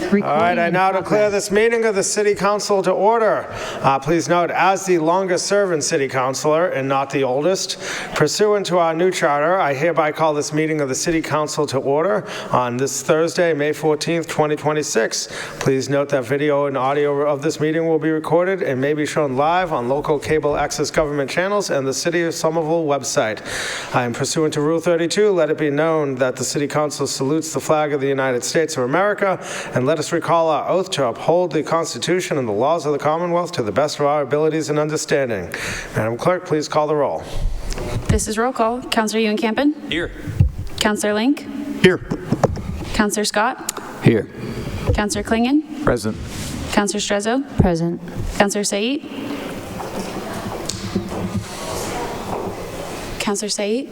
All right, I now declare this meeting of the City Council to order. Please note, as the longest-serving City Councilor and not the oldest, pursuant to our new charter, I hereby call this meeting of the City Council to order on this Thursday, May 14th, 2026. Please note that video and audio of this meeting will be recorded and may be shown live on local cable access government channels and the City of Somerville website. I am pursuant to Rule 32. Let it be known that the City Council salutes the flag of the United States of America, and let us recall our oath to uphold the Constitution and the laws of the Commonwealth to the best of our abilities and understanding. Madam Clerk, please call the roll. This is roll call. Councillor Ewan-Campen? Here. Councillor Link? Here. Councillor Scott? Here. Councillor Klingon? Present. Councillor Strezzo? Present. Councillor Said? Councillor Said?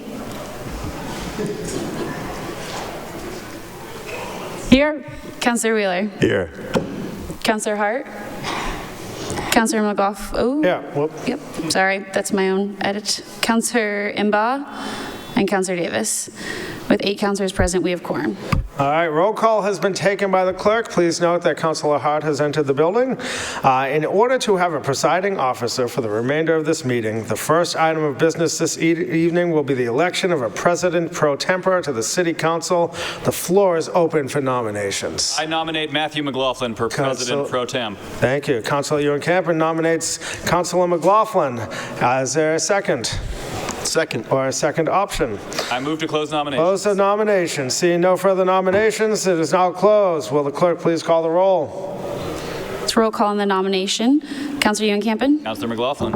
Here. Councillor Wheeler? Here. Councillor Hart? Councillor McGough? Oh. Yeah, whoop. Yep, sorry, that's my own edit. Councillor Imba and Councillor Davis. With 8 councillors present, we have quorum. All right, roll call has been taken by the clerk. Please note that Councillor Hart has entered the building. In order to have a presiding officer for the remainder of this meeting, the first item of business this evening will be the election of a president pro tempore to the City Council. The floor is open for nominations. I nominate Matthew McLaughlin for president pro tem. Thank you. Councillor Ewan-Campen nominates Councillor McLaughlin. Is there a second? Second. Or a second option? I move to close nominations. Close the nominations. Seeing no further nominations, it is now closed. Will the clerk please call the roll? It's roll call on the nomination. Councillor Ewan-Campen? Councillor McLaughlin.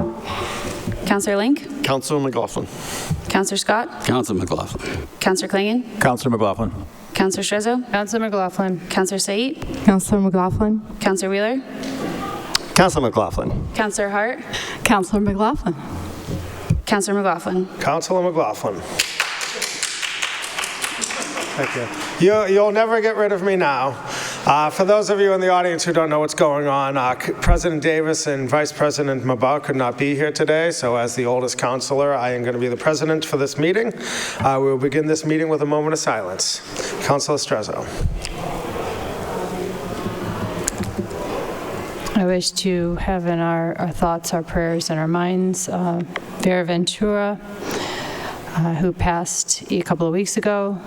Councillor Link? Councillor McLaughlin. Councillor Scott? Councillor McLaughlin. Councillor Klingon? Councillor McLaughlin. Councillor Strezzo? Councillor McLaughlin. Councillor Said? Councillor McLaughlin. Councillor Wheeler? Councillor McLaughlin. Councillor Hart? Councillor McLaughlin. Councillor McLaughlin. Councillor McLaughlin. Thank you. You'll never get rid of me now. For those of you in the audience who don't know what's going on, President Davis and Vice President Mabau could not be here today, so as the oldest councillor, I am going to be the president for this meeting. We will begin this meeting with a moment of silence. Councillor Strezzo. I wish to have in our thoughts, our prayers, and our minds Vera Ventura, who passed a couple of weeks ago.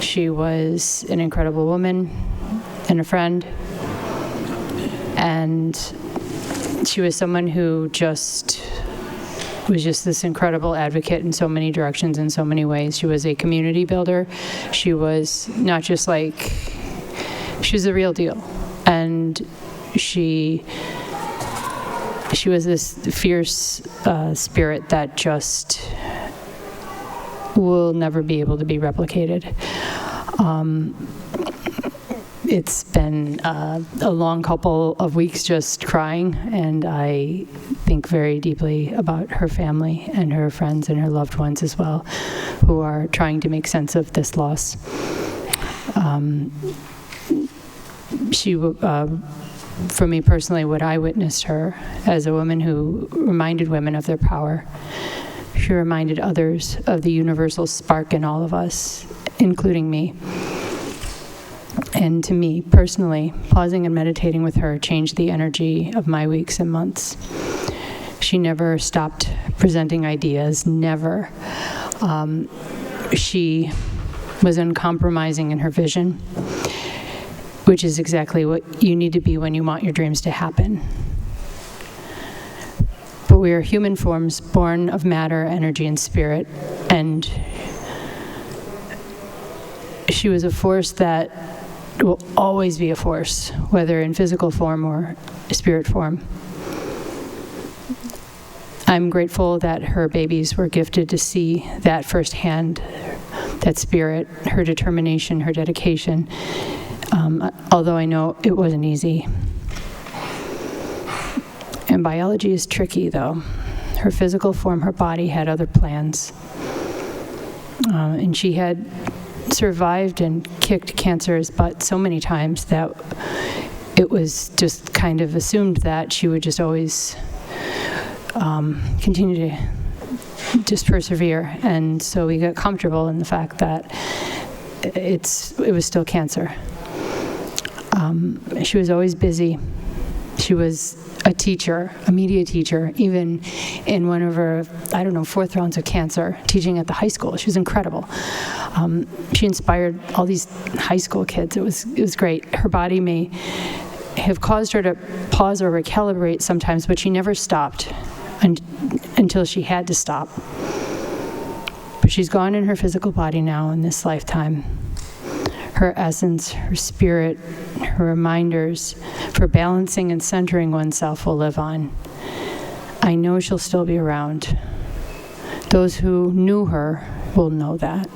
She was an incredible woman and a friend, and she was someone who was just this incredible advocate in so many directions, in so many ways. She was a community builder. She was not just she was the real deal, and she was this fierce spirit that just will never be able to be replicated. It's been a long couple of weeks just crying, and I think very deeply about her family and her friends and her loved ones as well, who are trying to make sense of this loss. For me personally, what I witnessed her as a woman who reminded women of their power. She reminded others of the universal spark in all of us, including me. And to me, personally, pausing and meditating with her changed the energy of my weeks and months. She never stopped presenting ideas, never. She was uncompromising in her vision, which is exactly what you need to be when you want your dreams to happen. But we are human forms born of matter, energy, and spirit, and she was a force that will always be a force, whether in physical form or spirit form. I'm grateful that her babies were gifted to see that firsthand, that spirit, her determination, her dedication. Although I know it wasn't easy. And biology is tricky, though. Her physical form, her body had other plans. And she had survived and kicked cancer's butt so many times that it was just kind of assumed that she would just always continue to just persevere. And so we got comfortable in the fact that it was still cancer. She was always busy. She was a teacher, a media teacher, even in one of her, 4th rounds of cancer, teaching at the high school. She was incredible. She inspired all these high school kids. It was great. Her body may have caused her to pause or recalibrate sometimes, but she never stopped until she had to stop. But she's gone in her physical body now in this lifetime. Her essence, her spirit, her reminders for balancing and centering oneself will live on. I know she'll still be around. Those who knew her will know that.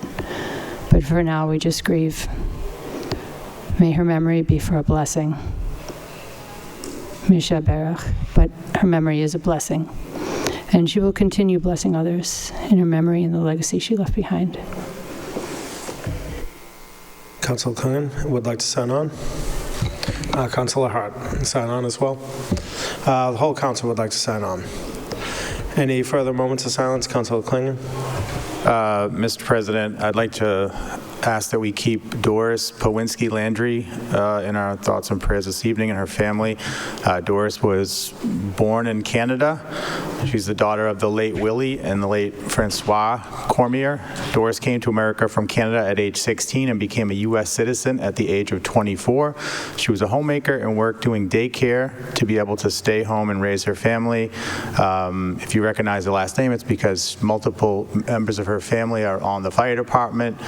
But for now, we just grieve. May her memory be for a blessing. Misha Berach, but her memory is a blessing. And she will continue blessing others in her memory and the legacy she left behind. Councilor Clingan would like to sign on. Councilor Hart, sign on as well. The whole council would like to sign on. Any further moments of silence, Councilor Clingan? Mr. President, I'd like to ask that we keep Doris Powinski Landry in our thoughts and prayers this evening, and her family. Doris was born in Canada. She's the daughter of the late Willie and the late Francois Cormier. Doris came to America from Canada at age 16 and became a U.S. citizen at the age of 24. She was a homemaker and worked doing daycare to be able to stay home and raise her family. If you recognize the last name, it's because multiple members of her family are on the fire department.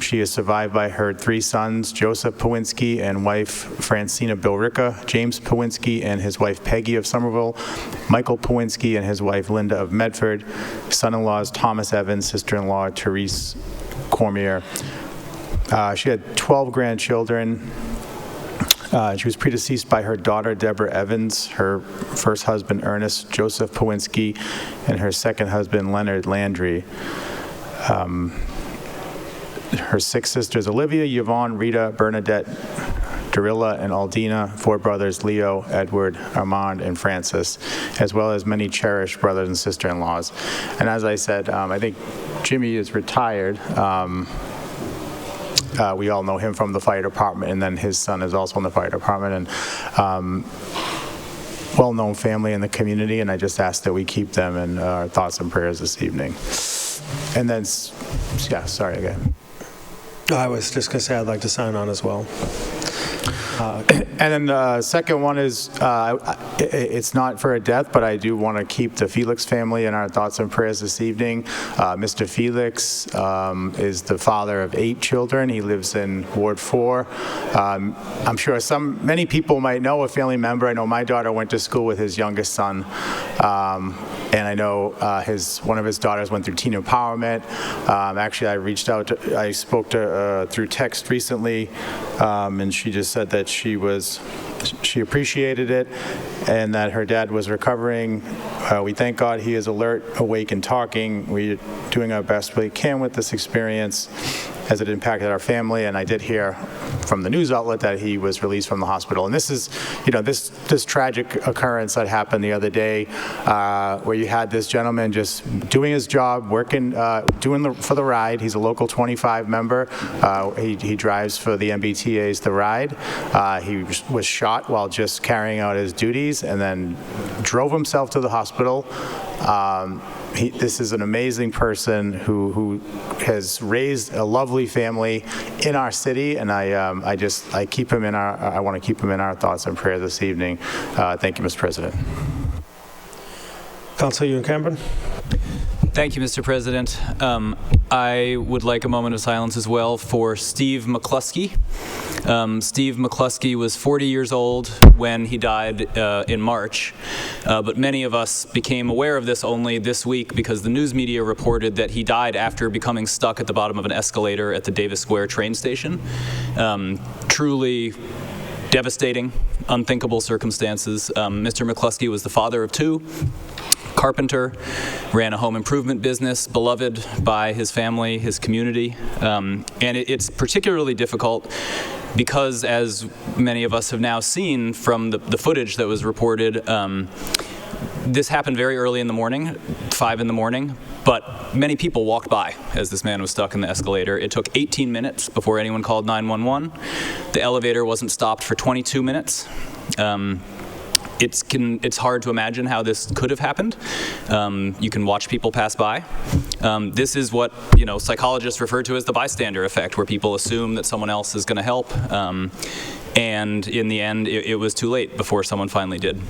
She is survived by her 3 sons, Joseph Powinski and wife Francina Bilrica, James Powinski and his wife Peggy of Somerville, Michael Powinski and his wife Linda of Medford, son-in-laws Thomas Evans, sister-in-law Therese Cormier. She had 12 grandchildren. She was predeceased by her daughter, Deborah Evans, her first husband, Ernest Joseph Powinski, and her second husband, Leonard Landry. Her 6 sisters, Olivia, Yvonne, Rita, Bernadette, Darilla, and Aldina, 4 brothers, Leo, Edward, Armand, and Francis, as well as many cherished brothers and sister-in-laws. And as I said, I think Jimmy is retired. We all know him from the fire department, and then his son is also in the fire department, and well-known family in the community, and I just ask that we keep them in our thoughts and prayers this evening. And then, yeah, sorry again. I was just going to say I'd like to sign on as well. And then the second one is, it's not for a death, but I do want to keep the Felix family in our thoughts and prayers this evening. Mr. Felix is the father of 8 children. He lives in Ward 4. I'm sure many people might know a family member. I know my daughter went to school with his youngest son. And I know one of his daughters went through teen empowerment. Actually, I spoke to her through text recently, and she just said that she appreciated it and that her dad was recovering. We thank God he is alert, awake, and talking. We're doing our best we can with this experience as it impacted our family, and I did hear from the news outlet that he was released from the hospital. And this is, this tragic occurrence that happened the other day, where you had this gentleman just doing his job, working, for the ride. He's a local 25 member. He drives for the MBTA's The Ride. He was shot while just carrying out his duties, and then drove himself to the hospital. This is an amazing person who has raised a lovely family in our city, and I want to keep him in our thoughts and prayer this evening. Thank you, Mr. President. Councilor Ewan Cameron. Thank you, Mr. President. I would like a moment of silence as well for Steve McCluskey. Steve McCluskey was 40 years old when he died in March, but many of us became aware of this only this week because the news media reported that he died after becoming stuck at the bottom of an escalator at the Davis Square train station. Truly devastating, unthinkable circumstances. Mr. McCluskey was the father of 2. Carpenter, ran a home improvement business, beloved by his family, his community, and it's particularly difficult because, as many of us have now seen from the footage that was reported, this happened very early in the morning, 5 in the morning, But many people walked by as this man was stuck in the escalator. It took 18 minutes before anyone called 911. The elevator wasn't stopped for 22 minutes. It's hard to imagine how this could have happened. You can watch people pass by. This is what psychologists refer to as the bystander effect, where people assume that someone else is going to help, and in the end, it was too late before someone finally did.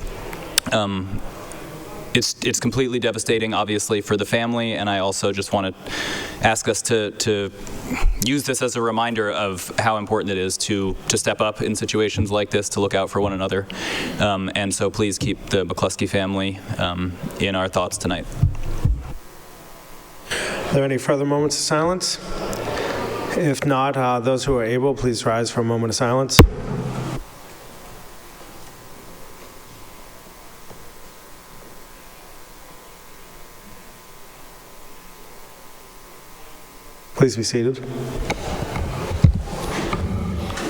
It's completely devastating, obviously, for the family, and I also just want to ask us to use this as a reminder of how important it is to step up in situations like this, to look out for one another. And so please keep the McCluskey family in our thoughts tonight. Are there any further moments of silence? If not, those who are able, please rise for a moment of silence. Please be seated.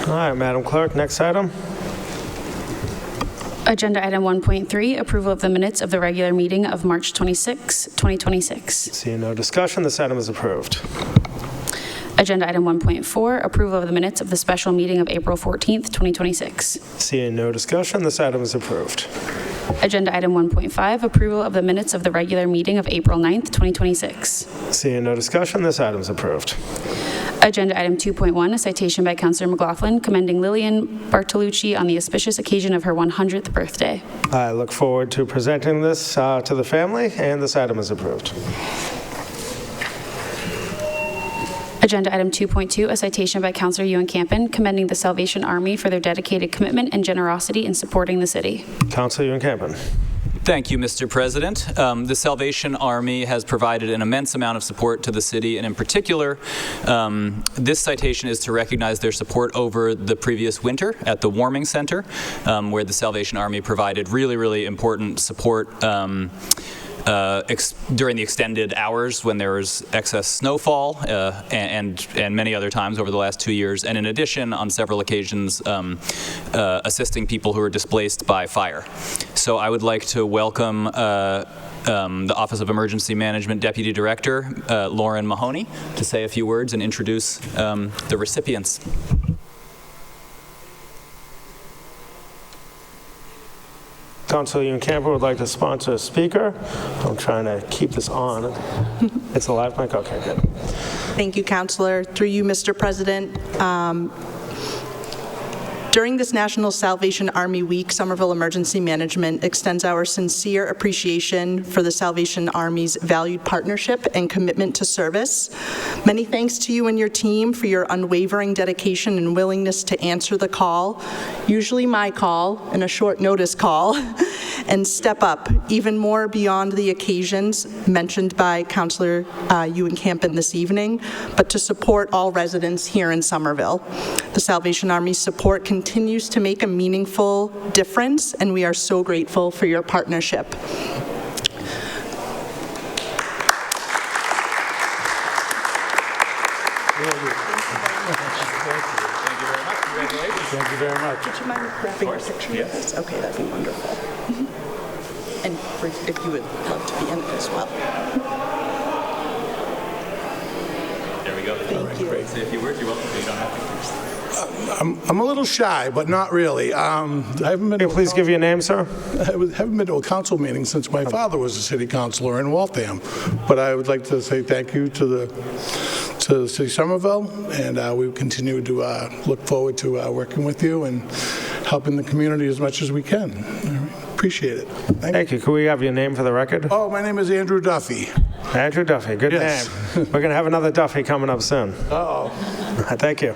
All right, Madam Clerk, next item. Agenda item 1.3, approval of the minutes of the regular meeting of March 26, 2026. Seeing no discussion, this item is approved. Agenda item 1.4, approval of the minutes of the special meeting of April 14th, 2026. Seeing no discussion, this item is approved. Agenda item 1.5, approval of the minutes of the regular meeting of April 9th, 2026. Seeing no discussion, this item is approved. Agenda item 2.1, a citation by Councillor McLaughlin commending Lillian Bartolucci on the auspicious occasion of her 100th birthday. I look forward to presenting this to the family, and this item is approved. Agenda item 2.2, a citation by Councillor Ewan Campen commending the Salvation Army for their dedicated commitment and generosity in supporting the city. Councillor Ewan Campen. Thank you, Mr. President. The Salvation Army has provided an immense amount of support to the city, and in particular, this citation is to recognize their support over the previous winter at the warming center, where the Salvation Army provided really, really important support during the extended hours when there was excess snowfall and many other times over the last 2 years, and in addition, on several occasions, assisting people who were displaced by fire. So I would like to welcome the Office of Emergency Management Deputy Director, Lauren Mahoney, to say a few words and introduce the recipients. Councilor Ewan Campen would like to sponsor a speaker. I'm trying to keep this on. It's a live mic? Okay, good. Thank you, Councillor. Through you, Mr. President. During this National Salvation Army Week, Somerville Emergency Management extends our sincere appreciation for the Salvation Army's valued partnership and commitment to service. Many thanks to you and your team for your unwavering dedication and willingness to answer the call, usually my call and a short notice call, and step up even more beyond the occasions mentioned by Councillor Ewan Campen this evening, but to support all residents here in Somerville. The Salvation Army's support continues to make a meaningful difference, and we are so grateful for your partnership. Thank you very much. Would you mind grabbing a picture with us? Okay, that'd be wonderful. And if you would love to be in it as well. There we go. Thank you. Great. Say a few words. You're welcome. You don't have to. I'm a little shy, but not really. I haven't been. Please give your name, sir. I haven't been to a council meeting since my father was a city councilor in Waltham. But I would like to say thank you to the City of Somerville, and we continue to look forward to working with you and helping the community as much as we can. Appreciate it. Thank you. Could we have your name for the record? Oh, my name is Andrew Duffy. Andrew Duffy. Good Yes. name. We're going to have another Duffy coming up soon. Uh-oh. Thank you.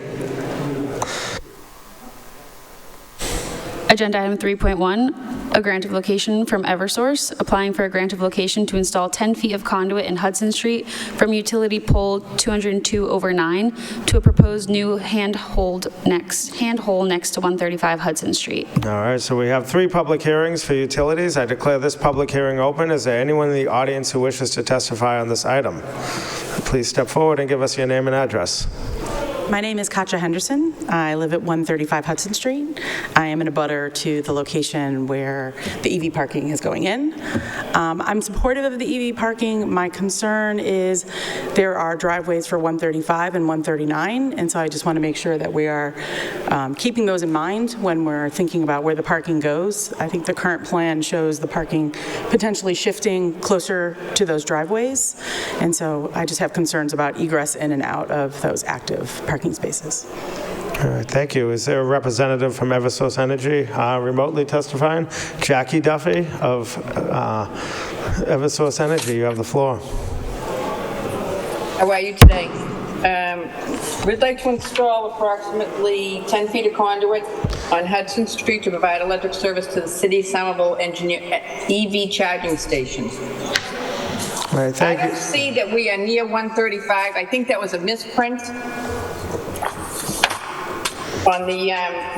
Agenda item 3.1, a grant of location from Eversource, applying for a grant of location to install 10 feet of conduit in Hudson Street from utility pole 202/9 to a proposed new handhole next to 135 Hudson Street. All right, so we have 3 public hearings for utilities. I declare this public hearing open. Is there anyone in the audience who wishes to testify on this item? Please step forward and give us your name and address. My name is Katja Henderson. I live at 135 Hudson Street. I am in a butter to the location where the EV parking is going in. I'm supportive of the EV parking. My concern is there are driveways for 135 and 139, and so I just want to make sure that we are keeping those in mind when we're thinking about where the parking goes. I think the current plan shows the parking potentially shifting closer to those driveways, and so I just have concerns about egress in and out of those active parking spaces. All right, thank you. Is there a representative from Eversource Energy remotely testifying? Jackie Duffy of Eversource Energy, you have the floor. How are you today? We'd like to install approximately 10 feet of conduit on Hudson Street to provide electric service to the city of Somerville EV charging stations. All right, thank I you. don't see that we are near 135. I think that was a misprint. On the,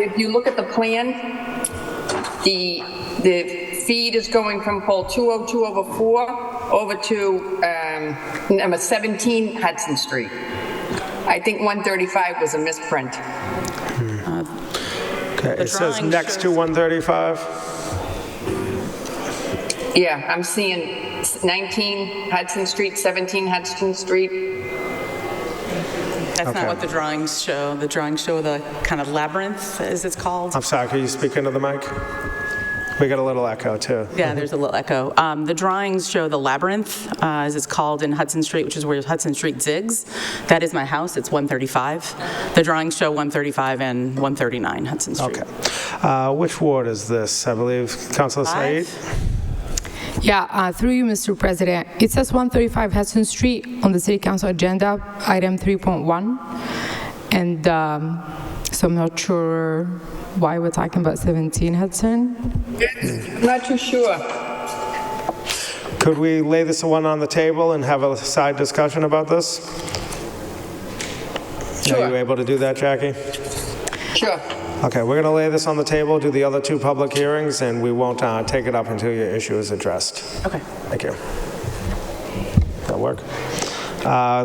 if you look at the plan, the feed is going from pole 202 over 4 over to number 17 Hudson Street. I think 135 was a misprint. Okay, it says next to 135. Yeah, I'm seeing 19 Hudson Street, 17 Hudson Street. That's not what the drawings show. The drawings show the kind of labyrinth, as it's called. I'm sorry, can you speak into the mic? We got a little echo, too. Yeah, there's a little echo. The drawings show the labyrinth, as it's called in Hudson Street, which is where Hudson Street zigs. That is my house. It's 135. The drawings show 135 and 139 Hudson Street. Okay. Which ward is this? I believe Councilor Said? Yeah, through you, Mr. President. It says 135 Hudson Street on the City Council agenda, item 3.1. And so I'm not sure why we're talking about 17 Hudson. I'm not too sure. Could we lay this one on the table and have a side discussion about this? Sure. Are you able to do that, Jackie? Sure. Okay, we're going to lay this on the table, do the other 2 public hearings, and we won't take it up until your issue is addressed. Okay. Thank you. That'll work.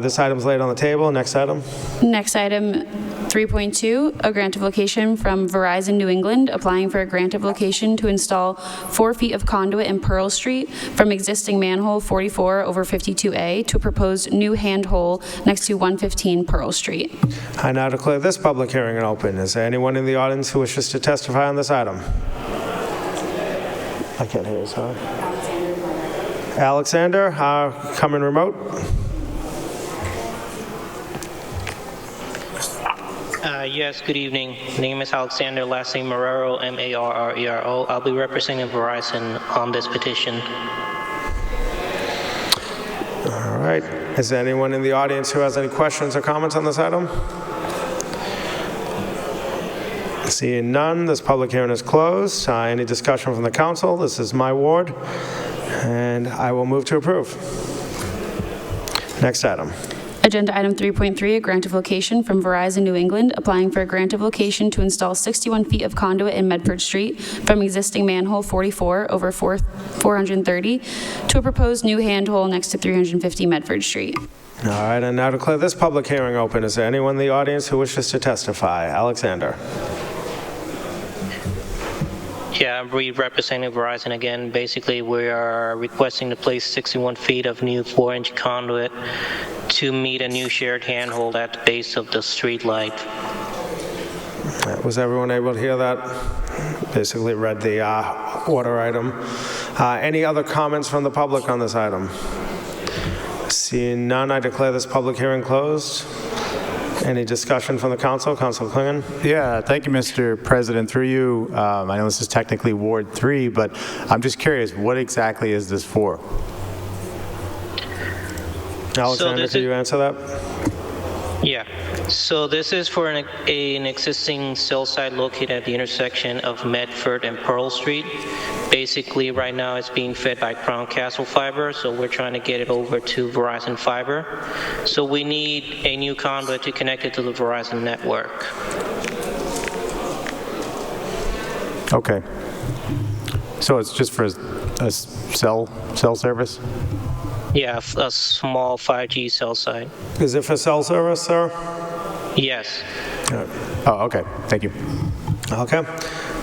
This item's laid on the table. Next item. Next item, 3.2, a grant of location from Verizon New England, applying for a grant of location to install 4 feet of conduit in Pearl Street from existing manhole 44 over 52A to a proposed new handhole next to 115 Pearl Street. I now declare this public hearing open. Is there anyone in the audience who wishes to testify on this item? I can't hear you, sorry. Alexander, coming remote. Yes, good evening. Name is Alexander, last name Marrero, M-A-R-R-E-R-O. I'll be representing Verizon on this petition. All right. Is there anyone in the audience who has any questions or comments on this item? Seeing none, this public hearing is closed. Any discussion from the council? This is my ward, and I will move to approve. Next item. Agenda item 3.3, a grant of location from Verizon New England, applying for a grant of location to install 61 feet of conduit in Medford Street from existing manhole 44 over 430 to a proposed new handhole next to 350 Medford Street. All right, and now declare this public hearing open. Is there anyone in the audience who wishes to testify? Alexander. Yeah, I'm representing Verizon again. Basically, we are requesting to place 61 feet of new 4-inch conduit to meet a new shared handhold at the base of the street light. Was everyone able to hear that? Basically read the order item. Any other comments from the public on this item? Seeing none, I declare this public hearing closed. Any discussion from the council? Councilor Klingon? Yeah, thank you, Mr. President. Through you, I know this is technically Ward 3, but I'm just curious, what exactly is this for? Alexander, can you answer that? Yeah, so this is for an existing cell site located at the intersection of Medford and Pearl Street. Basically, right now it's being fed by Crown Castle Fiber, so we're trying to get it over to Verizon Fiber. So we need a new conduit to connect it to the Verizon network. Okay. So it's just for a cell service? Yeah, a small 5G cell site. Is it for cell service, sir? Yes. Oh, okay. Thank you. Okay.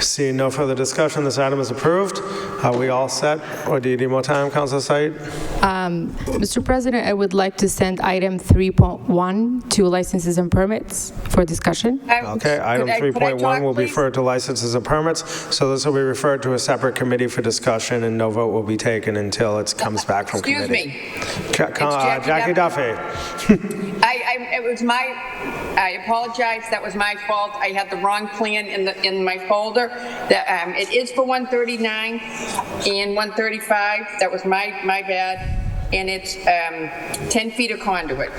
Seeing no further discussion, this item is approved. Are we all set, or do you need more time, Councilor Said? Mr. President, I would like to send item 3.1 to licenses and permits for discussion. Okay, item Could I 3.1 talk, will be please? referred to licenses and permits, so this will be referred to a separate committee for discussion, and no vote will be taken until it comes back from Excuse committee. me. Jackie Duffy. I apologize, that was my fault. I had the wrong plan in my folder. It is for 139 and 135. That was my bad. And it's 10 feet of conduit.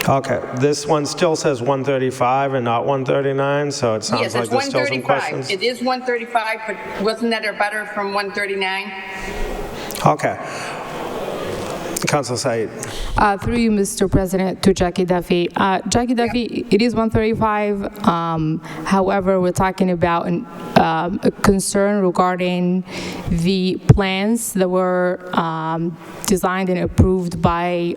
Okay, this one still says 135 and not 139, so it sounds Yes, like it's there's still some 135. questions. It is 135, but wasn't that a better from 139? Okay. Councilor Said. Through you, Mr. President, to Jackie Duffy. Jackie Duffy, it is 135. However, we're talking about a concern regarding the plans that were designed and approved by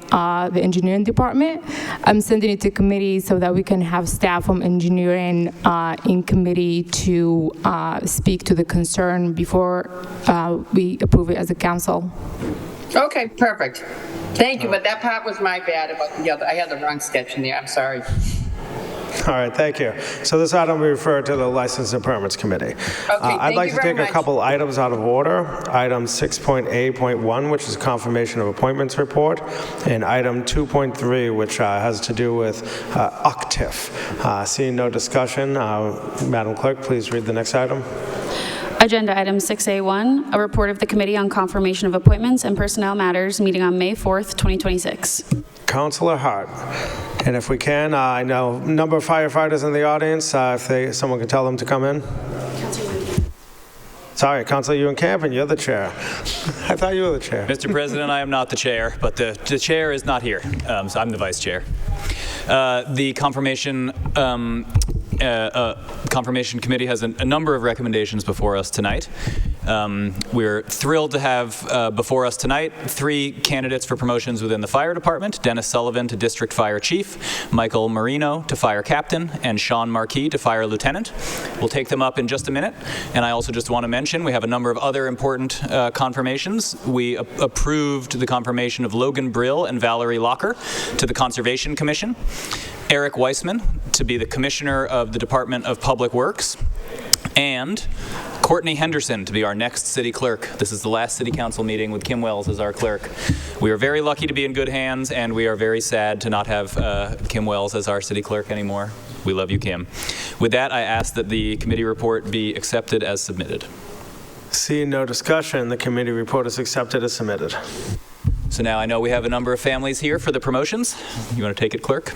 the engineering department. I'm sending it to committee so that we can have staff from engineering in committee to speak to the concern before we approve it as a council. Okay, perfect. Thank you, but that part was my bad about the other. I had the wrong sketch in there, I'm sorry. All right, thank you. So this item will be referred to the License and Permits Committee. I'd thank like you to very take a much. couple items out of order. Item 6.A.1, which is confirmation of appointments report, and item 2.3, which has to do with UCTIF. Seeing no discussion, Madam Clerk, please read the next item. Agenda item 6A1, a report of the Committee on Confirmation of Appointments and Personnel Matters meeting on May 4th, 2026. Councilor Hart. And if we can, I know a number of firefighters in the audience, if someone could tell them to come in. Sorry, Councilor Ewan Camp, you're the chair. I thought you were the chair. Mr. President, I am not the chair, but the chair is not here, so I'm the vice chair. The Confirmation Committee has a number of recommendations before us tonight. We're thrilled to have before us tonight 3 candidates for promotions within the fire department: Dennis Sullivan to District Fire Chief, Michael Marino to Fire Captain, and Sean Marquis to Fire Lieutenant. We'll take them up in just a minute. And I also just want to mention we have a number of other important confirmations. We approved the confirmation of Logan Brill and Valerie Locker to the Conservation Commission, Eric Weissman to be the Commissioner of the Department of Public Works, and Courtney Henderson to be our next city clerk. This is the last city council meeting with Kim Wells as our clerk. We are very lucky to be in good hands, and we are very sad to not have Kim Wells as our city clerk anymore. We love you, Kim. With that, I ask that the committee report be accepted as submitted. Seeing no discussion, the committee report is accepted as submitted. So now I know we have a number of families here for the promotions. You want to take it, clerk?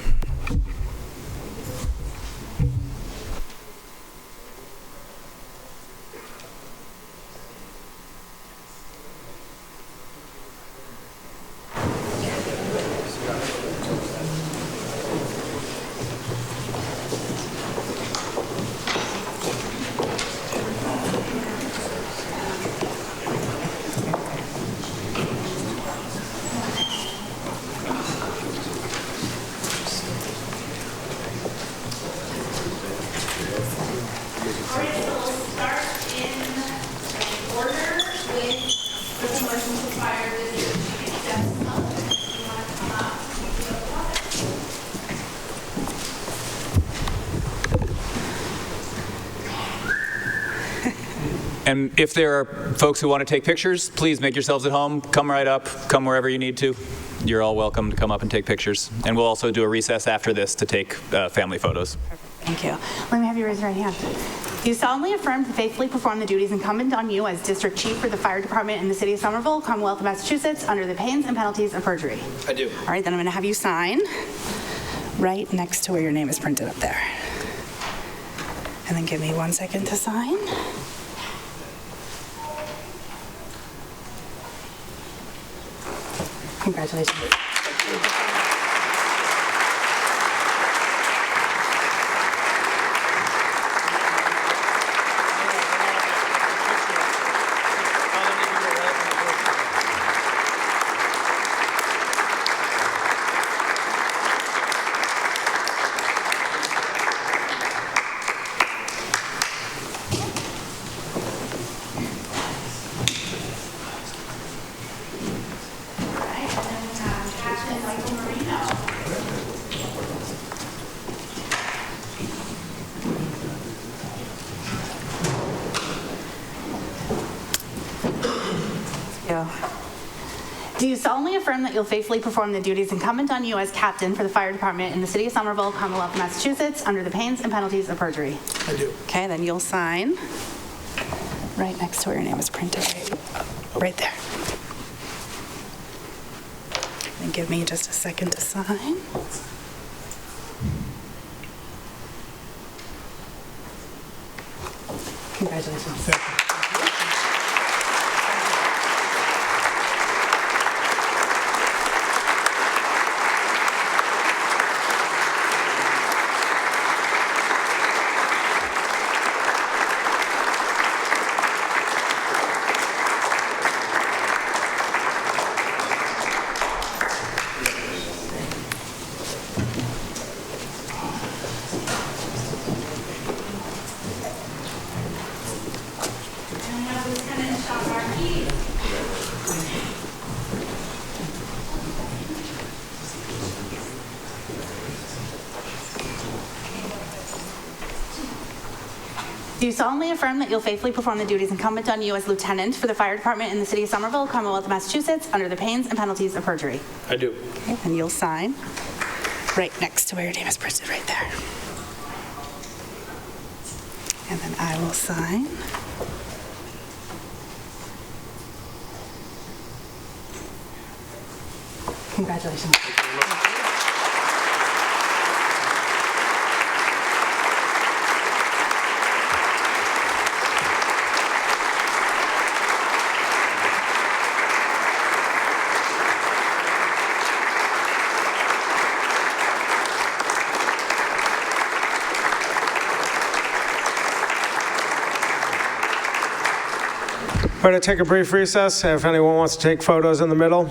And if there are folks who want to take pictures, please make yourselves at home. Come right up. Come wherever you need to. You're all welcome to come up and take pictures. And we'll also do a recess after this to take family photos. Thank you. Let me have you raise your right hand. Do you solemnly affirm to faithfully perform the duties incumbent on you as District Chief for the Fire Department in the City of Somerville, Commonwealth of Massachusetts, under the pains and penalties of perjury? I do. All right, then I'm going to have you sign right next to where your name is printed up there. And then give me 1 second to sign. Congratulations. Do you solemnly affirm that you'll faithfully perform the duties incumbent on you as captain for the fire department in the city of Somerville, Commonwealth of Massachusetts, under the pains and penalties of perjury? I do. Okay, then you'll sign right next to where your name is printed, right there. And give me just a second to sign. Congratulations. Do you solemnly affirm that you'll faithfully perform the duties incumbent on you as lieutenant for the fire department in the city of Somerville, Commonwealth of Massachusetts, under the pains and penalties of perjury? I do. Okay, and you'll sign right next to where your name is printed, right there. And then I will sign. Congratulations. We're going to take a brief recess. If anyone wants to take photos in the middle.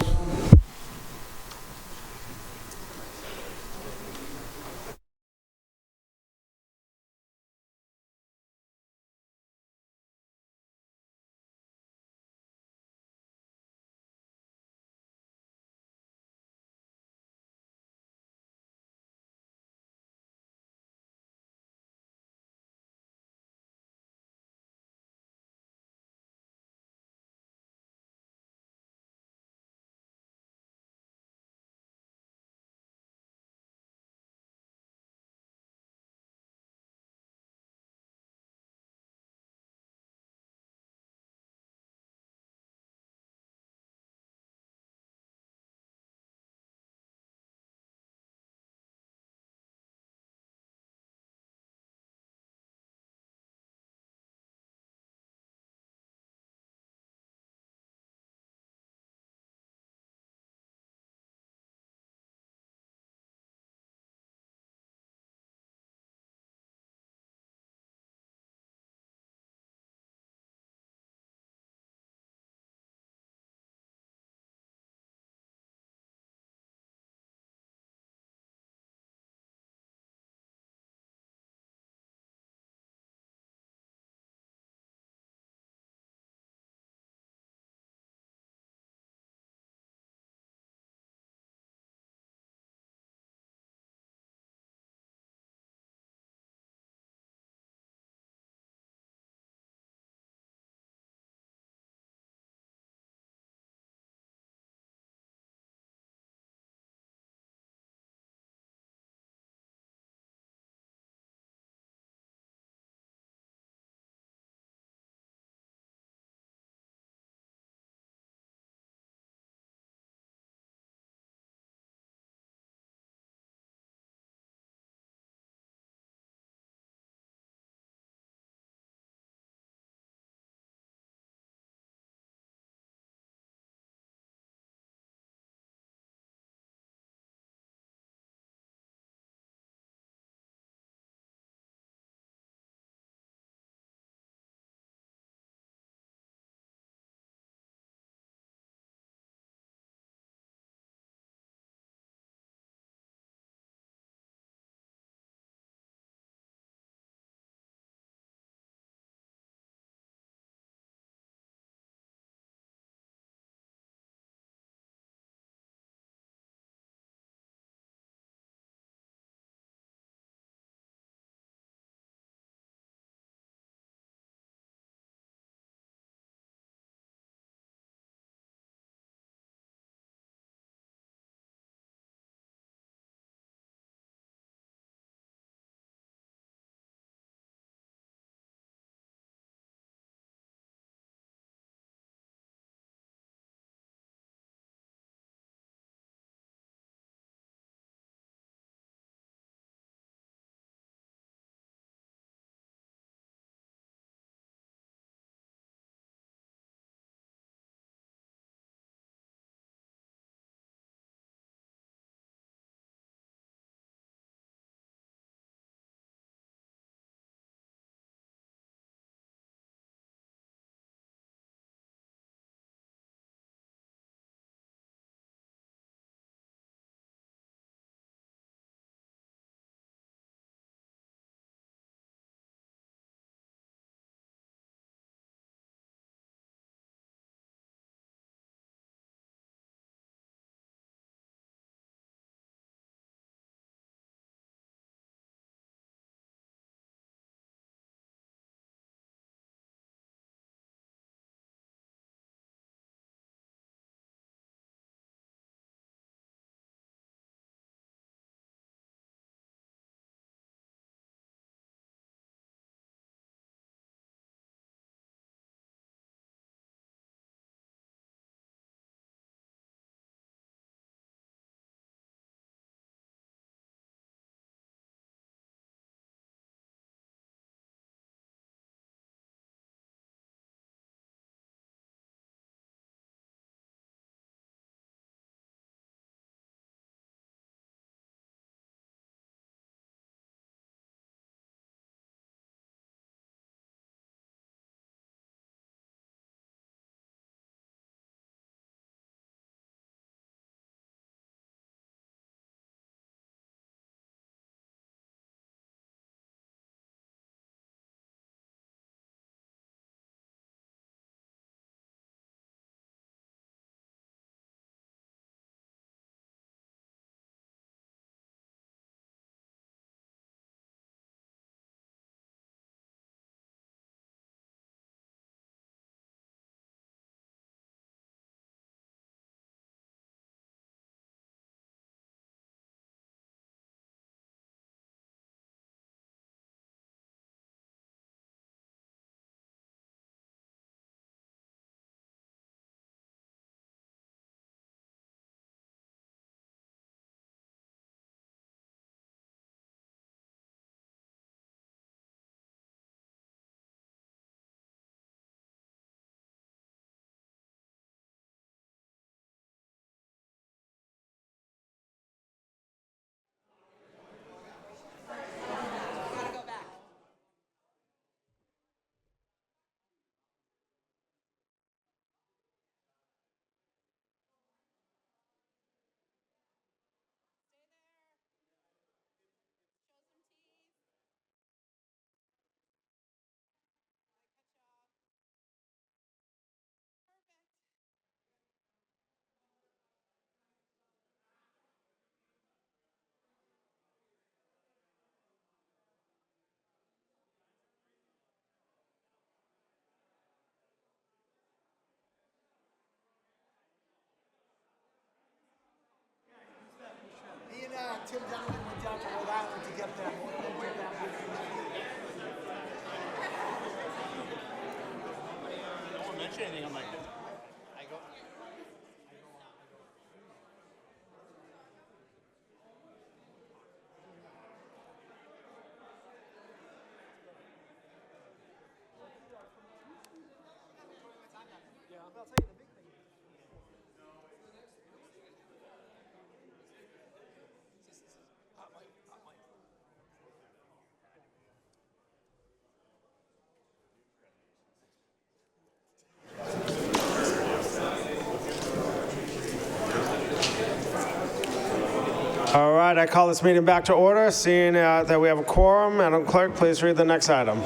right, I call this meeting back to order. Seeing that we have a quorum, Madam Clerk, please read the next item.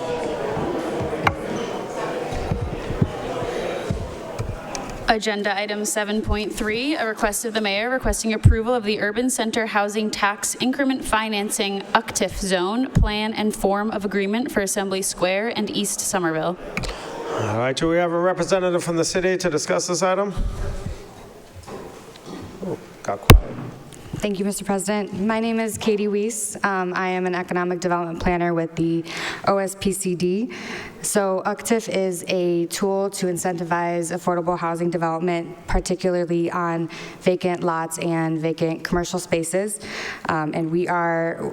Agenda item 7.3, a request of the mayor requesting approval of the Urban Center Housing Tax Increment Financing UCTIF Zone Plan and Form of Agreement for Assembly Square and East Somerville. All right, do we have a representative from the city to discuss this item? Oh, got quiet. Thank you, Mr. President. My name is Katie Weiss. I am an economic development planner with the OSPCD. So UCTIF is a tool to incentivize affordable housing development, particularly on vacant lots and vacant commercial spaces. And we are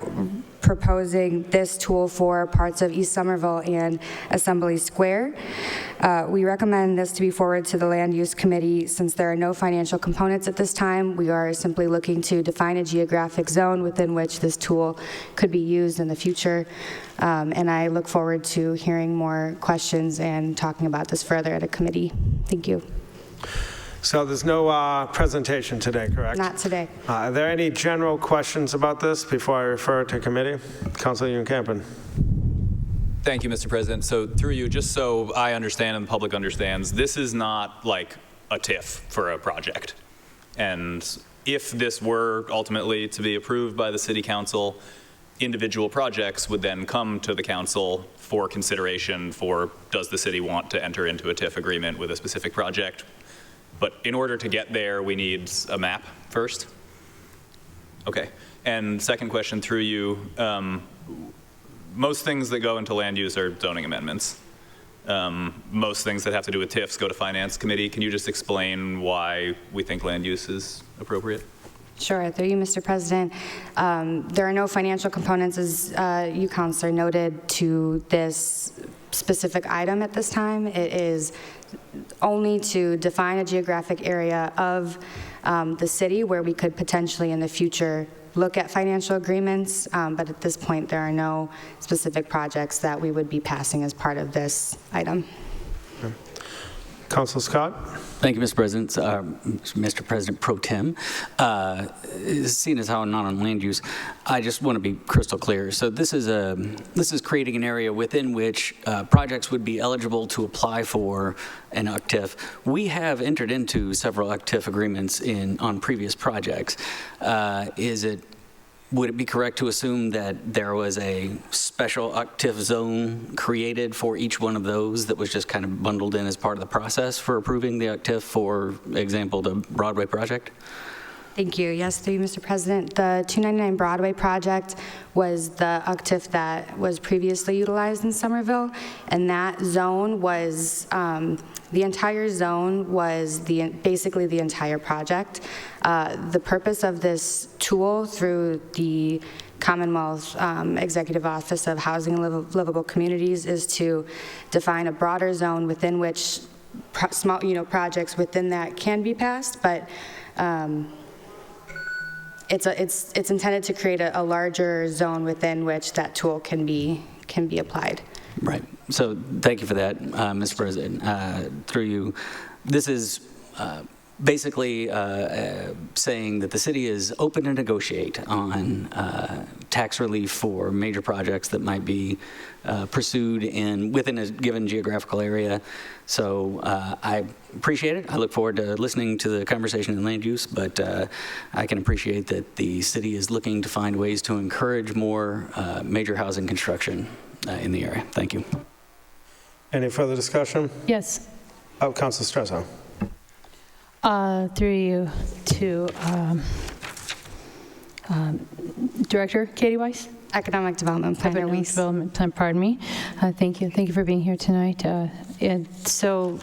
proposing this tool for parts of East Somerville and Assembly Square. We recommend this to be forwarded to the Land Use Committee. Since there are no financial components at this time, we are simply looking to define a geographic zone within which this tool could be used in the future. And I look forward to hearing more questions and talking about this further at a committee. Thank you. So there's no presentation today, correct? Not today. Are there any general questions about this before I refer it to committee? Councilor Unkampen. Thank you, Mr. President. So through you, just so I understand and the public understands, this is not like a TIF for a project. And if this were ultimately to be approved by the City Council, individual projects would then come to the council for consideration for, does the city want to enter into a TIF agreement with a specific project? But in order to get there, we need a map first? Okay. And second question through you, most things that go into land use are zoning amendments. Most things that have to do with TIFs go to Finance Committee. Can you just explain why we think land use is appropriate? Sure, through you, Mr. President. There are no financial components, as you, Councilor, noted, to this specific item at this time. It is only to define a geographic area of the city where we could potentially in the future look at financial agreements, but at this point there are no specific projects that we would be passing as part of this item. Okay. Councilor Scott. Thank you, Mr. President. Mr. President Pro Tem. Seeing as how I'm not on land use, I just want to be crystal clear. So this is creating an area within which projects would be eligible to apply for an UCTIF. We have entered into several UCTIF agreements on previous projects. Would it be correct to assume that there was a special UCTIF zone created for each one of those that was just kind of bundled in as part of the process for approving the UCTIF, for example, the Broadway project? Thank you. Yes, through you, Mr. President. The 299 Broadway project was the UCTIF that was previously utilized in Somerville, and that zone was, the entire zone was basically the entire project. The purpose of this tool through the Commonwealth Executive Office of Housing and Livable Communities is to define a broader zone within which small, projects within that can be passed, but it's intended to create a larger zone within which that tool can be applied. Right. So thank you for that, Mr. President. Through you, this is basically saying that the city is open to negotiate on tax relief for major projects that might be pursued within a given geographical area. So I appreciate it. I look forward to listening to the conversation in land use, but I can appreciate that the city is looking to find ways to encourage more major housing construction in the area. Thank you. Any further discussion? Yes. Oh, Councilor Strezzo. Through you to Director Katie Weiss. Economic Development Planner Weiss. Development Plan, pardon me. Thank you. Thank you for being here tonight. So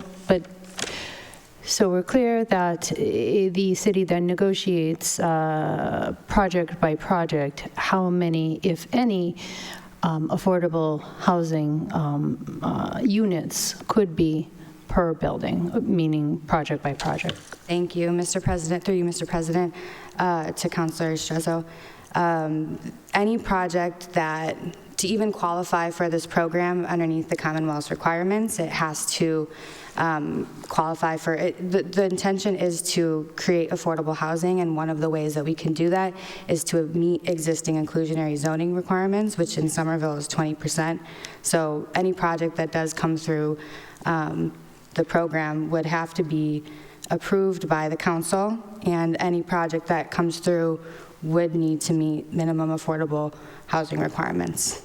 we're clear that the city then negotiates project by project how many, if any, affordable housing units could be per building, meaning project by project. Thank you, Mr. President. Through you, Mr. President, to Councilor Strezzo. Any project that, to even qualify for this program underneath the Commonwealth's requirements, it has to qualify for it. The intention is to create affordable housing, and one of the ways that we can do that is to meet existing inclusionary zoning requirements, which in Somerville is 20%. So any project that does come through the program would have to be approved by the council, and any project that comes through would need to meet minimum affordable housing requirements.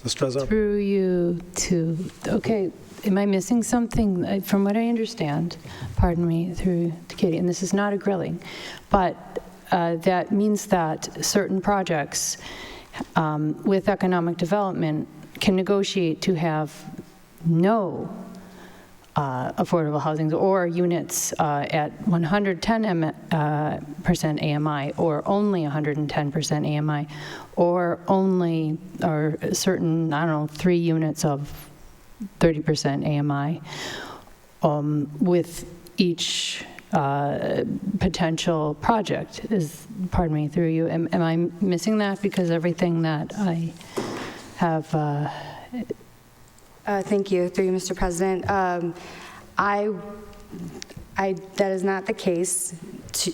Through you to, okay, am I missing something? From what I understand, pardon me, through to Katie, and this is not a grilling, but that means that certain projects with economic development can negotiate to have no affordable housing or units at 110% AMI or only 110% AMI or only, or certain, I don't know, 3 units of 30% AMI with each potential project is, pardon me, through you. Am I missing that? Because everything that I have... Thank you, through you, Mr. President. That is not the case.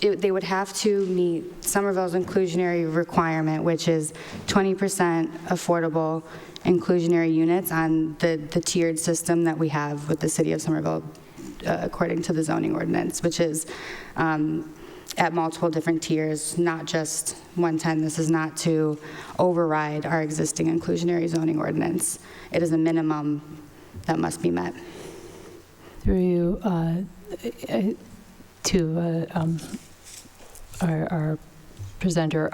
They would have to meet Somerville's inclusionary requirement, which is 20% affordable inclusionary units on the tiered system that we have with the City of Somerville, according to the zoning ordinance, which is at multiple different tiers, not just 110. This is not to override our existing inclusionary zoning ordinance. It is a minimum that must be met. Through you to our presenter.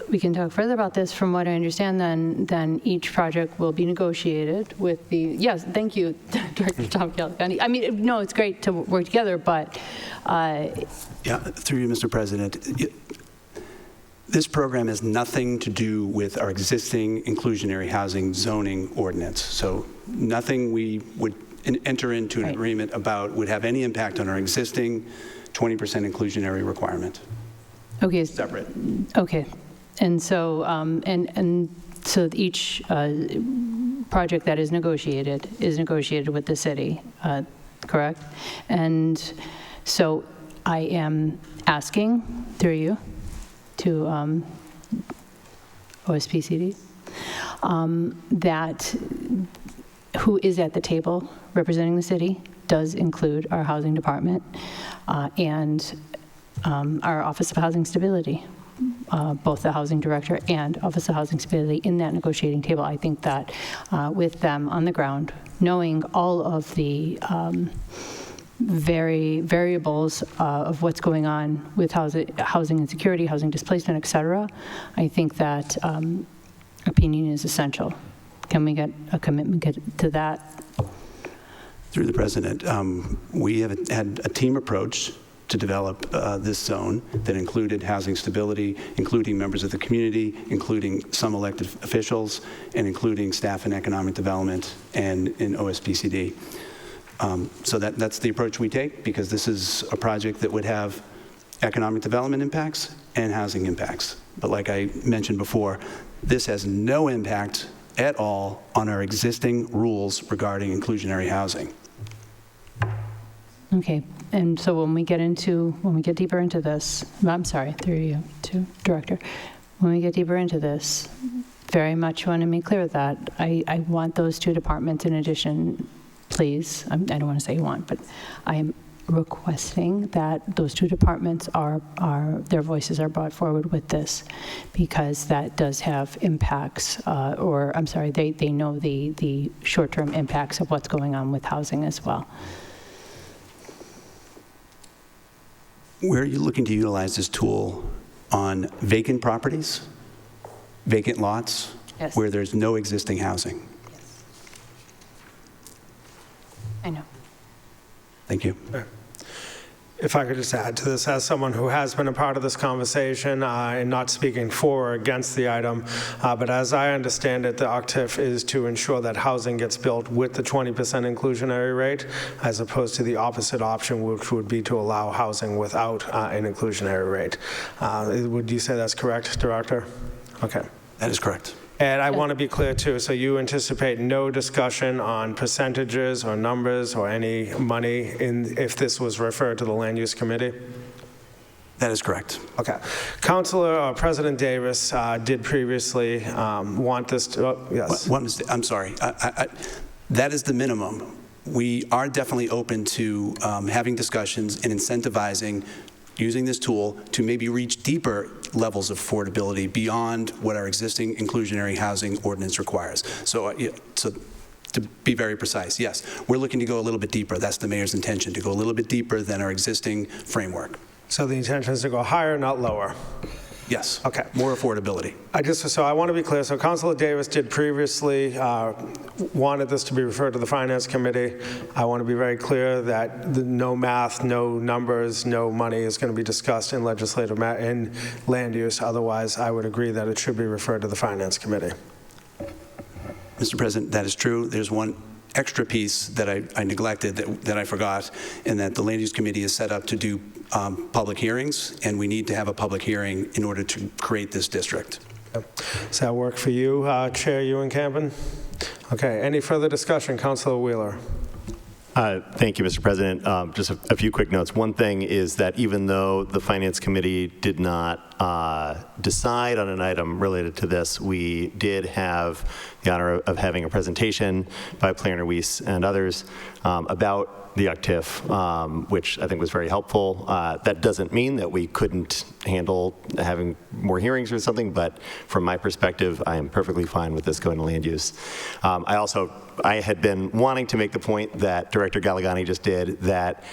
We can talk further about this. From what I understand, then each project will be negotiated with the, yes, thank you, Director Tom Calicanti. I mean, no, it's great to work together, but. Yeah, through you, Mr. President. This program has nothing to do with our existing inclusionary housing zoning ordinance. So nothing we would enter into an agreement about would have any impact on our existing 20% inclusionary requirement. Okay. Separate. Okay. And so, so each project that is negotiated with the city, correct? And so I am asking, through you, to OSPCD, that who is at the table representing the city does include our housing department and our Office of Housing Stability, both the housing director and Office of Housing Stability in that negotiating table. I think that with them on the ground, knowing all of the variables of what's going on with housing insecurity, housing displacement, et cetera, I think that opinion is essential. Can we get a commitment to that? Through the President, we have had a team approach to develop this zone that included housing stability, including members of the community, including some elected officials, and including staff in economic development and in OSPCD. So that's the approach we take, because this is a project that would have economic development impacts and housing impacts. But like I mentioned before, this has no impact at all on our existing rules regarding inclusionary housing. Okay, and so when we get deeper into this, I'm sorry, through you to Director, when we get deeper into this, very much want to make clear that I want those 2 departments in addition, please. I don't want to say you want, but I am requesting that those 2 departments their voices are brought forward with this, because that does have impacts, or I'm sorry, they know the short-term impacts of what's going on with housing as well. Where are you looking to utilize this tool? On vacant properties, vacant lots, yes, where there's no existing housing? Yes. I know. Thank you. If I could just add to this, as someone who has been a part of this conversation, and not speaking for or against the item, but as I understand it, the OCTIF is to ensure that housing gets built with the 20% inclusionary rate, as opposed to the opposite option, which would be to allow housing without an inclusionary rate. Would you say that's correct, Director? Okay. That is correct. And I want to be clear, too, so you anticipate no discussion on percentages or numbers or any money if this was referred to the Land Use Committee? That is correct. Okay. President Davis did previously want this to, yes. I'm sorry. That is the minimum. We are definitely open to having discussions and incentivizing using this tool to maybe reach deeper levels of affordability beyond what our existing inclusionary housing ordinance requires. So to be very precise, yes, we're looking to go a little bit deeper. That's the mayor's intention, to go a little bit deeper than our existing framework. So the intention is to go higher, not lower? Yes. Okay. More affordability. So I want to be clear. So Councilor Davis did previously wanted this to be referred to the Finance Committee. I want to be very clear that no math, no numbers, no money is going to be discussed in legislative in land use. Otherwise, I would agree that it should be referred to the Finance Committee. Mr. President, that is true. There's one extra piece that I neglected, that I forgot, and that the Land Use Committee is set up to do public hearings, and we need to have a public hearing in order to create this district. Does that work for you, Chair Ewan-Campbell? Okay, any further discussion? Councilor Wheeler. Thank you, Mr. President. Just a few quick notes. One thing is that even though the Finance Committee did not decide on an item related to this, we did have the honor of having a presentation by Planner Weiss and others about the OCTIF, which I think was very helpful. That doesn't mean that we couldn't handle having more hearings or something, but from my perspective, I am perfectly fine with this going to land use. I had been wanting to make the point that Director Galligani just did, that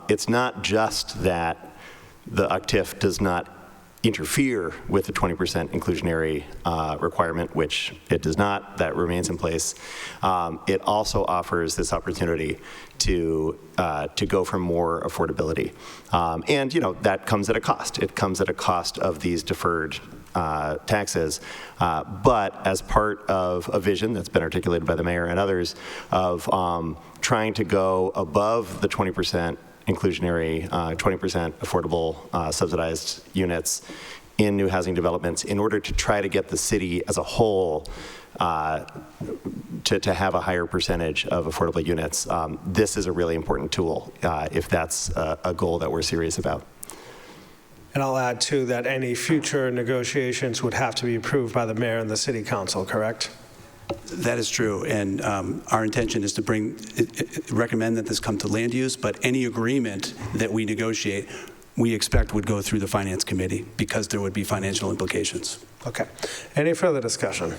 it's not just that the OCTIF does not interfere with the 20% inclusionary requirement, which it does not. That remains in place. It also offers this opportunity to go for more affordability, and that comes at a cost. It comes at a cost of these deferred taxes, but as part of a vision that's been articulated by the mayor and others of trying to go above the 20% inclusionary, 20% affordable subsidized units in new housing developments in order to try to get the city as a whole to have a higher percentage of affordable units. This is a really important tool if that's a goal that we're serious about. And I'll add, too, that any future negotiations would have to be approved by the mayor and the city council, correct? That is true, and our intention is to recommend that this come to land use, but any agreement that we negotiate, we expect would go through the Finance Committee because there would be financial implications. Okay. Any further discussion?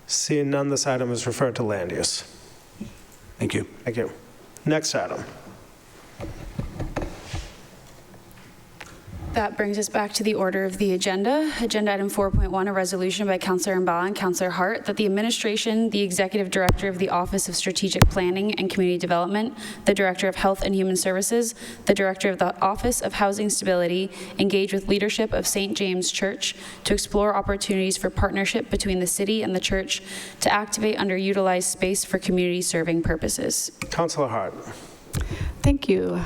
Seeing none, this item is referred to land use. Thank you. Thank you. Next item. That brings us back to the order of the agenda. Agenda item 4.1, a resolution by Councilor Mbah and Councilor Hart that the administration, the executive director of the Office of Strategic Planning and Community Development, the director of Health and Human Services, the director of the Office of Housing Stability engage with leadership of St. James Church to explore opportunities for partnership between the city and the church to activate underutilized space for community serving purposes. Councilor Hart. Thank you.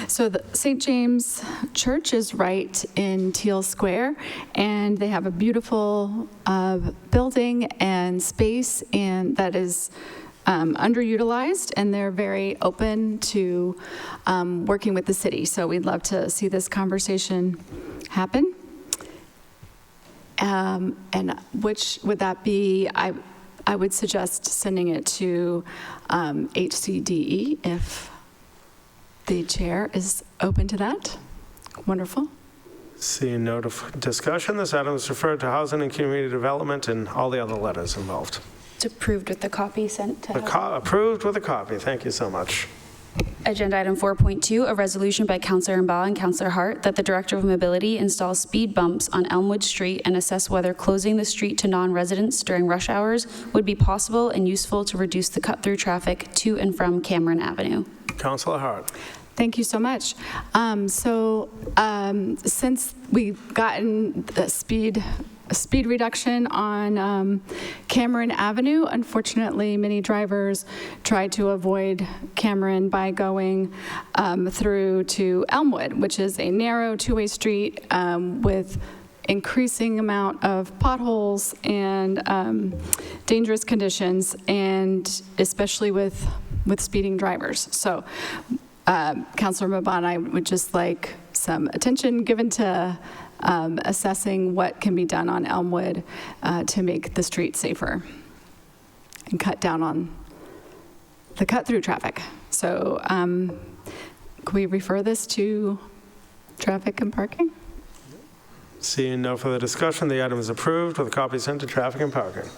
So the St. James Church is right in Teal Square, and they have a beautiful building and space and that is underutilized, and they're very open to working with the city. So we'd love to see this conversation happen. And which would that be? I would suggest sending it to HCDE if the chair is open to that. Wonderful. Seeing no discussion, this item is referred to Housing and Community Development and all the other letters involved. It's approved with the copy sent to approved with a copy. Thank you so much. Agenda item 4.2, a resolution by Councilor Mbah and Councilor Hart that the Director of Mobility install speed bumps on Elmwood Street and assess whether closing the street to non-residents during rush hours would be possible and useful to reduce the cut-through traffic to and from Cameron Avenue. Councilor Hart. Thank you so much. Since we've gotten the speed reduction on Cameron Avenue, unfortunately, many drivers try to avoid Cameron by going through to Elmwood, which is a narrow two-way street with increasing amount of potholes and dangerous conditions, and especially with speeding drivers. So Councilor Mabon, I would just like some attention given to assessing what can be done on Elmwood to make the street safer and cut down on the cut-through traffic. So can we refer this to traffic and parking? Seeing no further discussion, the item is approved with a copy sent to traffic and parking.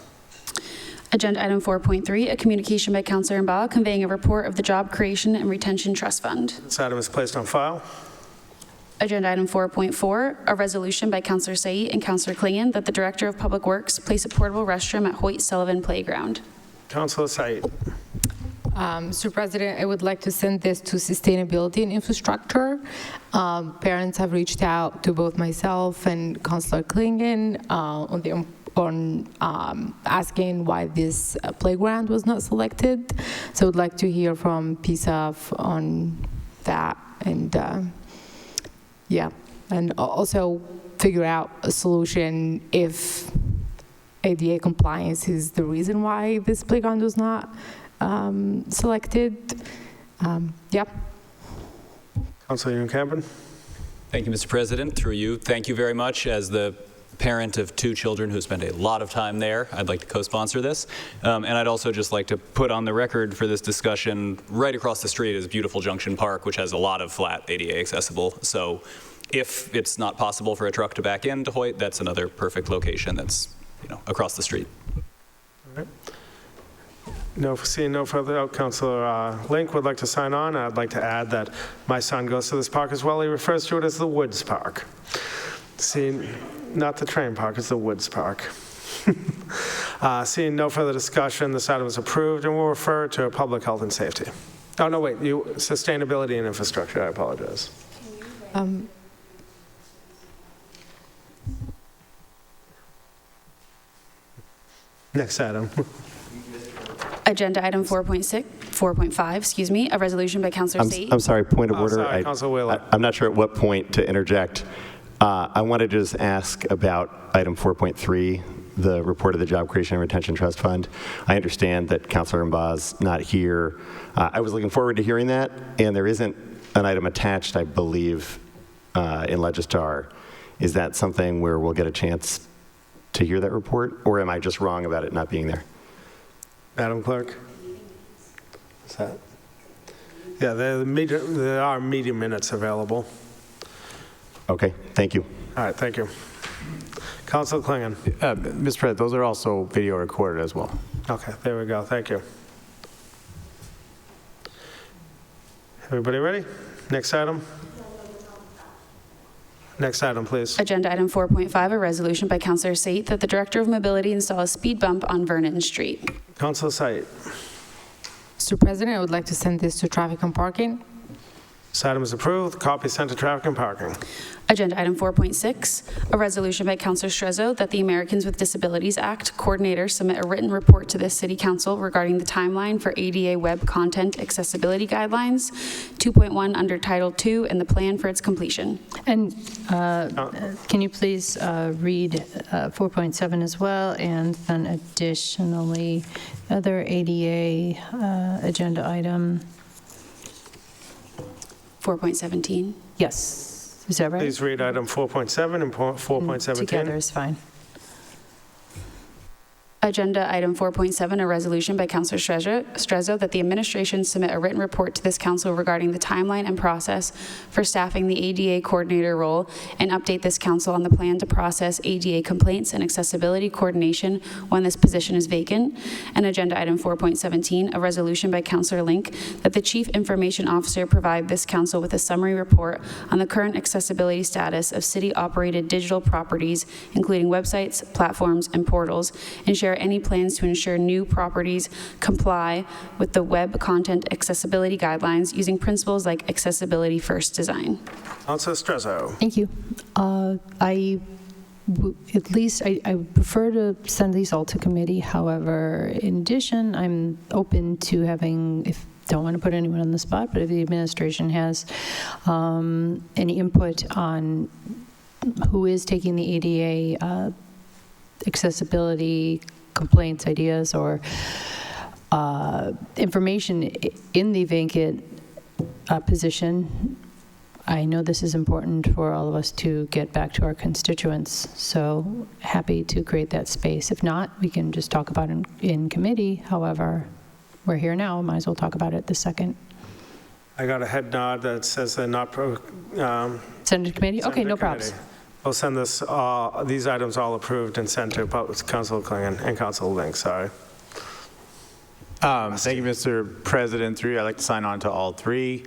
Agenda item 4.3, a communication by Councilor Mbah conveying a report of the Job Creation and Retention Trust Fund. This item is placed on file. Agenda item 4.4, a resolution by Councilor Said and Councilor Klingon that the Director of Public Works place a portable restroom at Hoyt Sullivan Playground. Councilor Said. Mr. President, I would like to send this to Sustainability and Infrastructure. Parents have reached out to both myself and Councilor Klingon on asking why this playground was not selected. So I would like to hear from PSAF on that, and and also figure out a solution if ADA compliance is the reason why this playground was not selected. Councilor Campen. Thank you, Mr. President. Through you, thank you very much. As the parent of two children who spend a lot of time there, I'd like to co-sponsor this. And I'd also just like to put on the record for this discussion, right across the street is beautiful Junction Park, which has a lot of flat ADA accessible. So if it's not possible for a truck to back into Hoyt, that's another perfect location that's across the street. All right. Seeing no further, Councilor Link would like to sign on. I'd like to add that my son goes to this park as well. He refers to it as the Woods Park. Not the train park, it's the Woods Park. Seeing no further discussion, this item is approved and will refer to Public Health and Safety. Oh, no, wait, Sustainability and Infrastructure, I apologize. Next item. Agenda item 4.5, a resolution by Councilor Said. I'm sorry, point of order. Sorry, Councilor Wheeler. I'm not sure at what point to interject. I wanted to just ask about item 4.3, the report of the Job Creation and Retention Trust Fund. I understand that Councilor Mbah's not here. I was looking forward to hearing that, and there isn't an item attached, I believe, in Legistar. Is that something where we'll get a chance to hear that report, or am I just wrong about it not being there? Madam Clerk? Is that? Yeah, there are meeting minutes available. Okay, thank you. All right, thank you. Councilor Klingon. Mr. President, those are also video recorded as well. Okay, there we go. Thank you. Everybody ready? Next item. Next item, please. Agenda item 4.5, a resolution by Councilor Said that the Director of Mobility install a speed bump on Vernon Street. Councilor Said. Mr. President, I would like to send this to Traffic and Parking. This item is approved. Copy sent to Traffic and Parking. Agenda item 4.6, a resolution by Councilor Strezzo that the Americans with Disabilities Act coordinator submit a written report to this City Council regarding the timeline for ADA web content accessibility guidelines, 2.1 under Title II, and the plan for its completion. And can you please read 4.7 as well, and then additionally, other ADA agenda item? 4.17? Yes. Is that right? Please read item 4.7 and 4.17. Together is fine. Agenda item 4.7, a resolution by Councilor Strezzo that the administration submit a written report to this council regarding the timeline and process for staffing the ADA coordinator role and update this council on the plan to process ADA complaints and accessibility coordination when this position is vacant. And agenda item 4.17, a resolution by Councilor Link that the chief information officer provide this council with a summary report on the current accessibility status of city-operated digital properties, including websites, platforms, and portals, and share there are any plans to ensure new properties comply with the web content accessibility guidelines using principles like accessibility first design. Councilor Strezzo. Thank you. At least I prefer to send these all to committee. However, in addition, I'm open to having, if don't want to put anyone on the spot, but if the administration has any input on who is taking the ADA accessibility complaints, ideas, or information in the vacant position, I know this is important for all of us to get back to our constituents, so happy to create that space. If not, we can just talk about it in committee. However, we're here now, might as well talk about it the second. I got a head nod that says they're not send it to committee? Okay, no problems. We'll send this, these items all approved and sent to Councilor Klingon and Councilor Link, sorry. Thank you, Mr. President. I'd like to sign on to all three.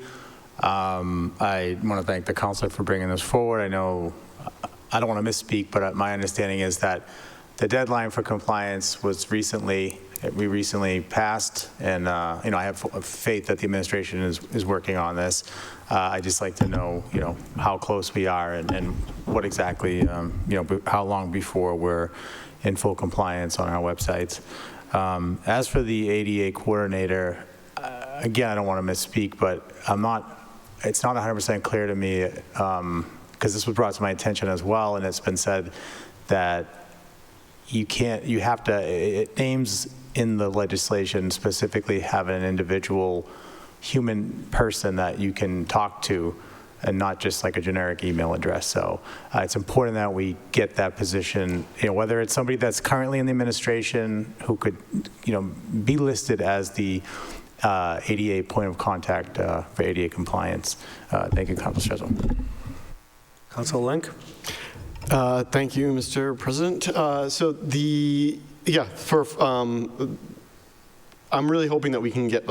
I want to thank the councilor for bringing this forward. I know, I don't want to misspeak, but my understanding is that the deadline for compliance was we recently passed, and I have faith that the administration is working on this. I just like to know, how close we are and what exactly, how long before we're in full compliance on our websites. As for the ADA coordinator, again, I don't want to misspeak, but it's not 100% clear to me, because this was brought to my attention as well, and it's been said that it names in the legislation specifically have an individual human person that you can talk to, and not just like a generic email address. So it's important that we get that position, whether it's somebody that's currently in the administration who could, be listed as the ADA point of contact for ADA compliance. Thank you, Councilor Strezzo. Councilor Link. Thank you, Mr. President. I'm really hoping that we can get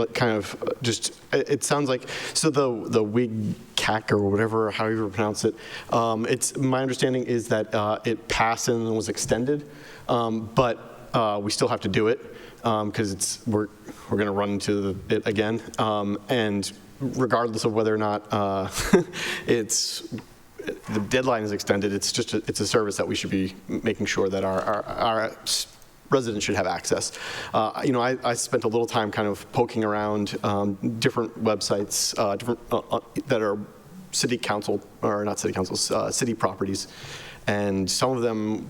it sounds like, so the WIG CAC or whatever, however you pronounce it, it's my understanding is that it passed and was extended, but we still have to do it because we're going to run into it again, and regardless of whether or not the deadline is extended, it's a service that we should be making sure that our residents should have access. I spent a little time kind of poking around different websites, that are city council, or not city councils, city properties, and some of them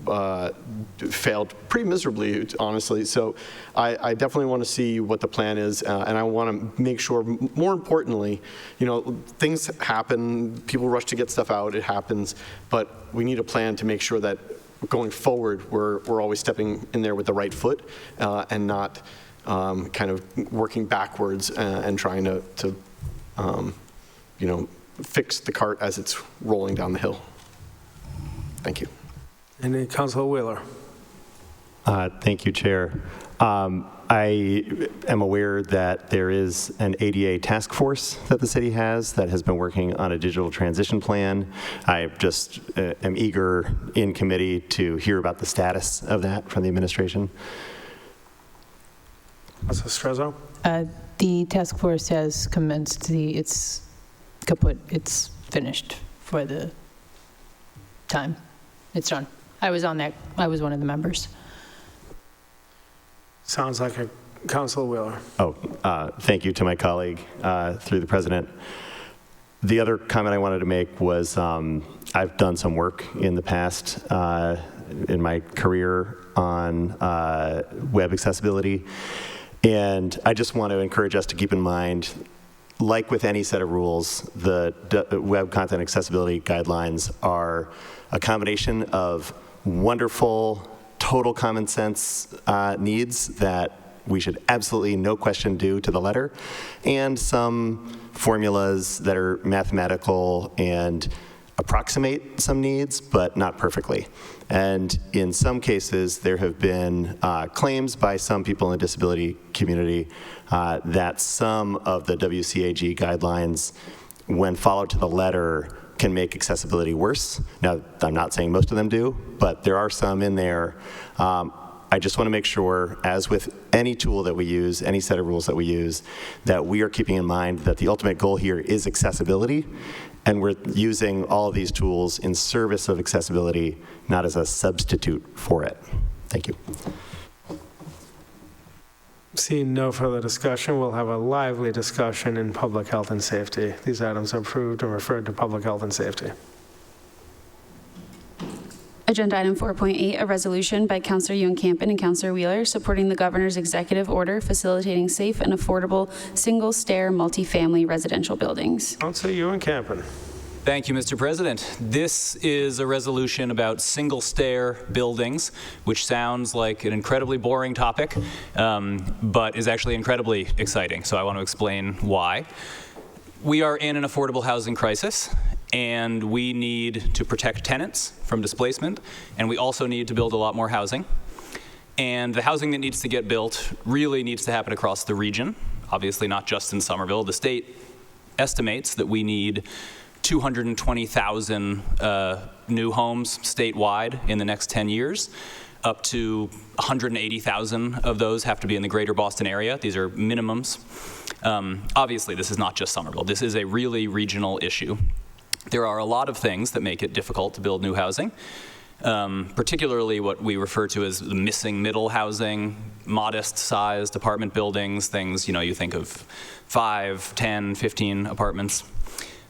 failed pretty miserably, honestly. So I definitely want to see what the plan is, and I want to make sure, more importantly, things happen, people rush to get stuff out, it happens, but we need a plan to make sure that going forward, we're always stepping in there with the right foot, and not kind of working backwards and trying to fix the cart as it's rolling down the hill. Thank you. And Councilor Wheeler. Thank you, Chair. I am aware that there is an ADA task force that the city has that has been working on a digital transition plan. I just am eager in committee to hear about the status of that from the administration. Councilor Strezzo. The task force has commenced it's kaput. It's finished for the time. It's done. I was on that. I was one of the members. Sounds like a Councilor Wheeler. Thank you to my colleague through the president. The other comment I wanted to make was I've done some work in the past in my career on web accessibility, and I just want to encourage us to keep in mind, like with any set of rules, the web content accessibility guidelines are a combination of wonderful, total common sense needs that we should absolutely, no question, do to the letter, and some formulas that are mathematical and approximate some needs, but not perfectly. And in some cases, there have been claims by some people in the disability community that some of the WCAG guidelines, when followed to the letter, can make accessibility worse. Now, I'm not saying most of them do, but there are some in there. I just want to make sure, as with any tool that we use, any set of rules that we use, that we are keeping in mind that the ultimate goal here is accessibility, and we're using all of these tools in service of accessibility, not as a substitute for it. Thank you. Seeing no further discussion, we'll have a lively discussion in public health and safety. These items are approved and referred to public health and safety. Agenda item 4.8, a resolution by Councillor Ewan-Campen and Councillor Wheeler supporting the governor's executive order facilitating safe and affordable single-stair multifamily residential buildings. Councillor Ewan-Campen. Thank you, Mr. President. This is a resolution about single-stair buildings, which sounds like an incredibly boring topic, but is actually incredibly exciting. So I want to explain why. We are in an affordable housing crisis, and we need to protect tenants from displacement, and we also need to build a lot more housing. And the housing that needs to get built really needs to happen across the region, obviously not just in Somerville. The state estimates that we need 220,000 new homes statewide in the next 10 years. Up to 180,000 of those have to be in the greater Boston area. These are minimums. Obviously, this is not just Somerville. This is a really regional issue. There are a lot of things that make it difficult to build new housing, particularly what we refer to as the missing middle housing, modest-sized apartment buildings, things, you think of 5, 10, 15 apartments.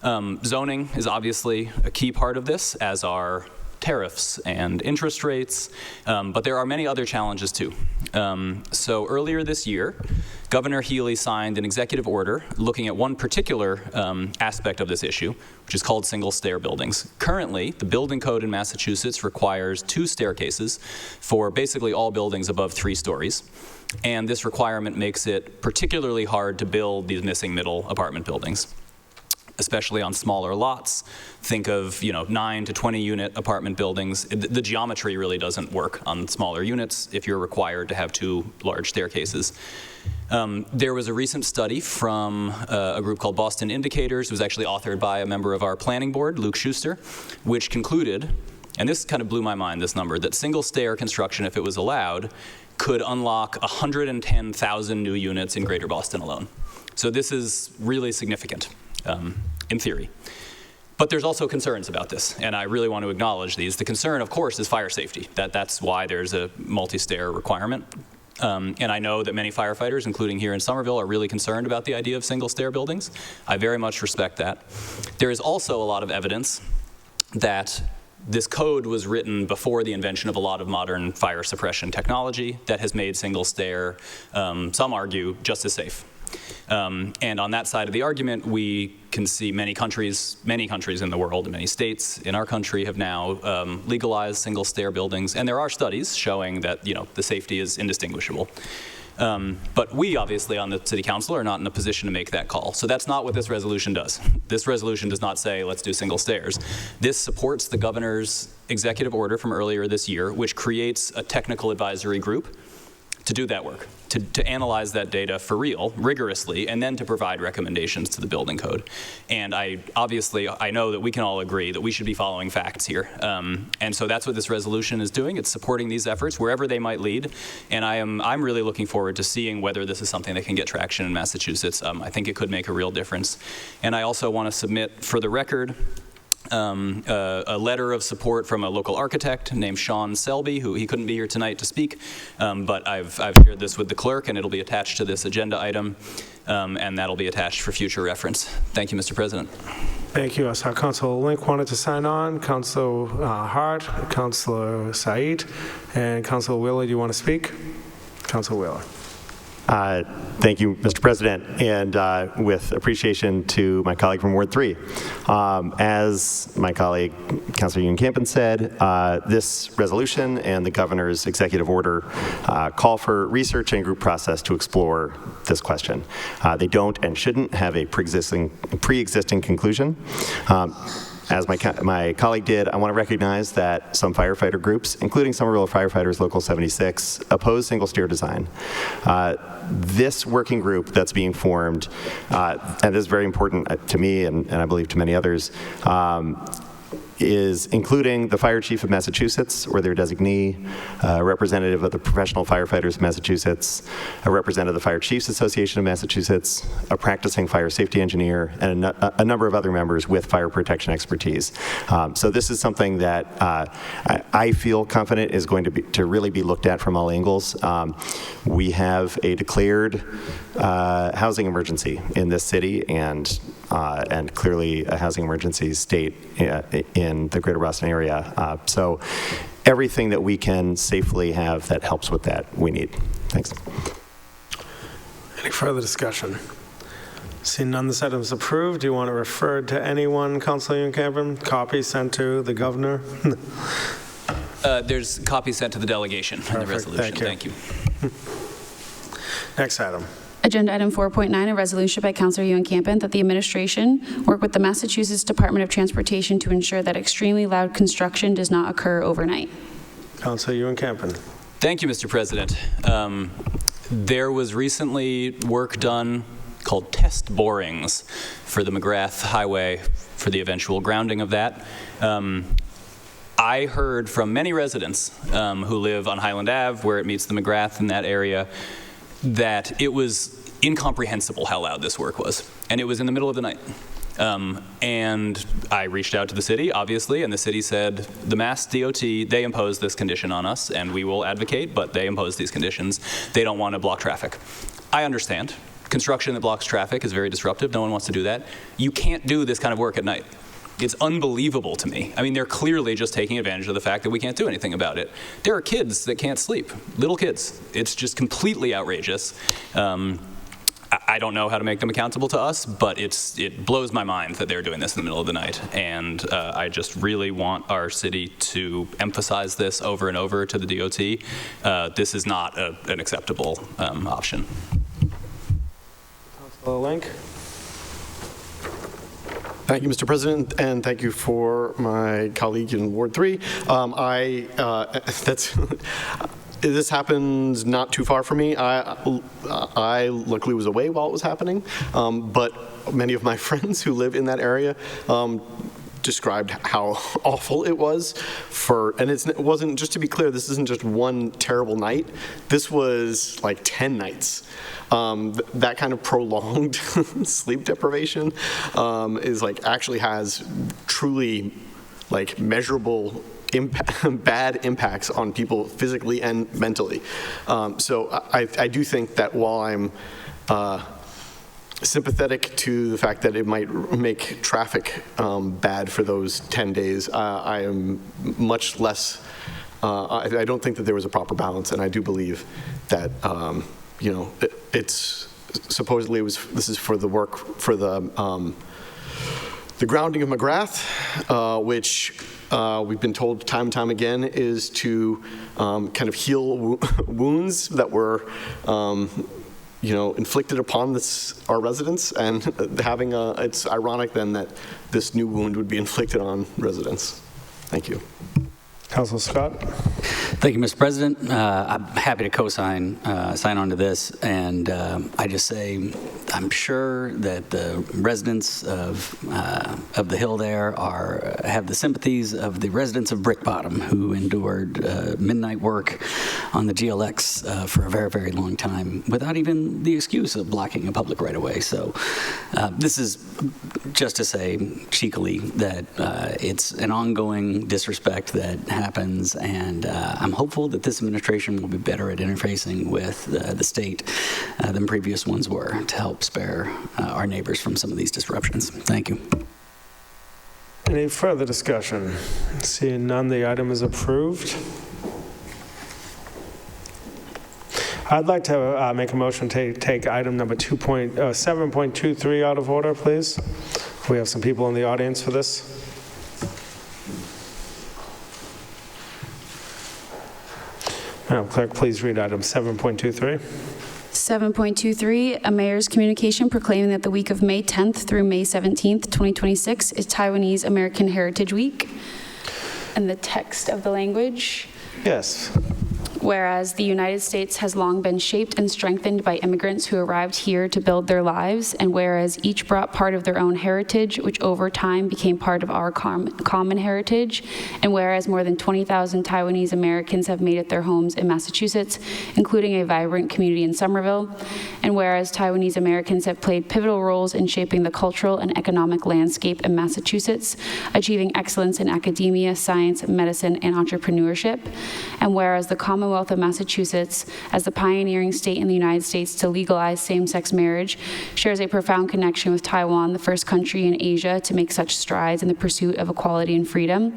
Zoning is obviously a key part of this, as are tariffs and interest rates, but there are many other challenges too. So earlier this year, Governor Healy signed an executive order looking at one particular aspect of this issue, which is called single-stair buildings. Currently, the building code in Massachusetts requires 2 staircases for basically all buildings above 3 stories. And this requirement makes it particularly hard to build these missing middle apartment buildings, especially on smaller lots. Think of 9 to 20 unit apartment buildings. The geometry really doesn't work on smaller units if you're required to have 2 large staircases. There was a recent study from a group called Boston Indicators. It was actually authored by a member of our planning board, Luke Schuster, which concluded, and this kind of blew my mind, this number, that single stair construction, if it was allowed, could unlock 110,000 new units in greater Boston alone. So this is really significant. In theory. But there's also concerns about this, and I really want to acknowledge these. The concern, of course, is fire safety. That's why there's a multi-stair requirement. And I know that many firefighters, including here in Somerville, are really concerned about the idea of single-stair buildings. I very much respect that. There is also a lot of evidence that this code was written before the invention of a lot of modern fire suppression technology that has made single-stair, some argue, just as safe. And on that side of the argument, we can see many countries in the world, and many states in our country have now legalized single-stair buildings. And there are studies showing that the safety is indistinguishable. But we, obviously, on the City Council are not in a position to make that call. So that's not what this resolution does. This resolution does not say, let's do single stairs. This supports the governor's executive order from earlier this year, which creates a technical advisory group to do that work, to analyze that data for real, rigorously, and then to provide recommendations to the building code. And I know that we can all agree that we should be following facts here. And so that's what this resolution is doing. It's supporting these efforts wherever they might lead. And I'm really looking forward to seeing whether this is something that can get traction in Massachusetts. I think it could make a real difference. And I also want to submit for the record a letter of support from a local architect named Sean Selby, who he couldn't be here tonight to speak, but I've shared this with the clerk, and it'll be attached to this agenda item, and that'll be attached for future reference. Thank you, Mr. President. Thank you. I saw Councilor Link wanted to sign on, Councilor Hart, Councilor Said, and Councilor Wheeler. Do you want to speak? Councilor Wheeler. Thank you, Mr. President, and with appreciation to my colleague from Ward 3. As my colleague, Councilor Ewan-Campen said, this resolution and the governor's executive order call for research and group process to explore this question. They don't and shouldn't have a pre-existing conclusion. As my colleague did, I want to recognize that some firefighter groups, including Somerville Firefighters Local 76, oppose single-stair design. This working group that's being formed, and this is very important to me and I believe to many others, is including the Fire Chief of Massachusetts or their designee, a representative of the Professional Firefighters of Massachusetts, a representative of the Fire Chiefs Association of Massachusetts, a practicing fire safety engineer, and a number of other members with fire protection expertise. So this is something that I feel confident is going to really be looked at from all angles. We have a declared housing emergency in this city, and clearly a housing emergency state in the greater Boston area. So everything that we can safely have that helps with that, we need. Thanks. Any further discussion? Seeing none, this item is approved. Do you want to refer to anyone, Councilor Uncampbell? Copy sent to the governor? There's copies sent to the delegation in the resolution. Thank you. Next item. Agenda item 4.9, a resolution by Councilor Ewan-Campen that the administration work with the Massachusetts Department of Transportation to ensure that extremely loud construction does not occur overnight. Councilor Ewan-Campen. Thank you, Mr. President. There was recently work done called test borings for the McGrath Highway for the eventual grounding of that. I heard from many residents who live on Highland Ave, where it meets the McGrath in that area, that it was incomprehensible how loud this work was. And it was in the middle of the night. And I reached out to the city, obviously, and the city said, the Mass DOT, they imposed this condition on us, and we will advocate, but they imposed these conditions. They don't want to block traffic. I understand. Construction that blocks traffic is very disruptive. No one wants to do that. You can't do this kind of work at night. It's unbelievable to me. I mean, they're clearly just taking advantage of the fact that we can't do anything about it. There are kids that can't sleep, little kids. It's just completely outrageous. I don't know how to make them accountable to us, but it blows my mind that they're doing this in the middle of the night. And I just really want our city to emphasize this over and over to the DOT. This is not an acceptable option. Councilor Link. Thank you, Mr. President, and thank you for my colleague in Ward 3. This happens not too far from me. I luckily was away while it was happening, but many of my friends who live in that area described how awful it was and it wasn't, just to be clear, this isn't just one terrible night. This was like 10 nights. That kind of prolonged sleep deprivation is actually has truly measurable bad impacts on people physically and mentally. So I do think that while I'm sympathetic to the fact that it might make traffic bad for those 10 days, I am much less, I don't think that there was a proper balance, and I do believe that, it's supposedly this is for the work for the grounding of McGrath, which we've been told time and time again is to kind of heal wounds that were inflicted upon our residents, and it's ironic then that this new wound would be inflicted on residents. Thank you. Councilor Scott. Thank you, Mr. President. I'm happy to co-sign on to this, and I just say I'm sure that the residents of the Hill there have the sympathies of the residents of Brick Bottom, who endured midnight work on the GLX for a very, very long time without even the excuse of blocking a public right-of-way. So this is just to say cheekily that it's an ongoing disrespect that happens, and I'm hopeful that this administration will be better at interfacing with the state than previous ones were to help spare our neighbors from some of these disruptions. Thank you. Any further discussion? Seeing none, the item is approved. I'd like to make a motion to take item number 7.23 out of order, please. We have some people in the audience for this. Madam Clerk, please read item 7.23. 7.23, a mayor's communication proclaiming that the week of May 10th through May 17th, 2026 is Taiwanese American Heritage Week. And the text of the language. Yes. whereas the United States has long been shaped and strengthened by immigrants who arrived here to build their lives, and whereas each brought part of their own heritage, which over time became part of our common heritage, and whereas more than 20,000 Taiwanese Americans have made it their homes in Massachusetts, including a vibrant community in Somerville, and whereas Taiwanese Americans have played pivotal roles in shaping the cultural and economic landscape in Massachusetts, achieving excellence in academia, science, medicine, and entrepreneurship, and whereas the Commonwealth of Massachusetts, as the pioneering state in the United States to legalize same-sex marriage, shares a profound connection with Taiwan, the first country in Asia to make such strides in the pursuit of equality and freedom.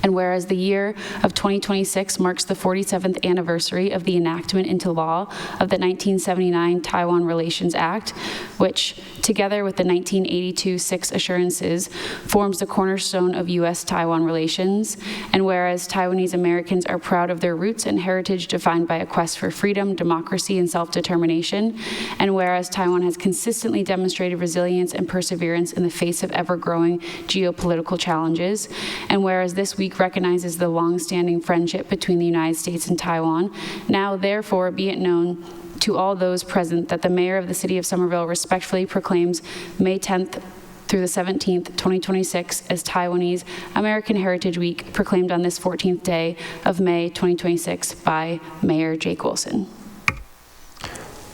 And whereas the year of 2026 marks the 47th anniversary of the enactment into law of the 1979 Taiwan Relations Act, which, together with the 1982 Six Assurances, forms the cornerstone of U.S.-Taiwan relations, and whereas Taiwanese Americans are proud of their roots and heritage defined by a quest for freedom, democracy, and self-determination, and whereas Taiwan has consistently demonstrated resilience and perseverance in the face of ever-growing geopolitical challenges, and whereas this week recognizes the long-standing friendship between the United States and Taiwan, now therefore be it known to all those present that the mayor of the city of Somerville respectfully proclaims May 10th through the 17th, 2026 as Taiwanese American Heritage Week, proclaimed on this 14th day of May 2026 by Mayor Jake Wilson.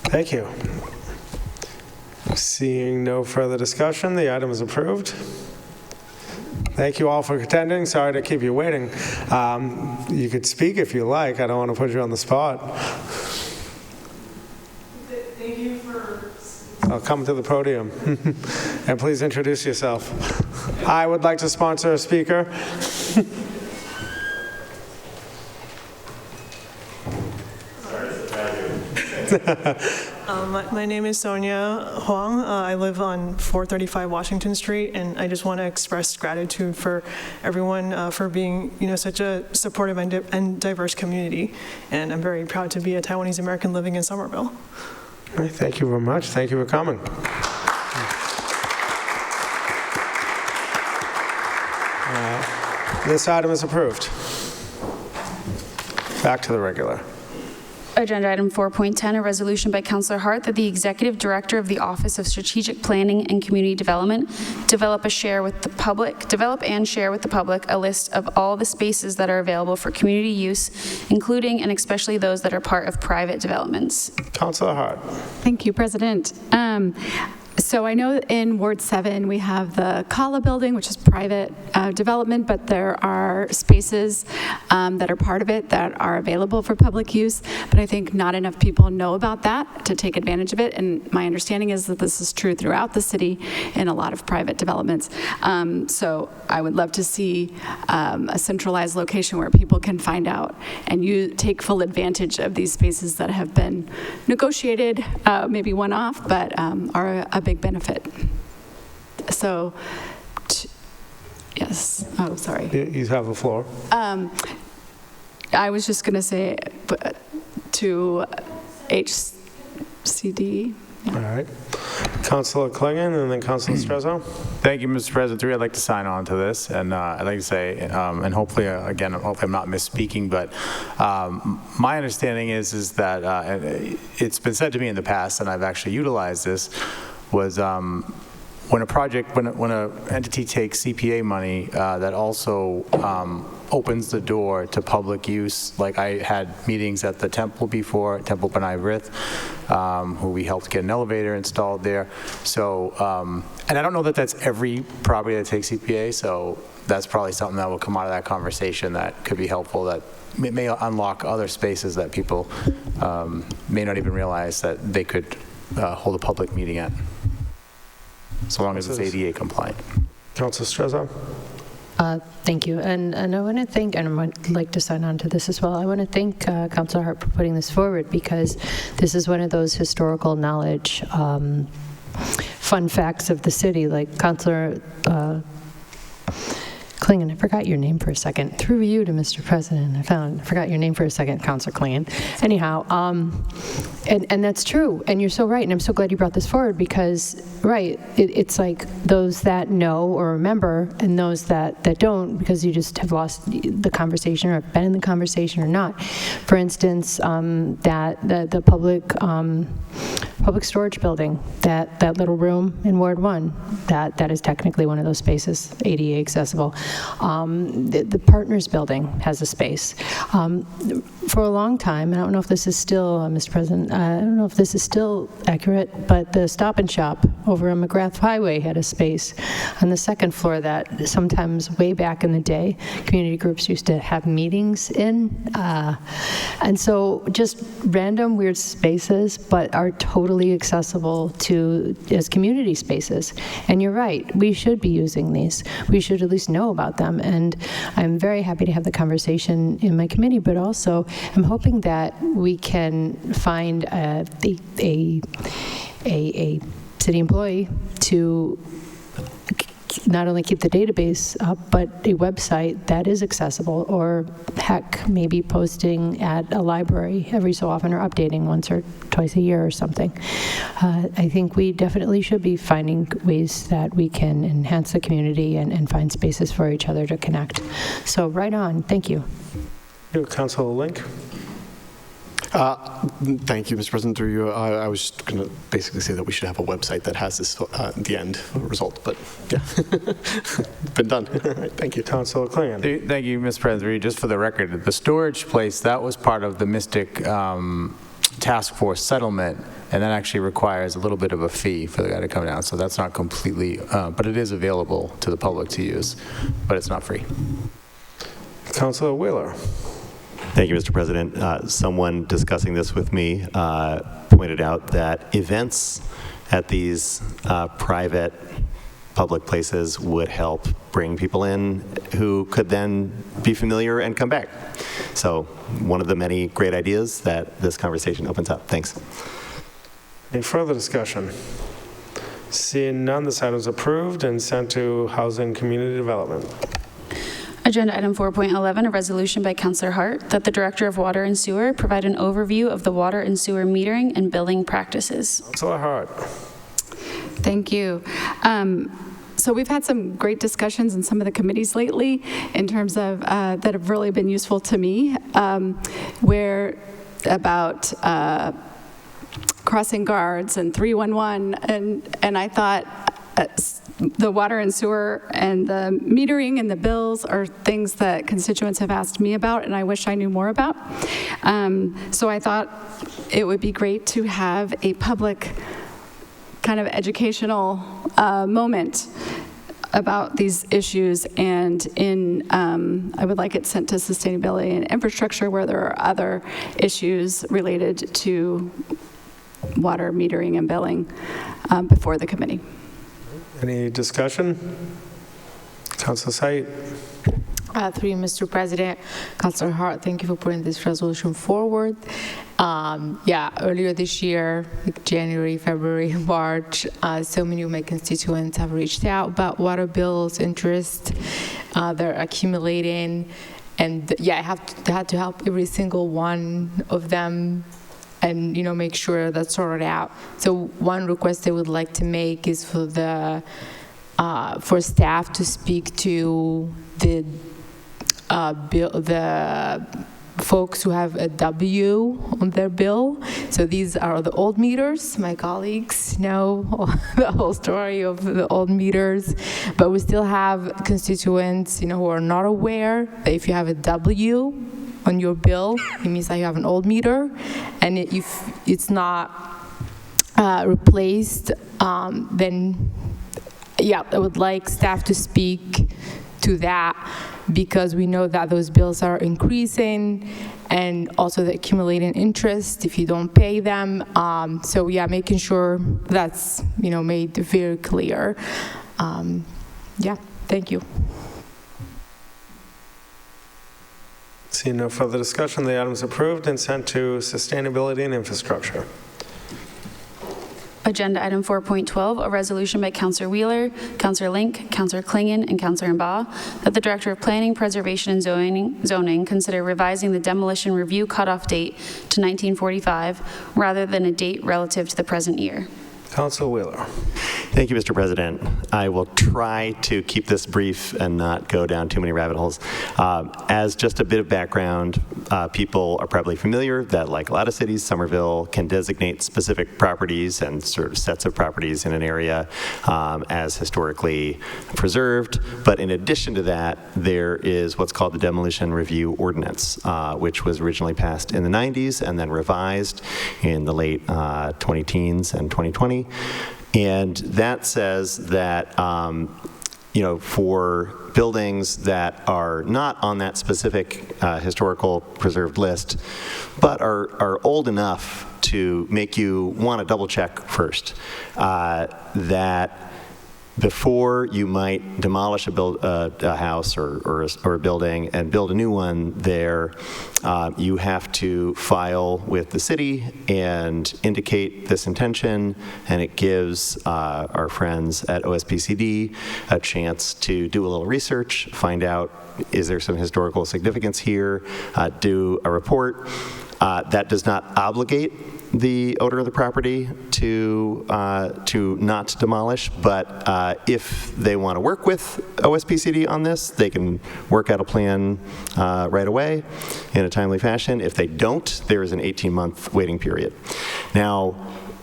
Thank you. Seeing no further discussion, the item is approved. Thank you all for attending. Sorry to keep you waiting. You could speak if you like. I don't want to put you on the spot. Thank you for... I'll come to the podium. And please introduce yourself. I would like to sponsor a speaker. My name is Sonia Huang. I live on 435 Washington Street, and I just want to express gratitude for everyone for being, such a supportive and diverse community. And I'm very proud to be a Taiwanese American living in Somerville. All right, thank you very much. Thank you for coming. This item is approved. Back to the regular. Agenda item 4.10, a resolution by Councilor Hart that the Executive Director of the Office of Strategic Planning and Community Development develop and share with the public a list of all the spaces that are available for community use, including and especially those that are part of private developments. Councilor Hart. Thank you, President. So I know in Ward 7 we have the Kala building, which is private development, but there are spaces that are part of it that are available for public use. But I think not enough people know about that to take advantage of it. And my understanding is that this is true throughout the city in a lot of private developments. So I would love to see a centralized location where people can find out and you take full advantage of these spaces that have been negotiated, maybe one-off, but are a big benefit. So, yes. Oh, sorry. You have the floor. I was just going to say to HCD. All right. Councilor Klingon and then Councilor Strezzo. Thank you, Mr. President. I'd like to sign on to this, and I'd like to say, and hopefully, again, hopefully I'm not misspeaking, but my understanding is that it's been said to me in the past, and I've actually utilized this, was when a project, when an entity takes CPA money, that also opens the door to public use. Like I had meetings at the temple before, Temple B'nai B'rith, who we helped get an elevator installed there. So, and I don't know that that's every property that takes CPA, so that's probably something that will come out of that conversation that could be helpful, that may unlock other spaces that people may not even realize that they could hold a public meeting at, so long as it's ADA compliant. Councilor Strezzo. Thank you. And I want to thank, and I would like to sign on to this as well, I want to thank Councilor Hart for putting this forward, because this is one of those historical knowledge fun facts of the city. Like Councilor Klingon, I forgot your name for a second. Through you to Mr. President, I forgot your name for a second, Councilor Klingon. Anyhow, and that's true, and you're so right, and I'm so glad you brought this forward because, right, it's like those that know or remember and those that don't because you just have lost the conversation or have been in the conversation or not. For instance, that the public storage building, that little room in Ward 1, that is technically one of those spaces, ADA accessible. The Partners building has a space. For a long time, and I don't know if this is still, Mr. President, I don't know if this is still accurate, but the Stop and Shop over on McGrath Highway had a space on the second floor that sometimes way back in the day, community groups used to have meetings in. And so just random weird spaces, but are totally accessible to as community spaces. And you're right, we should be using these. We should at least know about them. And I'm very happy to have the conversation in my committee, but also I'm hoping that we can find a city employee to not only keep the database up, but a website that is accessible, or heck, maybe posting at a library every so often or updating once or twice a year or something. I think we definitely should be finding ways that we can enhance the community and find spaces for each other to connect. So right on, thank you. Councilor Link. Thank you, Mr. President. Through you, I was just going to basically say that we should have a website that has this at the end result, but yeah, been done. All right, thank you. Councilor Klingon. Thank you, Mr. President. Just for the record, the storage place, that was part of the Mystic Task Force settlement, and that actually requires a little bit of a fee for the guy to come down, so that's not completely, but it is available to the public to use, but it's not free. Councilor Wheeler. Thank you, Mr. President. Someone discussing this with me pointed out that events at these private public places would help bring people in who could then be familiar and come back. So one of the many great ideas that this conversation opens up. Thanks. Any further discussion? Seeing none, this item is approved and sent to Housing Community Development. Agenda item 4.11, a resolution by Councilor Hart that the Director of Water and Sewer provide an overview of the water and sewer metering and billing practices. Councilor Hart. Thank you. So we've had some great discussions in some of the committees lately in terms of that have really been useful to me, where about crossing guards and 311, and I thought the water and sewer and the metering and the bills are things that constituents have asked me about and I wish I knew more about. So I thought it would be great to have a public kind of educational moment about these issues, and I would like it sent to sustainability and infrastructure where there are other issues related to water metering and billing before the committee. Any discussion? Councilor Said. Through you, Mr. President, Councilor Hart, thank you for putting this resolution forward. Earlier this year, like January, February, March, so many of my constituents have reached out about water bills, interest, they're accumulating, and I had to help every single one of them and make sure that's sorted out. So one request I would like to make is for the for staff to speak to the folks who have a W on their bill. So these are the old meters. My colleagues know the whole story of the old meters, but we still have constituents, who are not aware that if you have a W on your bill, it means that you have an old meter, and if it's not replaced, then I would like staff to speak to that, because we know that those bills are increasing, and also the accumulating interest if you don't pay them. Making sure that's made very clear. Thank you. Seeing no further discussion, the item is approved and sent to Sustainability and Infrastructure. Agenda item 4.12, a resolution by Councillor Wheeler, Councillor Link, Councillor Klingon, and Councillor Mbaugh that the Director of Planning, Preservation, and Zoning consider revising the demolition review cutoff date to 1945 rather than a date relative to the present year. Councilor Wheeler. Thank you, Mr. President. I will try to keep this brief and not go down too many rabbit holes. As just a bit of background, people are probably familiar that, like a lot of cities, Somerville can designate specific properties and sort of sets of properties in an area as historically preserved. But in addition to that, there is what's called the Demolition Review Ordinance, which was originally passed in the 90s and then revised in the late 2010s and 2020. And that says that, for buildings that are not on that specific historical preserved list, but are old enough to make you want to double check first, that before you might demolish a house or a building and build a new one there, you have to file with the city and indicate this intention, and it gives our friends at OSPCD a chance to do a little research, find out, is there some historical significance here, do a report. That does not obligate the owner of the property to not demolish, but if they want to work with OSPCD on this, they can work out a plan right away in a timely fashion. If they don't, there is an 18-month waiting period. Now,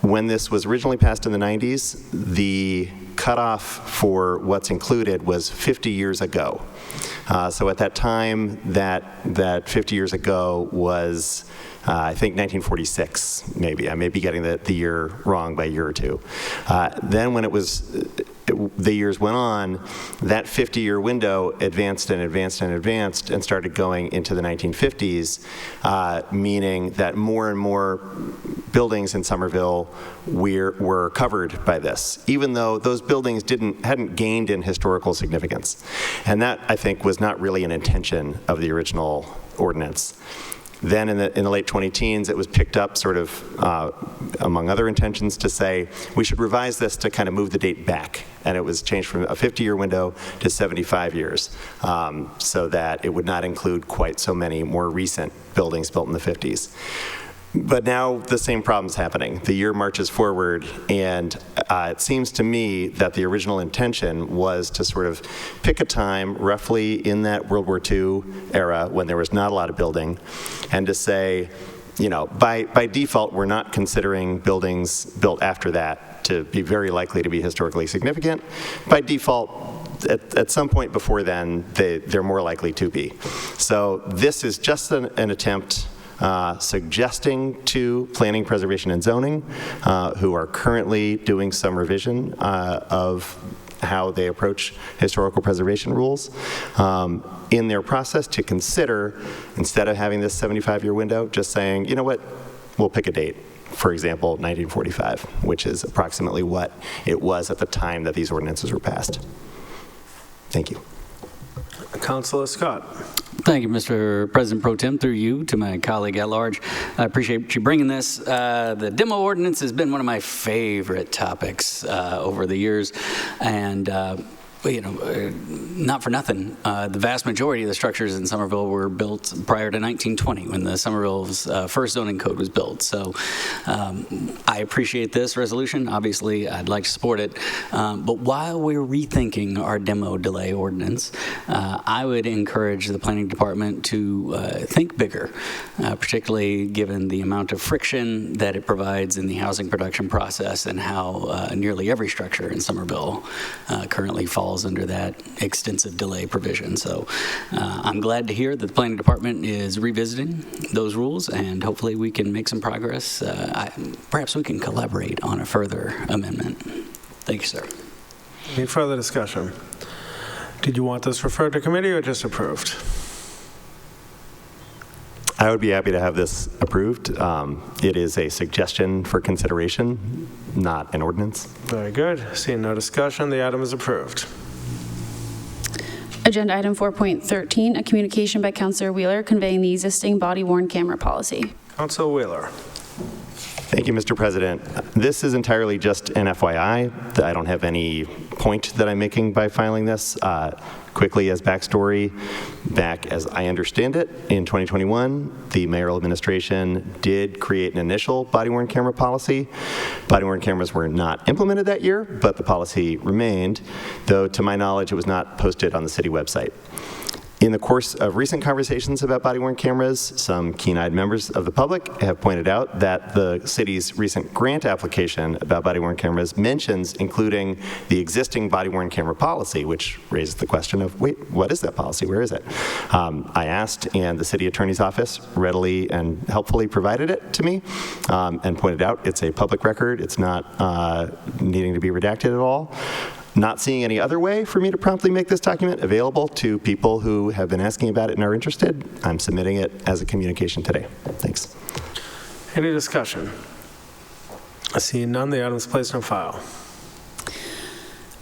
when this was originally passed in the 90s, the cutoff for what's included was 50 years ago. So at that time, that 50 years ago was I think 1946, maybe. I may be getting the year wrong by a year or two. Then when the years went on, that 50-year window advanced and advanced and advanced and started going into the 1950s, meaning that more and more buildings in Somerville were covered by this, even though those buildings hadn't gained in historical significance. And that, I think, was not really an intention of the original ordinance. Then in the late 2010s, it was picked up sort of, among other intentions, to say we should revise this to kind of move the date back. And it was changed from a 50-year window to 75 years, so that it would not include quite so many more recent buildings built in the 50s. But now the same problem's happening. The year marches forward, and it seems to me that the original intention was to sort of pick a time roughly in that World War II era when there was not a lot of building, and to say, by default, we're not considering buildings built after that to be very likely to be historically significant. By default, at some point before then, they're more likely to be. So this is just an attempt suggesting to Planning, Preservation, and Zoning, who are currently doing some revision of how they approach historical preservation rules, in their process to consider, instead of having this 75-year window, just saying, you know what, we'll pick a date. For example, 1945, which is approximately what it was at the time that these ordinances were passed. Thank you. Councilor Scott. Thank you, Mr. President Pro Tem. Through you to my colleague at large, I appreciate you bringing this. The demo ordinance has been one of my favorite topics over the years, and not for nothing, the vast majority of the structures in Somerville were built prior to 1920 when the Somerville's first zoning code was built. So I appreciate this resolution. Obviously, I'd like to support it. But while we're rethinking our demo delay ordinance, I would encourage the planning department to think bigger, particularly given the amount of friction that it provides in the housing production process and how nearly every structure in Somerville currently falls under that extensive delay provision. So I'm glad to hear that the planning department is revisiting those rules, and hopefully we can make some progress. Perhaps we can collaborate on a further amendment. Thank you, sir. Any further discussion? Did you want this referred to committee or just approved? I would be happy to have this approved. It is a suggestion for consideration, not an ordinance. Very good. Seeing no discussion, the item is approved. Agenda item 4.13, a communication by Councillor Wheeler conveying the existing body-worn camera policy. Councilor Wheeler. Thank you, Mr. President. This is entirely just an FYI. I don't have any point that I'm making by filing this. Quickly, as backstory, back as I understand it, in 2021, the mayoral administration did create an initial body-worn camera policy. Body-worn cameras were not implemented that year, but the policy remained, though to my knowledge, it was not posted on the city website. In the course of recent conversations about body-worn cameras, some keen-eyed members of the public have pointed out that the city's recent grant application about body-worn cameras mentions including the existing body-worn camera policy, which raises the question of, wait, what is that policy? Where is it? I asked, and the city attorney's office readily and helpfully provided it to me and pointed out it's a public record. It's not needing to be redacted at all. Not seeing any other way for me to promptly make this document available to people who have been asking about it and are interested, I'm submitting it as a communication today. Thanks. Any discussion? Seeing none, the item is placed on file.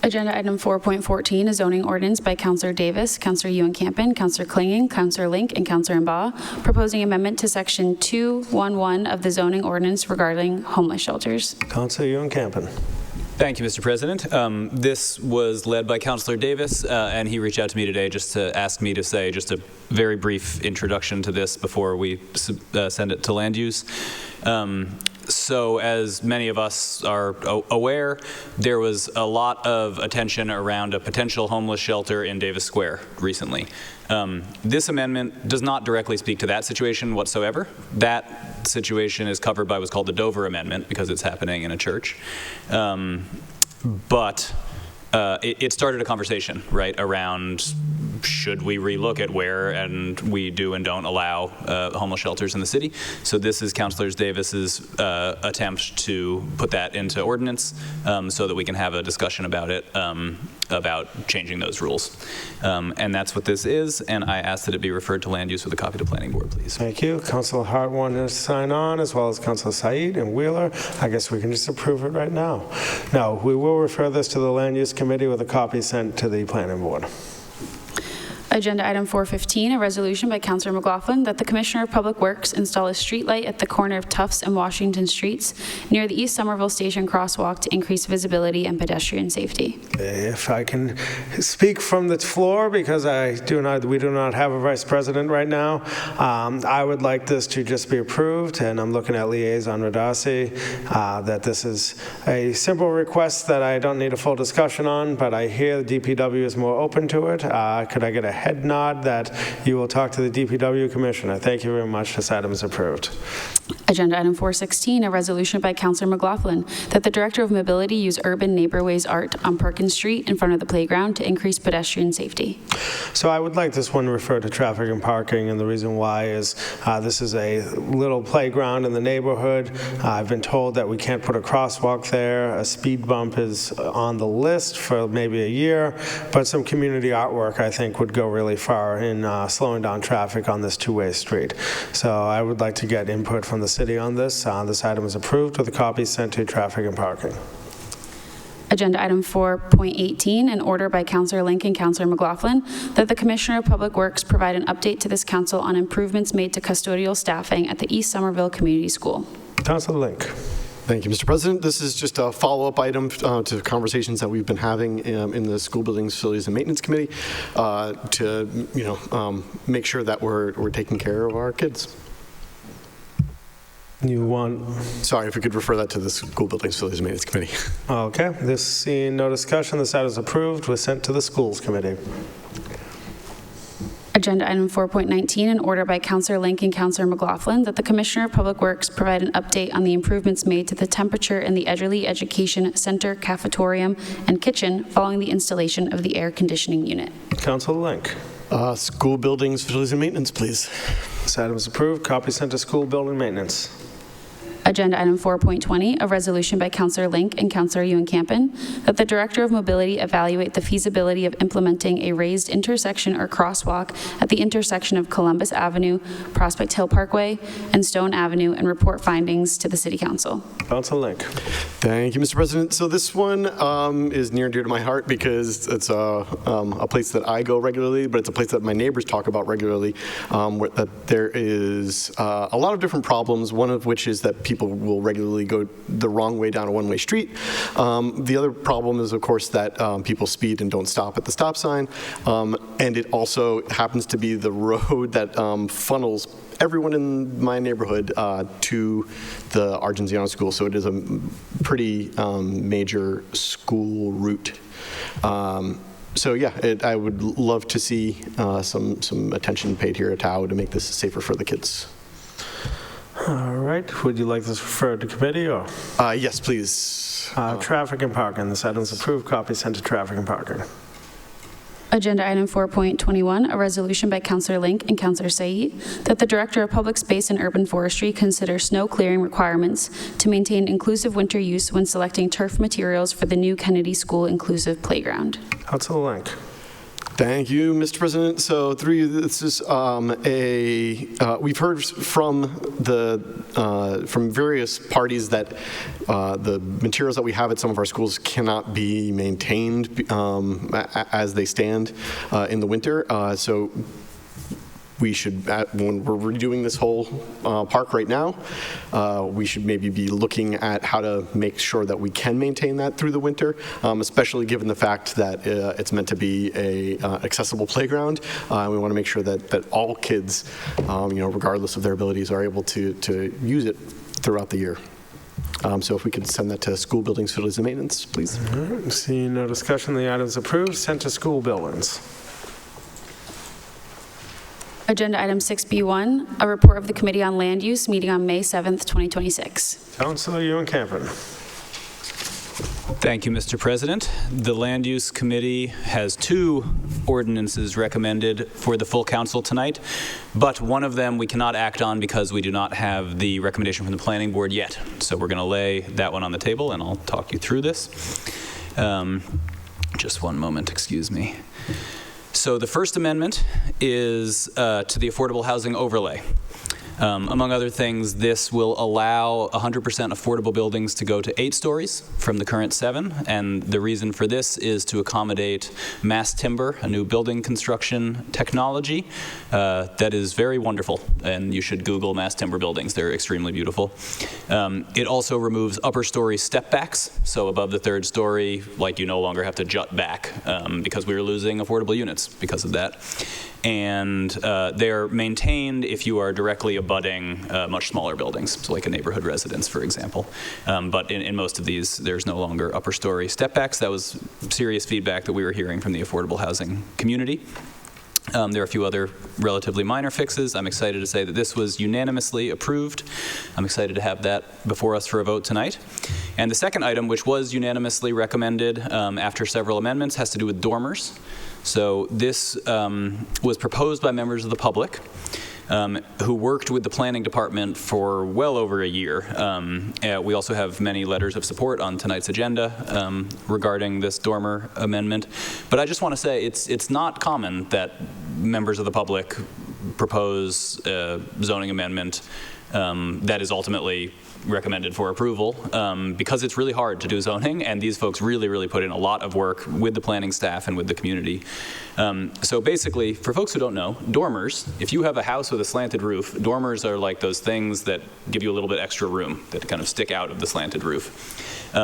Agenda item 4.14, a zoning ordinance by Councillor Davis, Councillor Ewan-Campen, Councillor Klinging, Councillor Link, and Councillor Mbaugh, proposing amendment to section 211 of the zoning ordinance regarding homeless shelters. Councillor Ewan-Campen. Thank you, Mr. President. This was led by Councillor Davis, and he reached out to me today just to ask me to say just a very brief introduction to this before we send it to land use. So as many of us are aware, there was a lot of attention around a potential homeless shelter in Davis Square recently. This amendment does not directly speak to that situation whatsoever. That situation is covered by what's called the Dover Amendment because it's happening in a church. But it started a conversation, right, around should we relook at where and we do and don't allow homeless shelters in the city. So this is Councillor Davis's attempt to put that into ordinance so that we can have a discussion about it, about changing those rules. And that's what this is, and I ask that it be referred to land use with a copy to planning board, please. Thank you. Councilor Hart wanted to sign on, as well as Councilor Said and Wheeler. I guess we can just approve it right now. No, we will refer this to the land use committee with a copy sent to the planning board. Agenda item 415, a resolution by Councillor McLaughlin that the Commissioner of Public Works install a street light at the corner of Tufts and Washington Streets near the East Somerville Station crosswalk to increase visibility and pedestrian safety. If I can speak from the floor, because we do not have a vice president right now, I would like this to just be approved, and I'm looking at Liaison Radasi, that this is a simple request that I don't need a full discussion on, but I hear the DPW is more open to it. Could I get a head nod that you will talk to the DPW Commissioner? Thank you very much. This item is approved. Agenda item 416, a resolution by Councillor McLaughlin that the Director of Mobility use urban neighborways art on Perkins Street in front of the playground to increase pedestrian safety. So I would like this one referred to traffic and parking, and the reason why is this is a little playground in the neighborhood. I've been told that we can't put a crosswalk there. A speed bump is on the list for maybe a year, but some community artwork I think would go really far in slowing down traffic on this two-way street. So I would like to get input from the city on this. This item is approved with a copy sent to traffic and parking. Agenda item 4.18, an order by Councillor Link and Councillor McLaughlin that the Commissioner of Public Works provide an update to this council on improvements made to custodial staffing at the East Somerville Community School. Councillor Link. Thank you, Mr. President. This is just a follow-up item to conversations that we've been having in the School Buildings, Facilities, and Maintenance Committee to, make sure that we're taking care of our kids. You want? Sorry, if we could refer that to the School Buildings, Facilities, and Maintenance Committee. Okay. This seeing no discussion, this item is approved. Was sent to the Schools Committee. Agenda item 4.19, an order by Councillor Link and Councillor McLaughlin that the Commissioner of Public Works provide an update on the improvements made to the temperature in the Edgerly Education Center cafetorium and kitchen following the installation of the air conditioning unit. Councillor Link. School Buildings, Facilities, and Maintenance, please. This item is approved. Copy sent to School Building Maintenance. Agenda item 4.20, a resolution by Councillor Link and Councillor Ewan-Campen that the Director of Mobility evaluate the feasibility of implementing a raised intersection or crosswalk at the intersection of Columbus Avenue, Prospect Hill Parkway, and Stone Avenue and report findings to the City Council. Councillor Link. Thank you, Mr. President. So this one is near and dear to my heart because it's a place that I go regularly, but it's a place that my neighbors talk about regularly, where that there is a lot of different problems, one of which is that people people will regularly go the wrong way down a one-way street. The other problem is, of course, that people speed and don't stop at the stop sign. And it also happens to be the road that funnels everyone in my neighborhood to the Argenziano School. So it is a pretty major school route. So yeah, I would love to see some attention paid here at TAO to make this safer for the kids. All right. Would you like this referred to committee or? Yes, please. Traffic and parking. This item is approved. Copy sent to traffic and parking. Agenda item 4.21, a resolution by Councillor Link and Councillor Said that the Director of Public Space and Urban Forestry consider snow clearing requirements to maintain inclusive winter use when selecting turf materials for the new Kennedy School inclusive playground. Councillor Link. Thank you, Mr. President. So through you, this is we've heard from from various parties that the materials that we have at some of our schools cannot be maintained as they stand in the winter. So we should, when we're redoing this whole park right now, we should maybe be looking at how to make sure that we can maintain that through the winter, especially given the fact that it's meant to be a accessible playground. We want to make sure that all kids, regardless of their abilities, are able to use it throughout the year. So if we could send that to school buildings, facilities, and maintenance, please. All right. Seeing no discussion, the item is approved. Sent to school buildings. Agenda item 6B1, a report of the Committee on Land Use meeting on May 7th, 2026. Councillor Ewan Campen. Thank you, Mr. President. The Land Use Committee has 2 ordinances recommended for the full council tonight, but one of them we cannot act on because we do not have the recommendation from the Planning Board yet. So we're going to lay that one on the table, and I'll talk you through this. Just one moment, excuse me. So the first amendment is to the affordable housing overlay. Among other things, this will allow 100% affordable buildings to go to 8 stories from the current 7, and the reason for this is to accommodate mass timber, a new building construction technology that is very wonderful, and you should Google mass timber buildings. They're extremely beautiful. It also removes upper story step backs, so above the 3rd story, you no longer have to jut back because we are losing affordable units because of that. And they're maintained if you are directly abutting much smaller buildings, so like a neighborhood residence, for example. But in most of these, there's no longer upper story step backs. That was serious feedback that we were hearing from the affordable housing community. There are a few other relatively minor fixes. I'm excited to say that this was unanimously approved. I'm excited to have that before us for a vote tonight. And the second item, which was unanimously recommended after several amendments, has to do with dormers. So this was proposed by members of the public who worked with the planning department for well over a year. We also have many letters of support on tonight's agenda regarding this dormer amendment. But I just want to say it's not common that members of the public propose a zoning amendment that is ultimately recommended for approval because it's really hard to do zoning, and these folks really put in a lot of work with the planning staff and with the community. So basically, for folks who don't know, dormers, if you have a house with a slanted roof, dormers are like those things that give you a little bit extra room that kind of stick out of the slanted roof.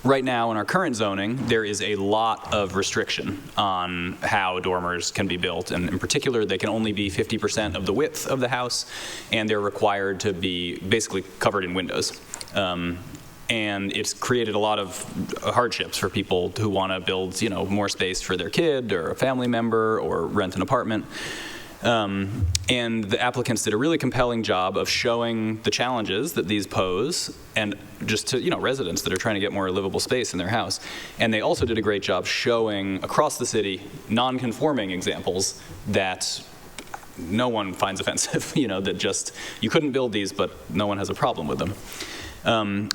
Right now, in our current zoning, there is a lot of restriction on how dormers can be built, and in particular, they can only be 50% of the width of the house, and they're required to be basically covered in windows. And it's created a lot of hardships for people who want to build, more space for their kid or a family member or rent an apartment. And the applicants did a really compelling job of showing the challenges that these pose, and just to residents that are trying to get more livable space in their house. And they also did a great job showing across the city non-conforming examples that no one finds offensive. That just you couldn't build these, but no one has a problem with them.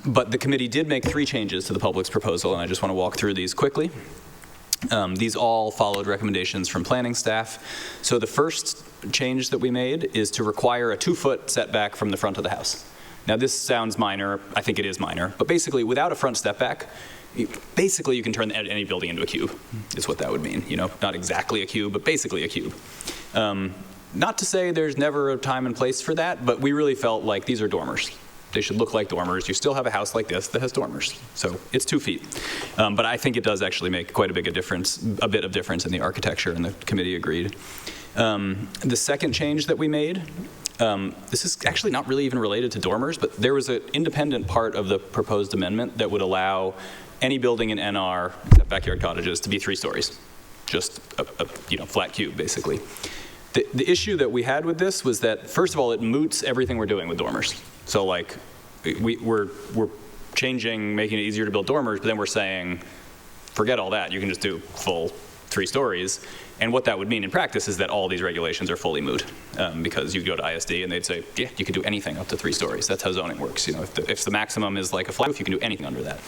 But the committee did make 3 changes to the public's proposal, and I just want to walk through these quickly. These all followed recommendations from planning staff. So the first change that we made is to require a 2-foot setback from the front of the house. Now this sounds minor, I think it is minor, but basically without a front step back, basically you can turn any building into a cube, is what that would mean. Not exactly a cube, but basically a cube. Not to say there's never a time and place for that, but we really felt like these are dormers. They should look like dormers. You still have a house like this that has dormers. So it's 2 feet. But I think it does actually make quite a bit of difference in the architecture, and the committee agreed. The second change that we made, this is actually not really even related to dormers, but there was an independent part of the proposed amendment that would allow any building in NR, except backyard cottages, to be 3 stories. Just a flat cube, basically. The issue that we had with this was that, first of all, it moots everything we're doing with dormers. So like, we're changing, making it easier to build dormers, but then we're saying, forget all that, you can just do full 3 stories. And what that would mean in practice is that all these regulations are fully moot, because you go to ISD and they'd say, yeah, you can do anything up to 3 stories. That's how zoning works. If the maximum is like a flat roof, you can do anything under that.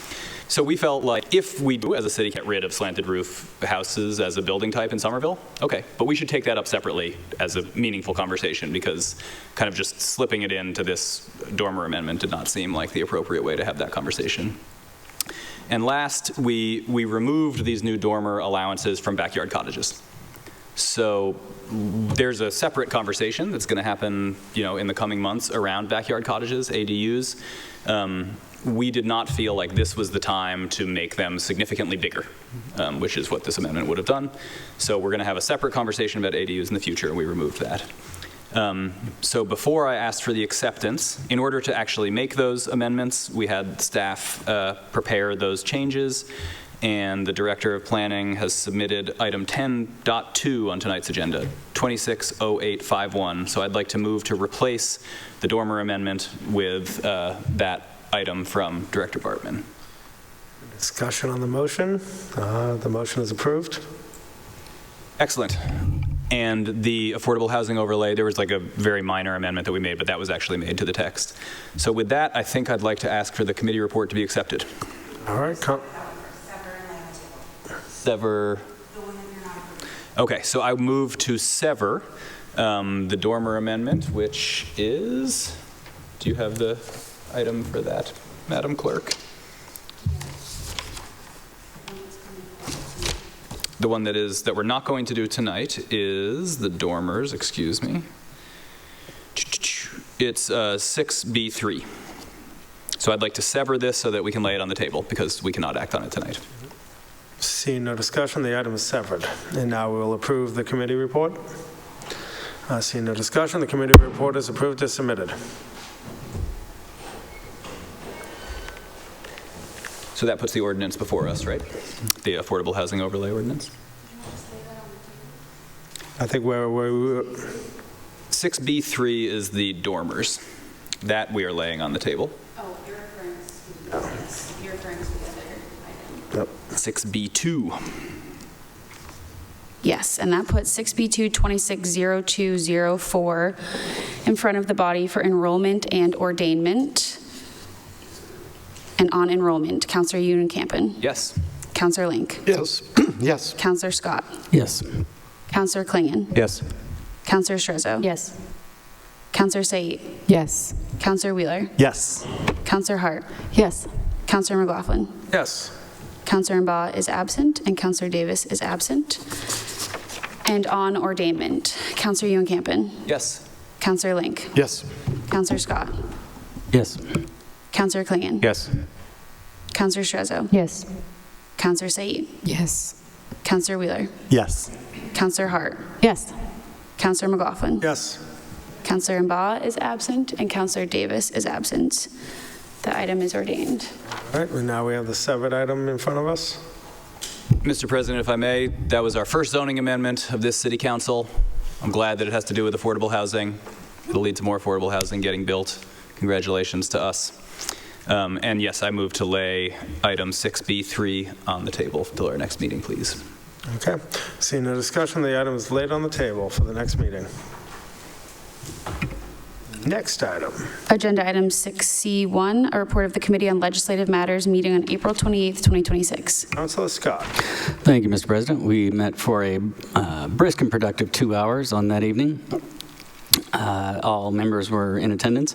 So we felt like if we do, as a city, get rid of slanted roof houses as a building type in Somerville, okay, but we should take that up separately as a meaningful conversation, because kind of just slipping it into this dormer amendment did not seem like the appropriate way to have that conversation. And last, we removed these new dormer allowances from backyard cottages. So there's a separate conversation that's going to happen, in the coming months around backyard cottages, ADUs. We did not feel like this was the time to make them significantly bigger, which is what this amendment would have done. So we're going to have a separate conversation about ADUs in the future, and we removed that. So before I asked for the acceptance, in order to actually make those amendments, we had staff prepare those changes, and the Director of Planning has submitted item 10.2 on tonight's agenda, 260851. So I'd like to move to replace the dormer amendment with that item from Director Bartman. Discussion on the motion. The motion is approved. Excellent. And the affordable housing overlay, there was like a very minor amendment that we made, but that was actually made to the text. So with that, I think I'd like to ask for the committee report to be accepted. All right. Sever. Okay, so I move to sever the dormer amendment, which is, do you have the item for that, Madam Clerk? The one that we're not going to do tonight is the dormers, excuse me. It's 6B3. So I'd like to sever this so that we can lay it on the table, because we cannot act on it tonight. Seeing no discussion, the item is severed. And now we will approve the committee report. Seeing no discussion, the committee report is approved as submitted. So that puts the ordinance before us, right? The affordable housing overlay ordinance? I think where 6B3 is the dormers. That we are laying on the table. Oh, you're referring to the other item. Yep. 6B2. Yes, and that puts 6B2 260204 in front of the body for enrollment and ordainment. And on enrollment, Councillor Unenkampen. Yes. Councillor Link. Yes. Yes. Councillor Scott. Yes. Councillor Klingon. Yes. Councillor Strezzo. Yes. Councillor Said. Yes. Councillor Wheeler. Yes. Councillor Hart. Yes. Councillor McLaughlin. Yes. Councillor Mbaugh is absent, and Councillor Davis is absent. And on ordainment, Councillor Unenkampen. Yes. Councillor Link. Yes. Councillor Scott. Yes. Councillor Klingon. Yes. Councillor Strezzo. Yes. Councillor Said. Yes. Councillor Wheeler. Yes. Councillor Hart. Yes. Councillor McLaughlin. Yes. Councillor Mbaugh is absent, and Councillor Davis is absent. The item is ordained. All right, and now we have the severed item in front of us. Mr. President, if I may, that was our first zoning amendment of this city council. I'm glad that it has to do with affordable housing. It'll lead to more affordable housing getting built. Congratulations to us. And yes, I move to lay item 6B3 on the table until our next meeting, please. Okay. Seeing no discussion, the item is laid on the table for the next meeting. Next item. Agenda item 6C1, a report of the Committee on Legislative Matters meeting on April 28th, 2026. Councilor Scott. Thank you, Mr. President. We met for a brisk and productive 2 hours on that evening. All members were in attendance.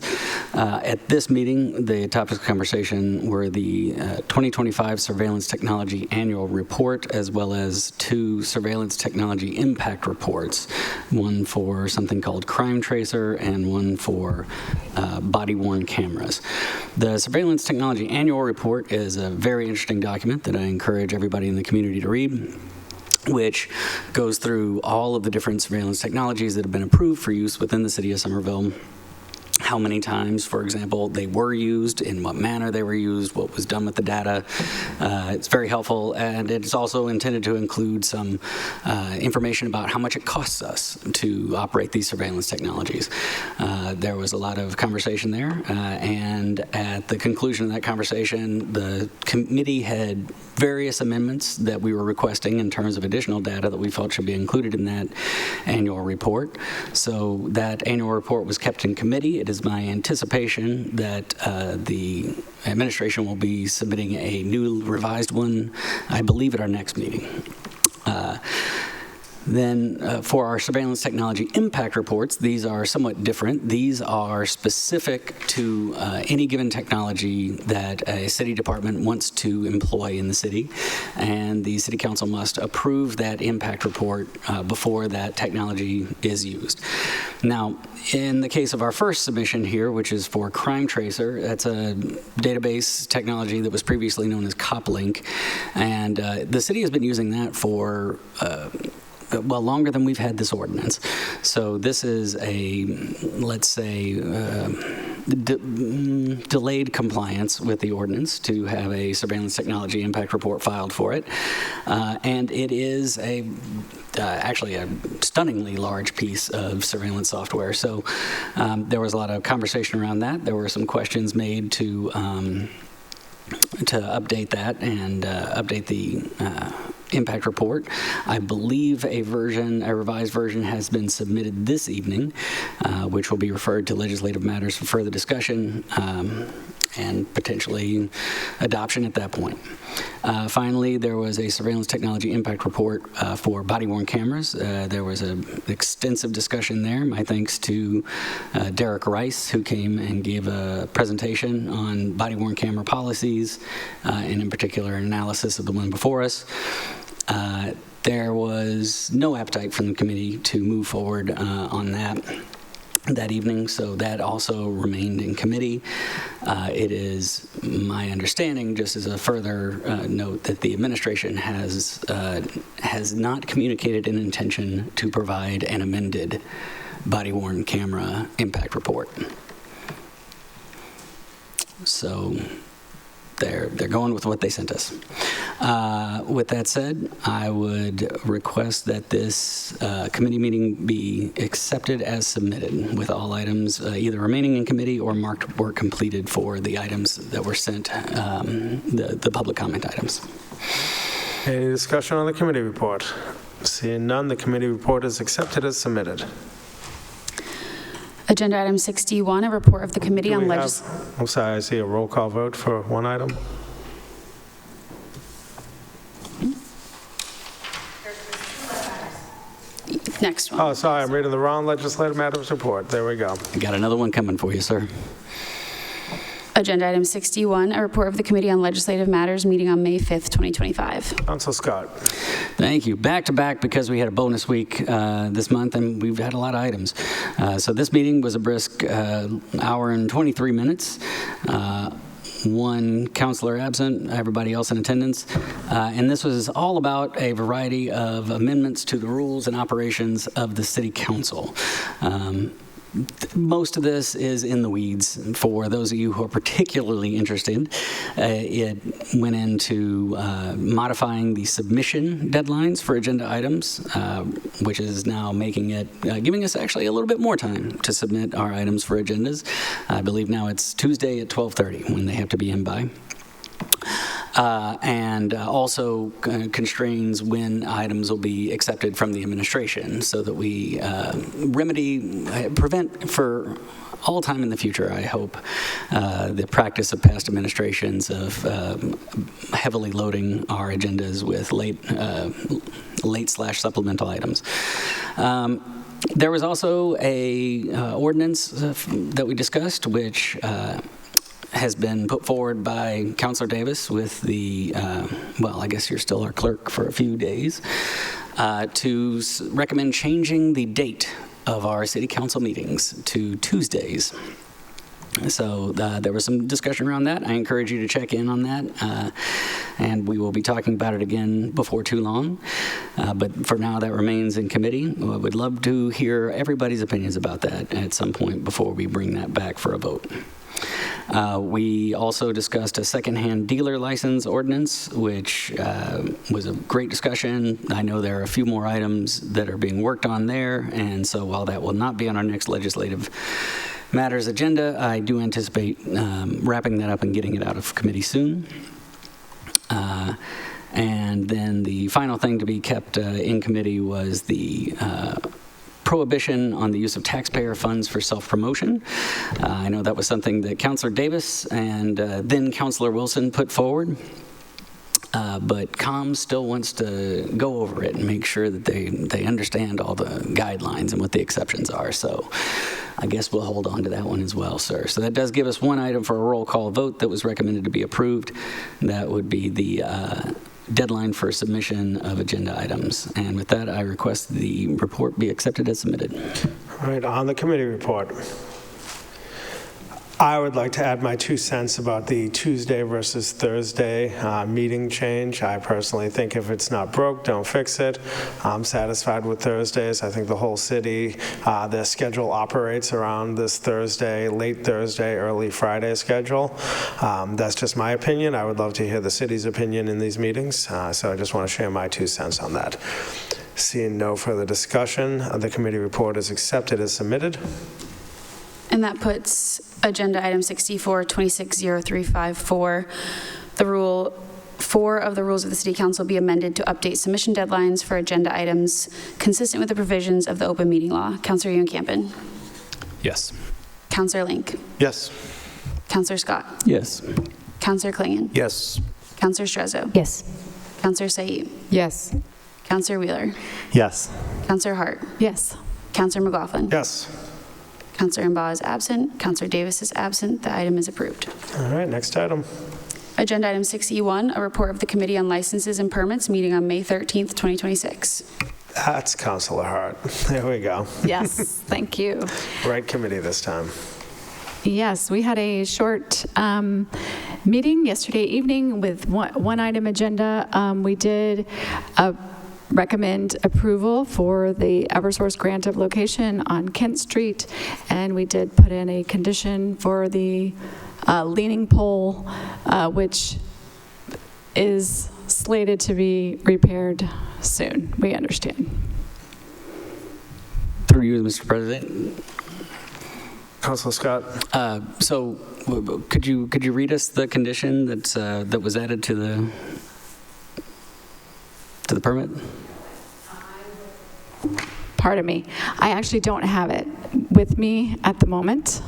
At this meeting, the topics of conversation were the 2025 Surveillance Technology Annual Report, as well as 2 surveillance technology impact reports, one for something called Crime Tracer and one for body-worn cameras. The Surveillance Technology Annual Report is a very interesting document that I encourage everybody in the community to read, which goes through all of the different surveillance technologies that have been approved for use within the city of Somerville, how many times, for example, they were used, in what manner they were used, what was done with the data. It's very helpful, and it's also intended to include some information about how much it costs us to operate these surveillance technologies. There was a lot of conversation there, and at the conclusion of that conversation, the committee had various amendments that we were requesting in terms of additional data that we felt should be included in that annual report. So that annual report was kept in committee. It is my anticipation that the administration will be submitting a new revised one, I believe, at our next meeting. Then for our surveillance technology impact reports, these are somewhat different. These are specific to any given technology that a city department wants to employ in the city, and the city council must approve that impact report before that technology is used. Now, in the case of our first submission here, which is for Crime Tracer, that's a database technology that was previously known as CopLink, and the city has been using that for well, longer than we've had this ordinance. So this is a, let's say, delayed compliance with the ordinance to have a surveillance technology impact report filed for it. And it is actually a stunningly large piece of surveillance software. So there was a lot of conversation around that. There were some questions made to update that and update the impact report. I believe a revised version has been submitted this evening, which will be referred to Legislative Matters for further discussion and potentially adoption at that point. Finally, there was a surveillance technology impact report for body-worn cameras. There was an extensive discussion there. My thanks to Derek Rice, who came and gave a presentation on body-worn camera policies, and in particular, an analysis of the one before us. There was no appetite from the committee to move forward on that evening, so that also remained in committee. It is my understanding, just as a further note, that the administration has not communicated an intention to provide an amended body-worn camera impact report. So they're going with what they sent us. With that said, I would request that this committee meeting be accepted as submitted, with all items either remaining in committee or marked work completed for the items that were sent, the public comment items. Any discussion on the committee report? Seeing none, the committee report is accepted as submitted. Agenda item 61, a report of the Committee on I'm sorry, I see a roll call vote for one item. Next one. Oh, sorry, I'm reading the wrong legislative matters report. There we go. I got another one coming for you, sir. Agenda item 61, a report of the Committee on Legislative Matters meeting on May 5th, 2025. Council Scott. Thank you. Back to back, because we had a bonus week this month and we've had a lot of items. So this meeting was a brisk hour and 23 minutes. One counselor absent, everybody else in attendance. And this was all about a variety of amendments to the rules and operations of the City Council. Most of this is in the weeds for those of you who are particularly interested. It went into modifying the submission deadlines for agenda items, which is now making it, giving us actually a little bit more time to submit our items for agendas. I believe now it's Tuesday at 12:30 when they have to be in by. and also constrains when items will be accepted from the administration so that we prevent for all time in the future, I hope, the practice of past administrations of heavily loading our agendas with late/supplemental items. There was also a ordinance that we discussed, which has been put forward by Councilor Davis with the, well, I guess you're still our clerk for a few days, to recommend changing the date of our city council meetings to Tuesdays. So there was some discussion around that. I encourage you to check in on that, and we will be talking about it again before too long. But for now, that remains in committee. I would love to hear everybody's opinions about that at some point before we bring that back for a vote. We also discussed a secondhand dealer license ordinance, which was a great discussion. I know there are a few more items that are being worked on there, and so while that will not be on our next legislative matters agenda, I do anticipate wrapping that up and getting it out of committee soon. And then the final thing to be kept in committee was the prohibition on the use of taxpayer funds for self-promotion. I know that was something that Councilor Davis and then Councilor Wilson put forward. But COM still wants to go over it and make sure that they understand all the guidelines and what the exceptions are. So I guess we'll hold on to that one as well, sir. So that does give us one item for a roll call vote that was recommended to be approved. That would be the deadline for submission of agenda items. And with that, I request the report be accepted as submitted. All right, on the committee report. I would like to add my 2 cents about the Tuesday versus Thursday meeting change. I personally think if it's not broke, don't fix it. I'm satisfied with Thursdays. I think the whole city, their schedule operates around this Thursday, late Thursday, early Friday schedule. That's just my opinion. I would love to hear the city's opinion in these meetings, so I just want to share my 2 cents on that. Seeing no further discussion, the committee report is accepted as submitted. And that puts agenda item 64, 260354, the rule 4 of the rules of the City Council be amended to update submission deadlines for agenda items consistent with the provisions of the open meeting law. Councilor Ewan-Campen. Yes. Councilor Link. Yes. Councilor Scott. Yes. Councilor Klingon. Yes. Councilor Strezzo. Yes. Councilor Said. Yes. Councilor Wheeler. Yes. Councilor Hart. Yes. Councilor McLaughlin. Yes. Councilor Mbaugh is absent. Councilor Davis is absent. The item is approved. All right, next item. Agenda item 6E1, a report of the Committee on Licenses and Permits meeting on May 13th, 2026. That's Councilor Hart. There we go. Yes, thank you. Right committee this time. Yes, we had a short meeting yesterday evening with one item agenda. We did recommend approval for the Eversource grant of location on Kent Street, and we did put in a condition for the leaning pole, which is slated to be repaired soon, we understand. Through you, Mr. President. Councilor Scott. So could you read us the condition that was added to the permit? Pardon me. I actually don't have it with me at the moment.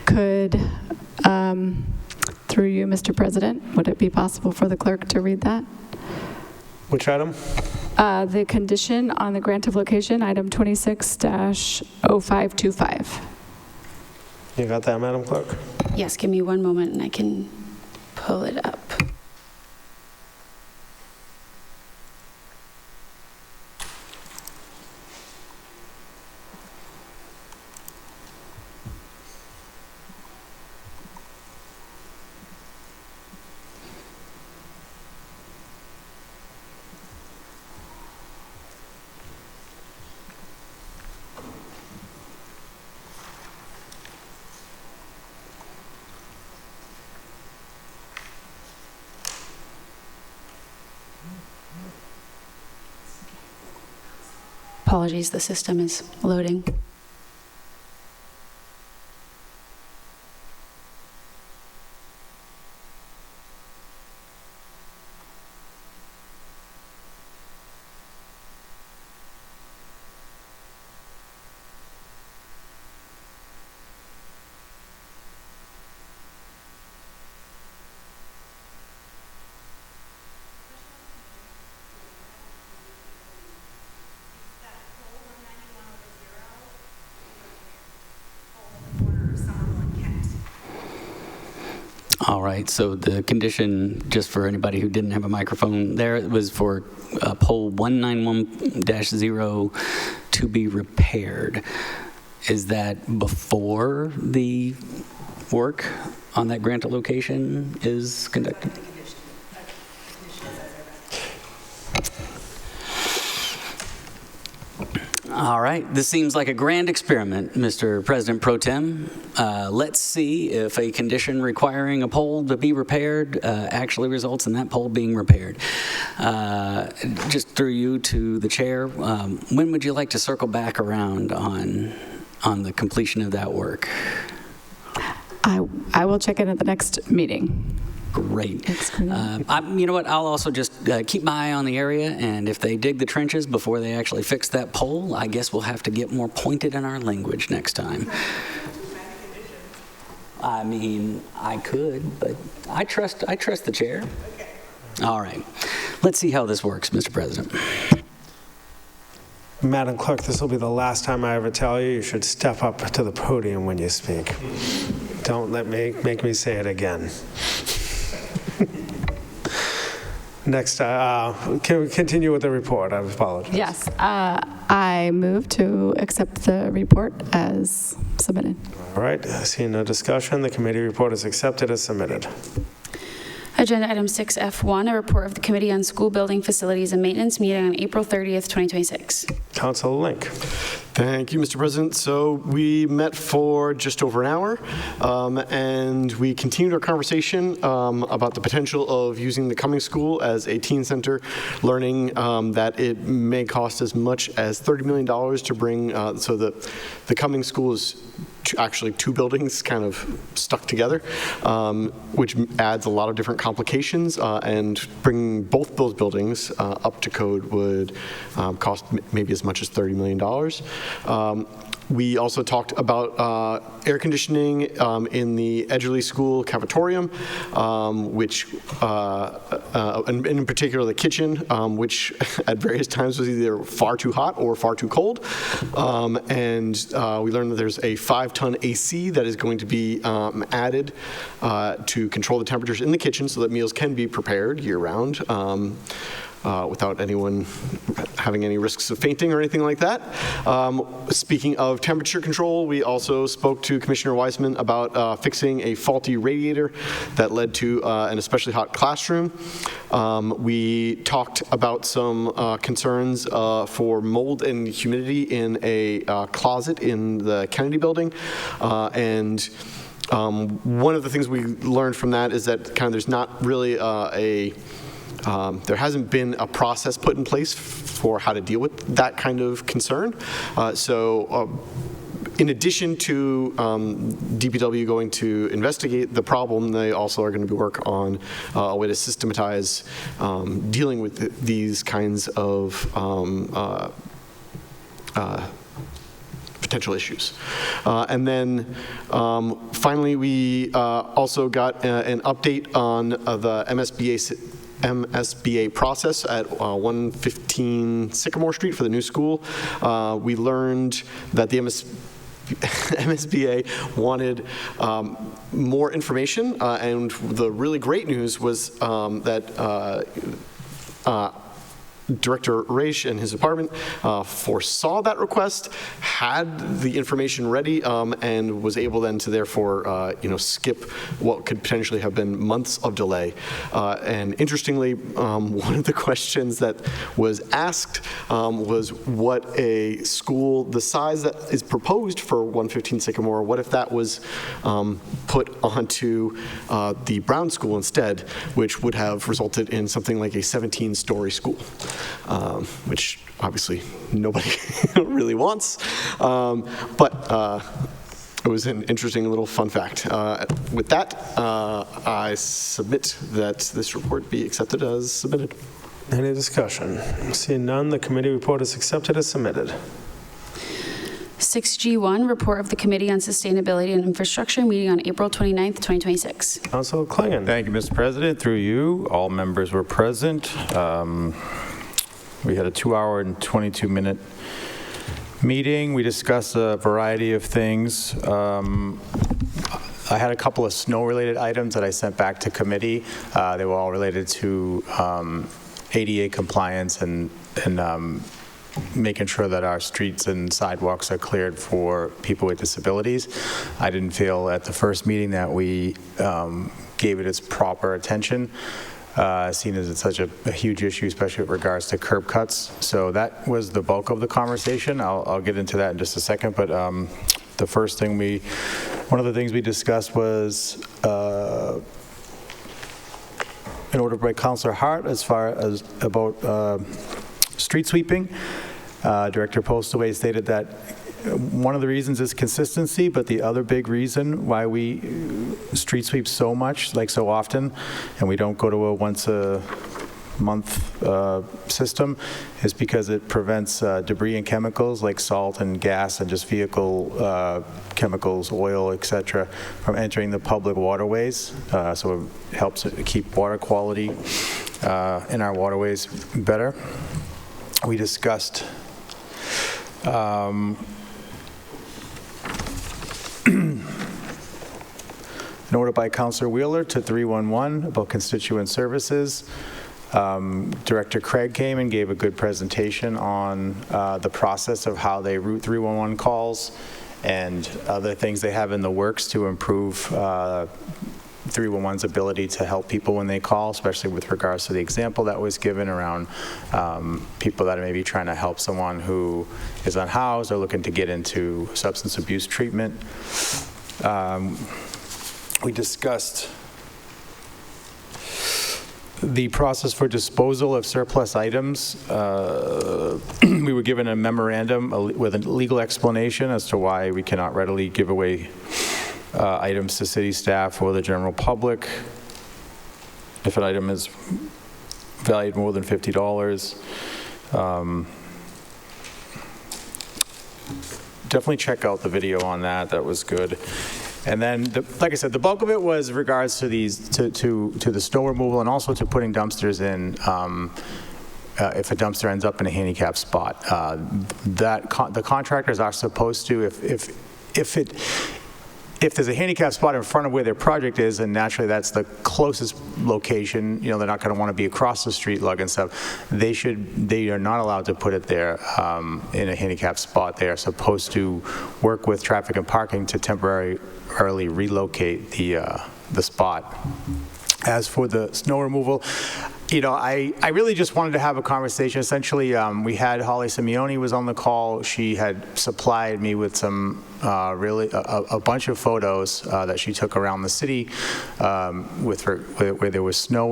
Could, through you, Mr. President, would it be possible for the clerk to read that? Which item? The condition on the grant of location, item 26-0525. You got that, Madam Clerk? Yes, give me one moment and I can pull it up. Apologies, the system is loading. All right, so the condition, just for anybody who didn't have a microphone there, it was for pole 191-0 to be repaired. Is that before the work on that grant location is conducted? All right, this seems like a grand experiment, Mr. President Pro Tem. Let's see if a condition requiring a pole to be repaired actually results in that pole being repaired. Just through you to the chair, when would you like to circle back around on the completion of that work? I will check in at the next meeting. Great. You know what? I'll also just keep my eye on the area, and if they dig the trenches before they actually fix that pole, I guess we'll have to get more pointed in our language next time. I mean, I could, but I trust the chair. All right. Let's see how this works, Mr. President. Madam Clerk, this will be the last time I ever tell you should step up to the podium when you speak. Don't make me say it again. Next, can we continue with the report? I apologize. Yes, I move to accept the report as submitted. All right, seeing no discussion, the committee report is accepted as submitted. Agenda item 6F1, a report of the Committee on School Building Facilities and Maintenance meeting on April 30th, 2026. Councilor Link. Thank you, Mr. President. So we met for just over an hour, and we continued our conversation about the potential of using the Cummings School as a teen center, learning that it may cost as much as $30 million to bring, so the Cummings School is actually two buildings kind of stuck together, which adds a lot of different complications, and bringing both those buildings up to code would cost maybe as much as $30 million. We also talked about air conditioning in the Edgerly School cafetorium, which, and in particular the kitchen, which at various times was either far too hot or far too cold. And we learned that there's a 5-ton AC that is going to be added to control the temperatures in the kitchen so that meals can be prepared year-round. Without anyone having any risks of fainting or anything like that. Speaking of temperature control, we also spoke to Commissioner Weissman about fixing a faulty radiator that led to an especially hot classroom. We talked about some concerns for mold and humidity in a closet in the Kennedy building. And one of the things we learned from that is that kind of there's not really there hasn't been a process put in place for how to deal with that kind of concern. So in addition to DPW going to investigate the problem, they also are going to be work on a way to systematize dealing with these kinds of potential issues. And then finally, we also got an update on the MSBA process at 115 Sycamore Street for the new school. We learned that the MSBA wanted more information, and the really great news was that Director Raish and his department foresaw that request, had the information ready, and was able then to therefore skip what could potentially have been months of delay. And interestingly, one of the questions that was asked was what a school the size that is proposed for 115 Sycamore, what if that was put onto the Brown School instead, which would have resulted in something like a 17-story school. Which obviously nobody really wants, but it was an interesting little fun fact. With that, I submit that this report be accepted as submitted. Any discussion? Seeing none, the committee report is accepted as submitted. 6G1, report of the Committee on Sustainability and Infrastructure meeting on April 29th, 2026. Councilor Klingon. Thank you, Mr. President. Through you, all members were present. We had a 2-hour and 22-minute meeting. We discussed a variety of things. I had a couple of snow-related items that I sent back to committee. They were all related to ADA compliance and making sure that our streets and sidewalks are cleared for people with disabilities. I didn't feel at the first meeting that we gave it its proper attention, seen as it's such a huge issue, especially with regards to curb cuts. So that was the bulk of the conversation. I'll get into that in just a second, but the first thing one of the things we discussed was in order by Councilor Hart as far as about street sweeping. Director Postaway stated that one of the reasons is consistency, but the other big reason why we street sweep so much, like so often, and we don't go to a once a month system, is because it prevents debris and chemicals like salt and gas and just vehicle chemicals, oil, etc., from entering the public waterways. So it helps keep water quality in our waterways better. We discussed an order by Councilor Wheeler to 311 about constituent services. Director Craig came and gave a good presentation on the process of how they route 311 calls and other things they have in the works to improve 311's ability to help people when they call, especially with regards to the example that was given around people that are maybe trying to help someone who is unhoused or looking to get into substance abuse treatment. We discussed the process for disposal of surplus items. We were given a memorandum with a legal explanation as to why we cannot readily give away items to city staff or the general public if an item is valued more than $50. Definitely check out the video on that. That was good. And then, like I said, the bulk of it was regards to these to the snow removal and also to putting dumpsters in. If a dumpster ends up in a handicapped spot, the contractors are supposed to, if there's a handicap spot in front of where their project is, and naturally that's the closest location, you know, they're not going to want to be across the street lugging stuff. They are not allowed to put it there in a handicap spot. They are supposed to work with traffic and parking to temporarily relocate the spot. As for the snow removal, you know, I really just wanted to have a conversation. Essentially, we had Holly Simeone was on the call. She had supplied me with some a bunch of photos that she took around the city where there was snow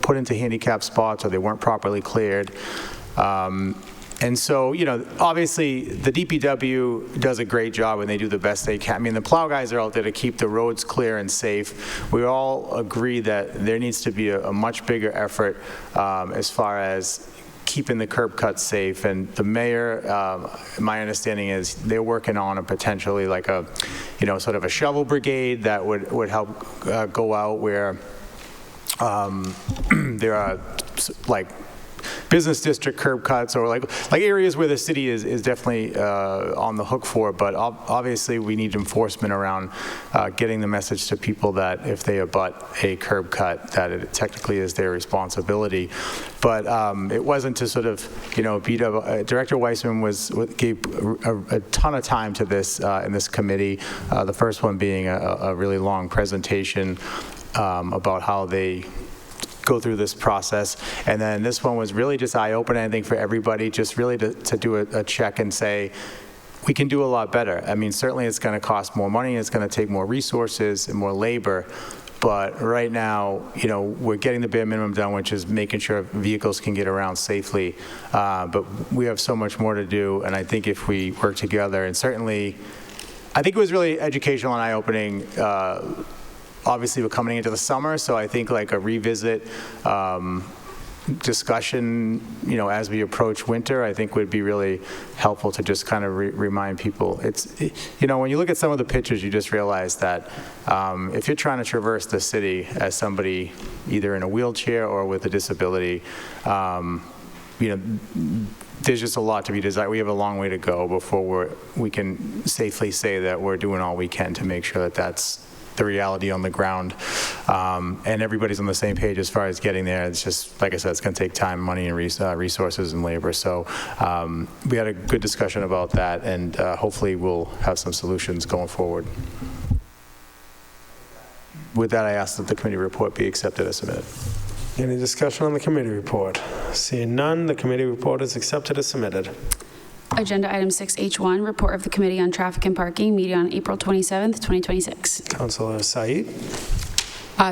put into handicap spots or they weren't properly cleared. And so, you know, obviously the DPW does a great job and they do the best they can. I mean, the plow guys are out there to keep the roads clear and safe. We all agree that there needs to be a much bigger effort as far as keeping the curb cuts safe. And the mayor, my understanding is they're working on a potentially like a, you know, sort of a shovel brigade that would help go out where there are like business district curb cuts or like areas where the city is definitely on the hook for, but obviously we need enforcement around getting the message to people that if they abut a curb cut, that it technically is their responsibility. But it wasn't to sort of, you know, beat up. Director Weissman gave a ton of time to this in this committee. The first one being a really long presentation about how they go through this process. And then this one was really just eye-opening, I think, for everybody, just really to do a check and say, we can do a lot better. I mean, certainly it's going to cost more money, it's going to take more resources and more labor, but right now, you know, we're getting the bare minimum done, which is making sure vehicles can get around safely. But we have so much more to do, and I think if we work together, and certainly, I think it was really educational and eye-opening. Obviously, we're coming into the summer, so I think like a revisit discussion, you know, as we approach winter, I think would be really helpful to just kind of remind people. It's, you know, when you look at some of the pictures, you just realize that if you're trying to traverse the city as somebody either in a wheelchair or with a disability, you know, there's just a lot to be desired. We have a long way to go before we can safely say that we're doing all we can to make sure that the reality on the ground. And everybody's on the same page as far as getting there. It's just, like I said, it's going to take time, money, and resources and labor. So we had a good discussion about that, and hopefully we'll have some solutions going forward. With that, I ask that the committee report be accepted as submitted. Any discussion on the committee report? Seeing none, the committee report is accepted as submitted. Agenda item 6H1, report of the Committee on Traffic and Parking, meeting on April 27th, 2026. Councilor Said.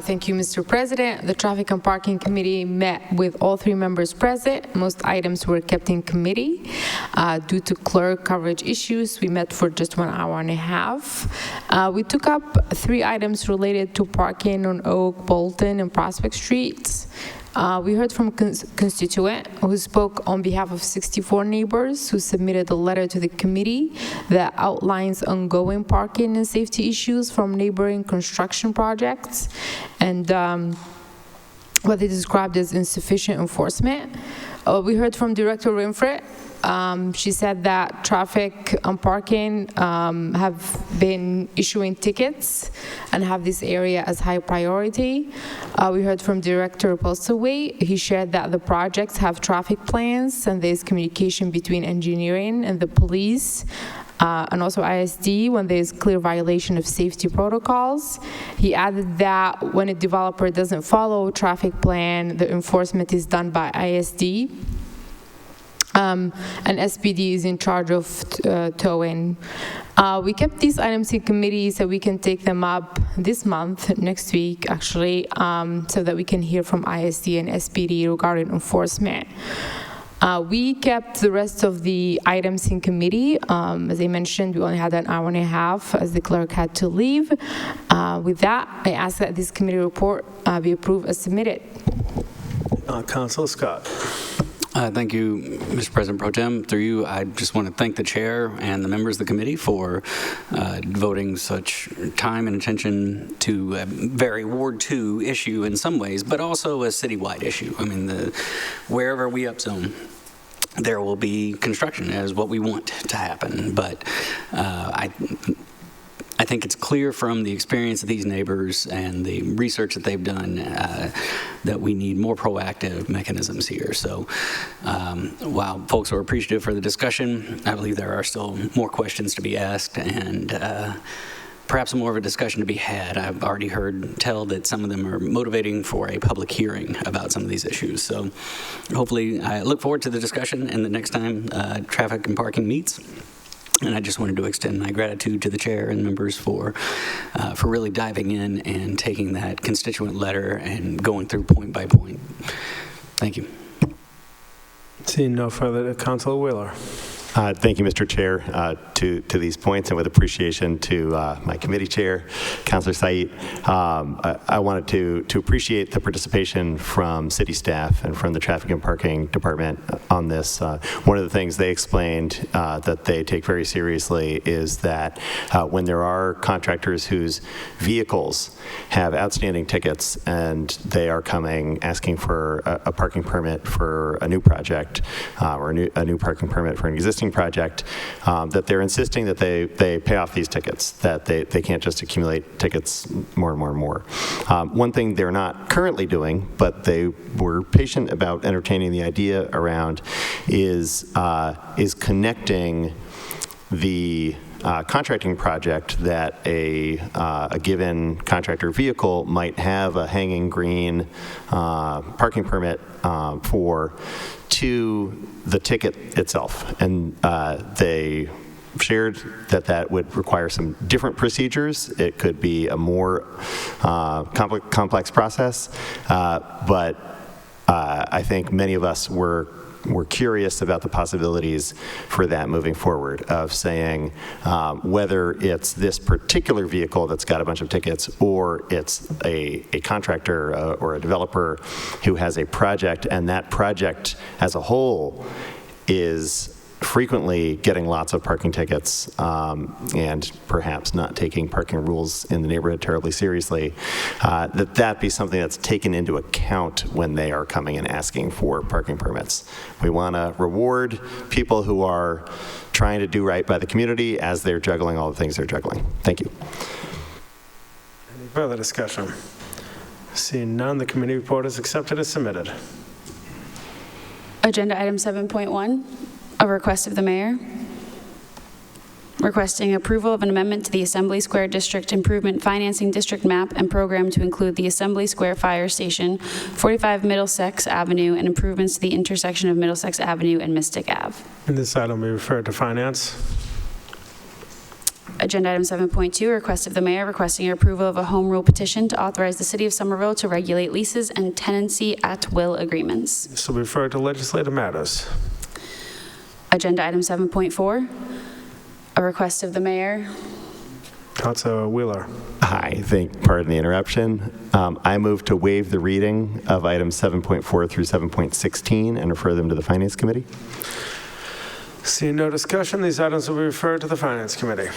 Thank you, Mr. President. The Traffic and Parking Committee met with all 3 members present. Most items were kept in committee. Due to clerk coverage issues, we met for just 1 hour and a half. We took up 3 items related to parking on Oak, Bolton, and Prospect Streets. We heard from a constituent who spoke on behalf of 64 neighbors who submitted a letter to the committee that outlines ongoing parking and safety issues from neighboring construction projects and what they described as insufficient enforcement. We heard from Director Rinfret. She said that traffic and parking have been issuing tickets and have this area as high priority. We heard from Director Postlewaite. He shared that the projects have traffic plans and there's communication between engineering and the police. And also ISD when there is clear violation of safety protocols. He added that when a developer doesn't follow traffic plan, the enforcement is done by ISD. And SPD is in charge of towing. We kept these items in committee so we can take them up this month, next week actually, so that we can hear from ISD and SPD regarding enforcement. We kept the rest of the items in committee. As I mentioned, we only had an hour and a half as the clerk had to leave. With that, I ask that this committee report be approved as submitted. Councilor Scott. Thank you, Mr. President Pro Tem. Through you, I just want to thank the chair and the members of the committee for devoting such time and attention to a very Ward 2 issue in some ways, but also a citywide issue. I mean, wherever we upzone, there will be construction as what we want to happen. But I think it's clear from the experience of these neighbors and the research that they've done that we need more proactive mechanisms here. So while folks are appreciative for the discussion, I believe there are still more questions to be asked and perhaps more of a discussion to be had. I've already heard tell that some of them are motivating for a public hearing about some of these issues. So hopefully I look forward to the discussion and the next time traffic and parking meets. And I just wanted to extend my gratitude to the chair and members for really diving in and taking that constituent letter and going through point by point. Thank you. Seeing no further, Councilor Wheeler. Thank you, Mr. Chair, to these points, and with appreciation to my committee chair, Councilor Said. I wanted to appreciate the participation from city staff and from the Traffic and Parking Department on this. One of the things they explained that they take very seriously is that when there are contractors whose vehicles have outstanding tickets and they are coming asking for a parking permit for a new project or a new parking permit for an existing project, that they're insisting that they pay off these tickets, that they can't just accumulate tickets more and more and more. One thing they're not currently doing, but they were patient about entertaining the idea around is connecting the contracting project that a given contractor vehicle might have a hanging green parking permit for to the ticket itself. And they shared that would require some different procedures. It could be a more complex process, but I think many of us were curious about the possibilities for that moving forward, of saying whether it's this particular vehicle that's got a bunch of tickets or it's a contractor or a developer who has a project, and that project as a whole is frequently getting lots of parking tickets and perhaps not taking parking rules in the neighborhood terribly seriously, that be something that's taken into account when they are coming and asking for parking permits. We want to reward people who are trying to do right by the community as they're juggling all the things they're juggling. Thank you. Any further discussion? Seeing none, the committee report is accepted as submitted. Agenda item 7.1, a request of the mayor requesting approval of an amendment to the Assembly Square District Improvement Financing District Map and Program to include the Assembly Square Fire Station, 45 Middlesex Avenue, and improvements to the intersection of Middlesex Avenue and Mystic Ave. And this item will be referred to finance. Agenda item 7.2, request of the mayor requesting approval of a home rule petition to authorize the city of Somerville to regulate leases and tenancy at will agreements. This will be referred to legislative matters. Agenda item 7.4, a request of the mayor. Councilor Wheeler. Hi, pardon the interruption. I move to waive the reading of items 7.4 through 7.16 and refer them to the Finance Committee. Seeing no discussion, these items will be referred to the Finance Committee.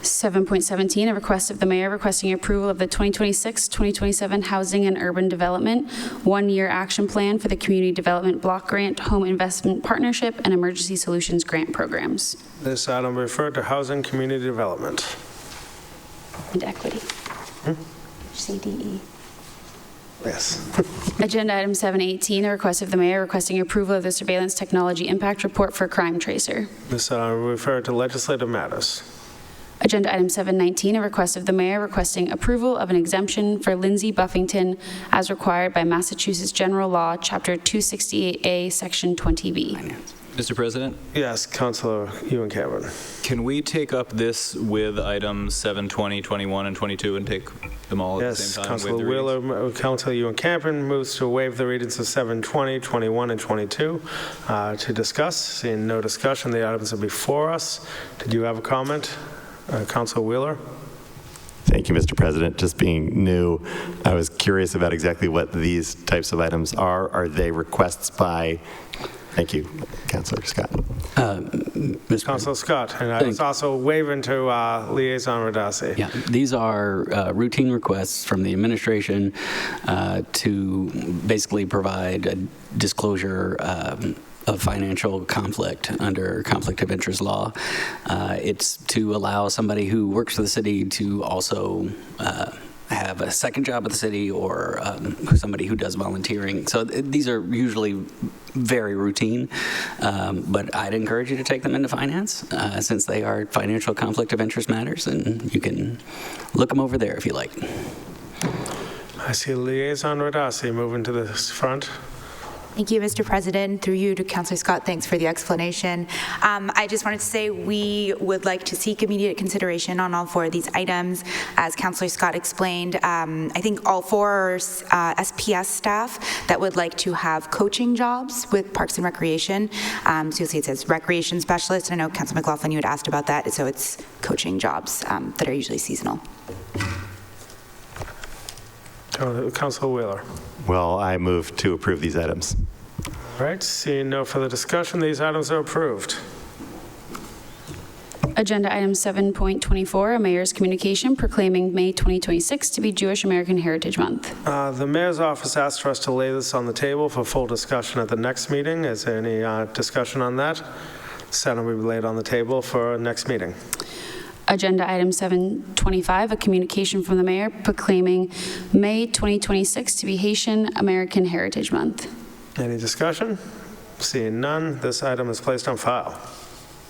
7.17, a request of the mayor requesting approval of the 2026-2027 Housing and Urban Development one-year action plan for the Community Development Block Grant, Home Investment Partnership, and Emergency Solutions Grant programs. This item will be referred to Housing Community Development. And Equity. CDE. Yes. Agenda item 7.18, a request of the mayor requesting approval of the Surveillance Technology Impact Report for Crime Tracer. This item will be referred to legislative matters. Agenda item 7.19, a request of the mayor requesting approval of an exemption for Lindsay Buffington as required by Massachusetts General Law, Chapter 268A, Section 20B. Mr. President? Yes, Councilor Ewan Cameron. Can we take up this with items 7, 20, 21, and 22 and take them all at the same time? Councilor Wheeler, Councilor Ewan Cameron moves to waive the readings of 7, 20, 21, and 22 to discuss. Seeing no discussion, the items are before us. Did you have a comment? Councilor Wheeler? Thank you, Mr. President. Just being new, I was curious about exactly what these types of items are. Are they requests by, thank you, Councilor Scott. Councilor Scott, and I was also waiving to Liaison Radasi. Yeah, these are routine requests from the administration to basically provide a disclosure of financial conflict under conflict of interest law. It's to allow somebody who works for the city to also have a second job at the city, or somebody who does volunteering. So these are usually very routine, but I'd encourage you to take them into finance since they are financial conflict of interest matters, and you can look them over there if you like. I see Liaison Radasi moving to the front. Thank you, Mr. President. Through you to Councilor Scott, thanks for the explanation. I just wanted to say we would like to seek immediate consideration on all four of these items. As Councilor Scott explained, I think all four are SPS staff that would like to have coaching jobs with Parks and Recreation. So you'll see it says recreation specialist. I know, Councilor McLaughlin, you had asked about that. So it's coaching jobs that are usually seasonal. Councilor Wheeler. Well, I move to approve these items. All right, seeing no further discussion, these items are approved. Agenda item 7.24, a mayor's communication proclaiming May 2026 to be Jewish American Heritage Month. The mayor's office asked for us to lay this on the table for full discussion at the next meeting. Is there any discussion on that? This item will be laid on the table for next meeting. Agenda item 7.25, a communication from the mayor proclaiming May 2026 to be Haitian American Heritage Month. Any discussion? Seeing none, this item is placed on file.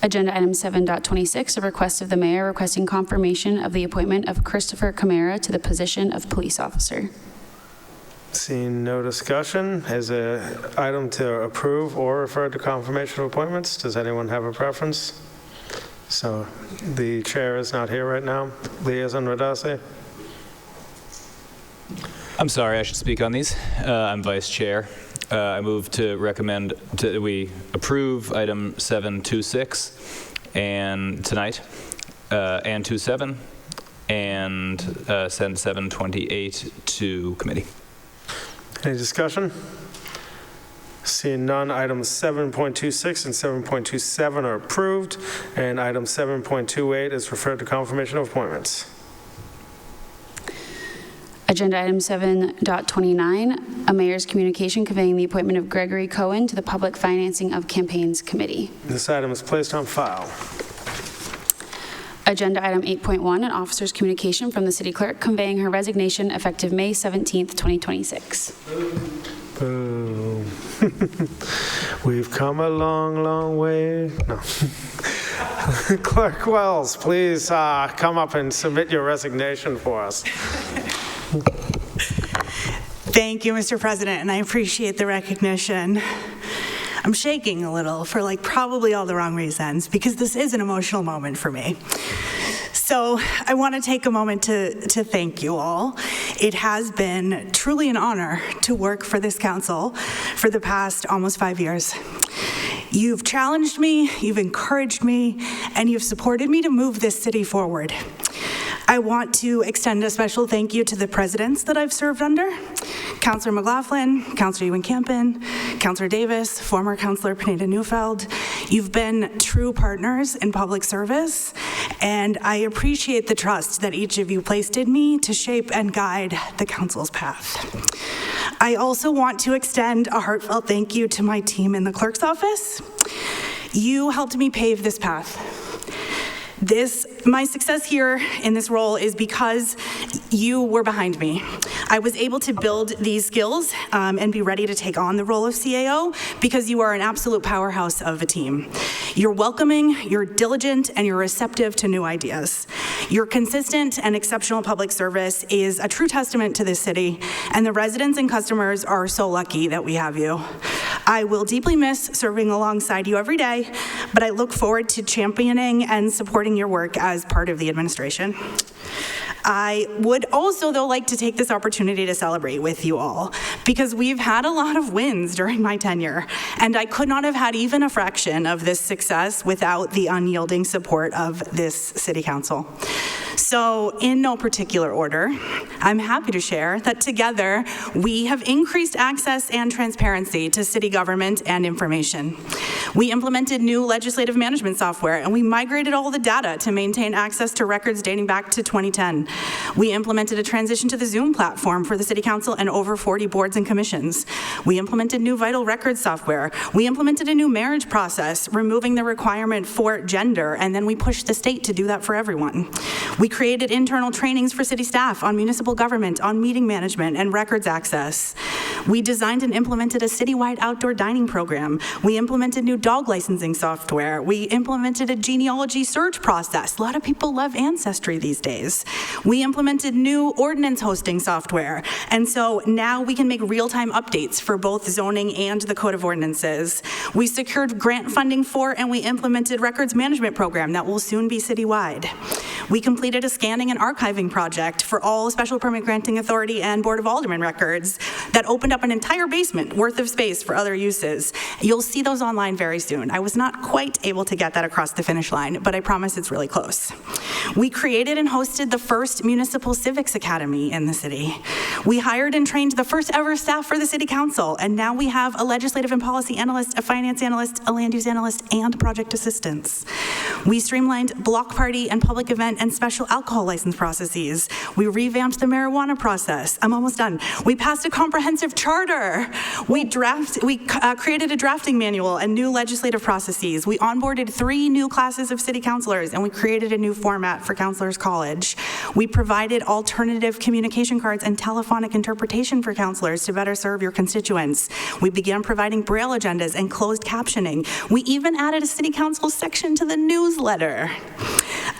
Agenda item 7.26, a request of the mayor requesting confirmation of the appointment of Christopher Camara to the position of police officer. Seeing no discussion, is an item to approve or refer to confirmation of appointments? Does anyone have a preference? So the chair is not here right now. Liaison Radasi. I'm sorry, I should speak on these. I'm vice chair. I move to recommend we approve item 7.26 and tonight, and 2.7, and send 7.28 to committee. Any discussion? Seeing none, items 7.26 and 7.27 are approved, and item 7.28 is referred to confirmation of appointments. Agenda item 7.29, a mayor's communication conveying the appointment of Gregory Cohen to the Public Financing of Campaigns Committee. This item is placed on file. Agenda item 8.1, an officer's communication from the city clerk conveying her resignation effective May 17th, 2026. Boom. We've come a long, long way. No. Clerk Wells, please come up and submit your resignation for us. Thank you, Mr. President, and I appreciate the recognition. I'm shaking a little for probably all the wrong reasons because this is an emotional moment for me. So I want to take a moment to thank you all. It has been truly an honor to work for this council for the past almost 5 years. You've challenged me, you've encouraged me, and you've supported me to move this city forward. I want to extend a special thank you to the presidents that I've served under, Councillor McLaughlin, Councillor Ewan Campen, Councillor Davis, former Councillor Pineda Neufeld. You've been true partners in public service, and I appreciate the trust that each of you placed in me to shape and guide the council's path. I also want to extend a heartfelt thank you to my team in the clerk's office. You helped me pave this path. My success here in this role is because you were behind me. I was able to build these skills and be ready to take on the role of CAO because you are an absolute powerhouse of a team. You're welcoming, you're diligent, and you're receptive to new ideas. Your consistent and exceptional public service is a true testament to this city, and the residents and customers are so lucky that we have you. I will deeply miss serving alongside you every day, but I look forward to championing and supporting your work as part of the administration. I would also, though, like to take this opportunity to celebrate with you all because we've had a lot of wins during my tenure, and I could not have had even a fraction of this success without the unyielding support of this City Council. So, in no particular order, I'm happy to share that together we have increased access and transparency to city government and information. We implemented new legislative management software, and we migrated all the data to maintain access to records dating back to 2010. We implemented a transition to the Zoom platform for the City Council and over 40 boards and commissions. We implemented new vital records software. We implemented a new marriage process, removing the requirement for gender, and then we pushed the state to do that for everyone. We created internal trainings for city staff on municipal government, on meeting management, and records access. We designed and implemented a citywide outdoor dining program. We implemented new dog licensing software. We implemented a genealogy search process. A lot of people love Ancestry these days. We implemented new ordinance hosting software, and so now we can make real-time updates for both zoning and the Code of Ordinances. We secured grant funding for and we implemented records management program that will soon be citywide. We completed a scanning and archiving project for all special permit granting authority and Board of Aldermen records that opened up an entire basement worth of space for other uses. You'll see those online very soon. I was not quite able to get that across the finish line, but I promise it's really close. We created and hosted the first municipal civics academy in the city. We hired and trained the first ever staff for the City Council, and now we have a legislative and policy analyst, a finance analyst, a land use analyst, and project assistants. We streamlined block party and public event and special alcohol license processes. We revamped the marijuana process. I'm almost done. We passed a comprehensive charter. We created a drafting manual and new legislative processes. We onboarded 3 new classes of city councilors, and we created a new format for Councilors College. We provided alternative communication cards and telephonic interpretation for councilors to better serve your constituents. We began providing Braille agendas and closed captioning. We even added a city council section to the newsletter.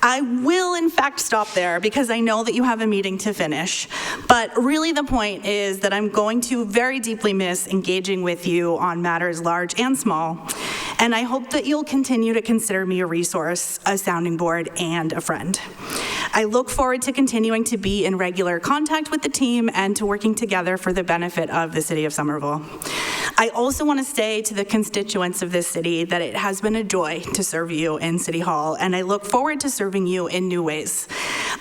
I will, in fact, stop there because I know that you have a meeting to finish. But really the point is that I'm going to very deeply miss engaging with you on matters large and small. And I hope that you'll continue to consider me a resource, a sounding board, and a friend. I look forward to continuing to be in regular contact with the team and to working together for the benefit of the city of Somerville. I also want to say to the constituents of this city that it has been a joy to serve you in City Hall, and I look forward to serving you in new ways.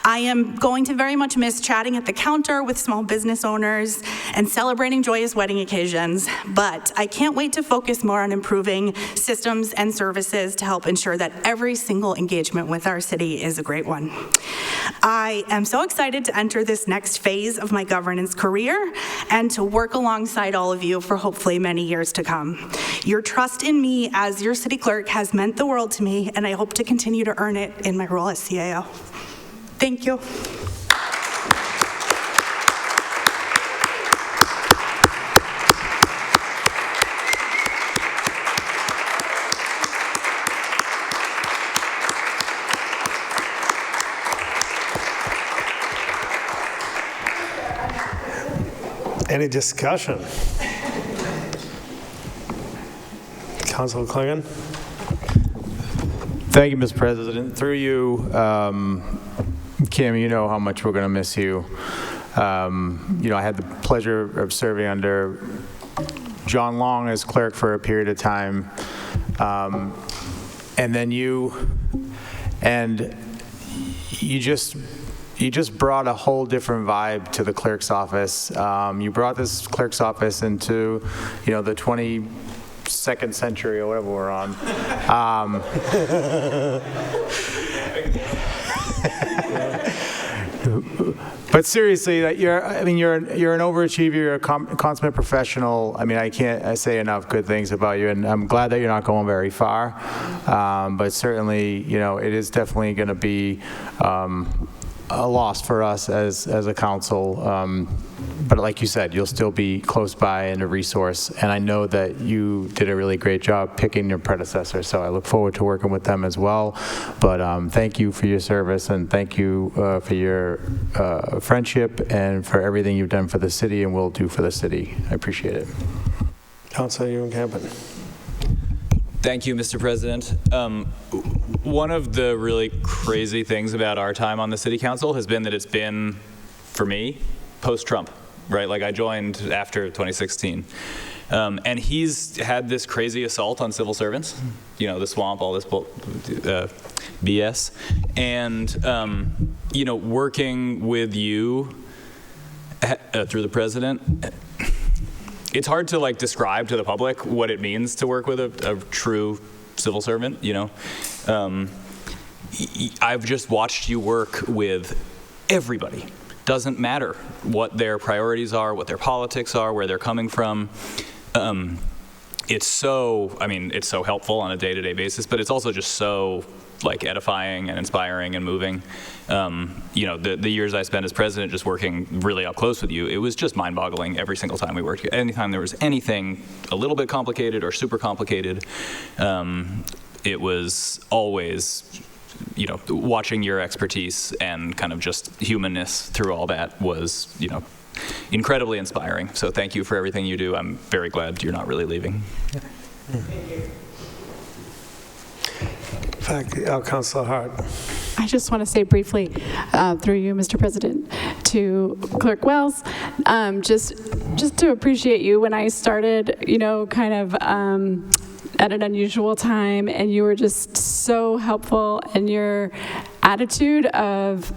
I am going to very much miss chatting at the counter with small business owners and celebrating joyous wedding occasions, but I can't wait to focus more on improving systems and services to help ensure that every single engagement with our city is a great one. I am so excited to enter this next phase of my governance career and to work alongside all of you for hopefully many years to come. Your trust in me as your city clerk has meant the world to me, and I hope to continue to earn it in my role as CAO. Thank you. Any discussion? Councilor Klingon? Thank you, Mr. President. Through you, Kim, you know how much we're going to miss you. I had the pleasure of serving under John Long as clerk for a period of time, and then you just brought a whole different vibe to the clerk's office. You brought this clerk's office into, the 22nd century or whatever we're on. But seriously, you're an overachiever. You're a consummate professional. I can't say enough good things about you, and I'm glad that you're not going very far. But certainly, it is definitely going to be a loss for us as a council. But like you said, you'll still be close by and a resource. And I know that you did a really great job picking your predecessor, so I look forward to working with them as well. But thank you for your service, and thank you for your friendship and for everything you've done for the city and will do for the city. I appreciate it. Councilor Ewan-Campen. Thank you, Mr. President. One of the really crazy things about our time on the City Council has been that it's been, for me, post-Trump, right? Like I joined after 2016. And he's had this crazy assault on civil servants, the swamp, all this BS. And, working with you through the president, it's hard to describe to the public what it means to work with a true civil servant, I've just watched you work with everybody. Doesn't matter what their priorities are, what their politics are, where they're coming from. It's so helpful on a day-to-day basis, but it's also just so edifying and inspiring and moving. The years I spent as president just working really up close with you, it was just mind-boggling every single time we worked. Anytime there was anything a little bit complicated or super complicated, it was always, watching your expertise and kind of just humanness through all that was, incredibly inspiring. So thank you for everything you do. I'm very glad you're not really leaving. Yeah. Thank you. In fact, Councilor Hart. I just want to say briefly, through you, Mr. President, to Clerk Wells, just to appreciate you when I started, kind of at an unusual time, and you were just so helpful, and your attitude of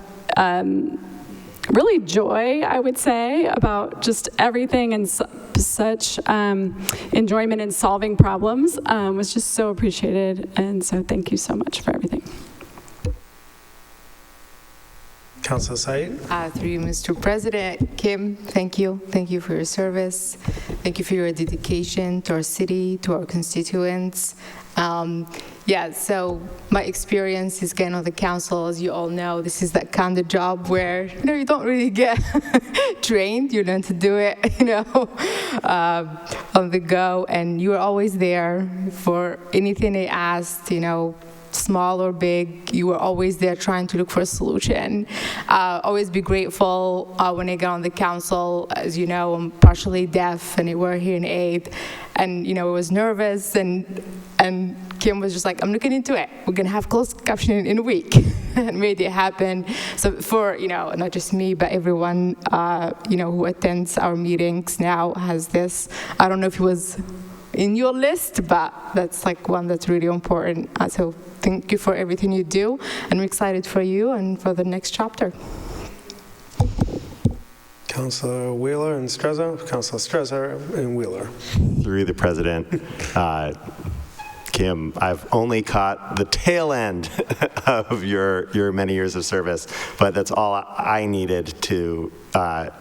really joy, I would say, about just everything and such enjoyment in solving problems was just so appreciated. And so thank you so much for everything. Councilor Said. Through you, Mr. President, Kim, thank you. Thank you for your service. Thank you for your dedication to our city, to our constituents. So my experience is getting on the council, as you all know, this is that kind of job where, you don't really get trained. You learn to do it, on the go. And you are always there for anything they asked, small or big, you were always there trying to look for a solution. Always be grateful when I got on the council. As you know, I'm partially deaf and I wear hearing aid. And, I was nervous and Kim was just like, I'm looking into it. We're going to have closed captioning in a week. And made it happen. So for, not just me, but everyone, who attends our meetings now has this. I don't know if it was in your list, but that's like one that's really important. So thank you for everything you do, and we're excited for you and for the next chapter. Councilor Wheeler and Strezzo, Councilor Strezzo and Wheeler. Through the president, Kim, I've only caught the tail end of your many years of service, but that's all I needed to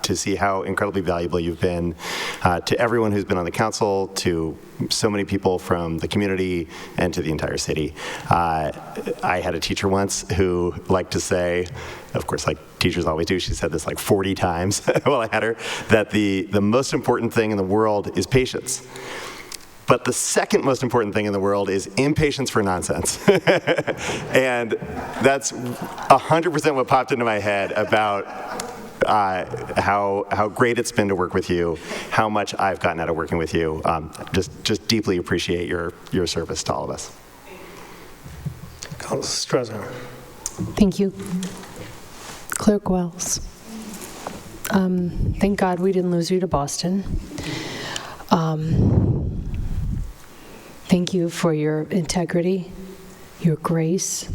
see how incredibly valuable you've been to everyone who's been on the council, to so many people from the community, and to the entire city. I had a teacher once who liked to say, of course, like teachers always do, she said this like 40 times while I had her, that the most important thing in the world is patience. But the second most important thing in the world is impatience for nonsense. And that's 100% what popped into my head about how great it's been to work with you, how much I've gotten out of working with you. Just deeply appreciate your service to all of us. Councilor Strezzo. Thank you. Clerk Wells. Thank God we didn't lose you to Boston. Thank you for your integrity, your grace.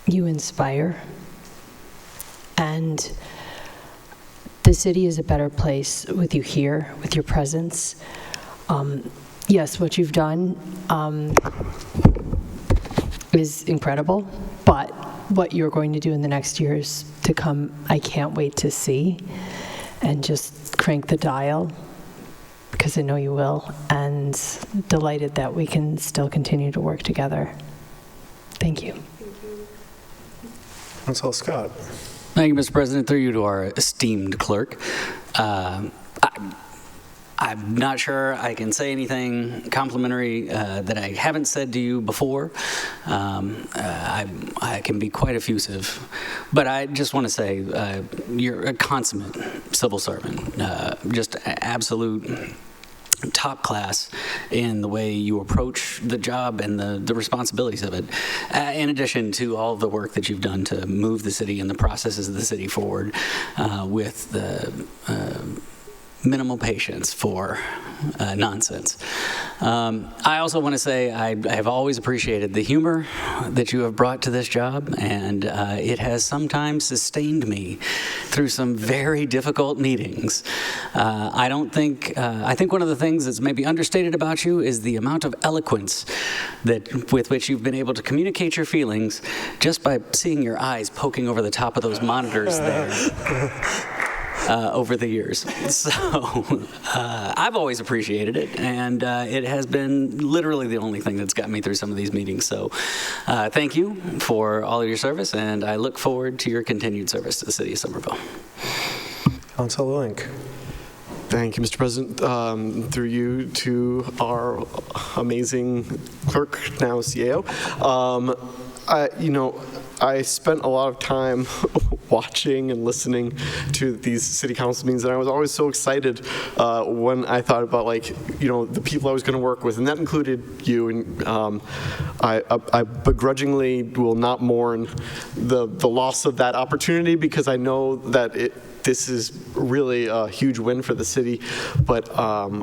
You inspire. And the city is a better place with you here, with your presence. Yes, what you've done is incredible, but what you're going to do in the next years to come, I can't wait to see. And just crank the dial, because I know you will, and delighted that we can still continue to work together. Thank you. Councilor Scott. Thank you, Mr. President. Through you to our esteemed clerk. I'm not sure I can say anything complimentary that I haven't said to you before. I can be quite effusive, but I just want to say you're a consummate civil servant, just absolute top class in the way you approach the job and the responsibilities of it, in addition to all the work that you've done to move the city and the processes of the city forward with the minimal patience for nonsense. I also want to say I have always appreciated the humor that you have brought to this job, and it has sometimes sustained me through some very difficult meetings. I think one of the things that's maybe understated about you is the amount of eloquence with which you've been able to communicate your feelings just by seeing your eyes poking over the top of those monitors there. Over the years. So I've always appreciated it, and it has been literally the only thing that's got me through some of these meetings. So thank you for all of your service, and I look forward to your continued service to the city of Somerville. Councilor Link. Thank you, Mr. President. Through you to our amazing clerk, now CAO. I spent a lot of time watching and listening to these city council meetings, and I was always so excited when I thought about, the people I was going to work with, and that included you. And I begrudgingly will not mourn the loss of that opportunity, because I know that this is really a huge win for the city. But I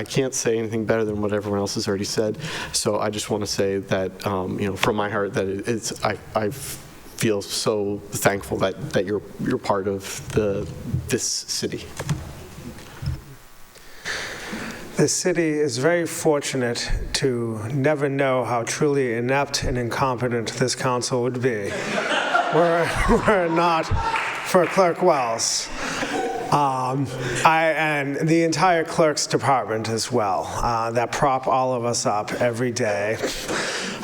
can't say anything better than what everyone else has already said. So I just want to say that, from my heart, that I feel so thankful that you're part of this city. The city is very fortunate to never know how truly inept and incompetent this council would be were it not for Clerk Wells. And the entire clerk's department as well, that prop all of us up every day.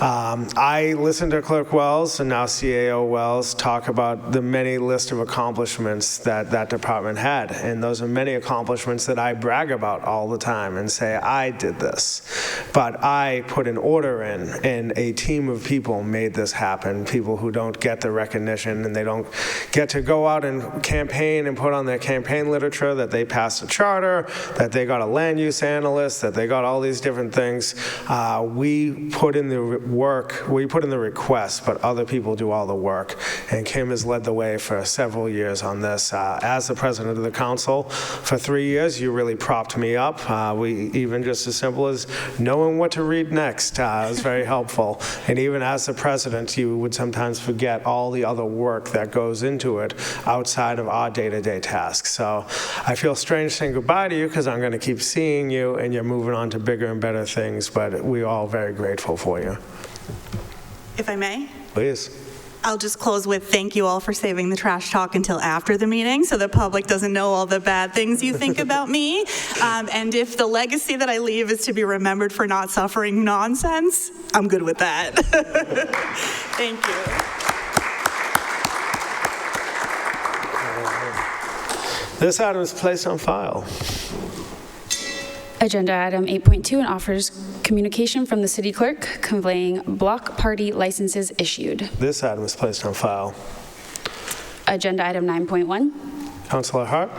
I listen to Clerk Wells and now CAO Wells talk about the many list of accomplishments that department had, and those are many accomplishments that I brag about all the time and say, I did this. But I put an order in, and a team of people made this happen, people who don't get the recognition, and they don't get to go out and campaign and put on their campaign campaign literature that they passed a charter, that they got a land use analyst, that they got all these different things. We put in the work, we put in the request, but other people do all the work. And Kim has led the way for several years on this. As the president of the council for 3 years, you really propped me up. We even just as simple as knowing what to read next was very helpful. And even as the president, you would sometimes forget all the other work that goes into it outside of our day-to-day tasks. So I feel strange saying goodbye to you because I'm going to keep seeing you and you're moving on to bigger and better things, but we're all very grateful for you. If I may? Please. I'll just close with thank you all for saving the trash talk until after the meeting so the public doesn't know all the bad things you think about me. And if the legacy that I leave is to be remembered for not suffering nonsense, I'm good with that. Thank you. This item is placed on file. Agenda item 8.2 and offers communication from the city clerk conveying block party licenses issued. This item is placed on file. Agenda item 9.1. Councilor Hart.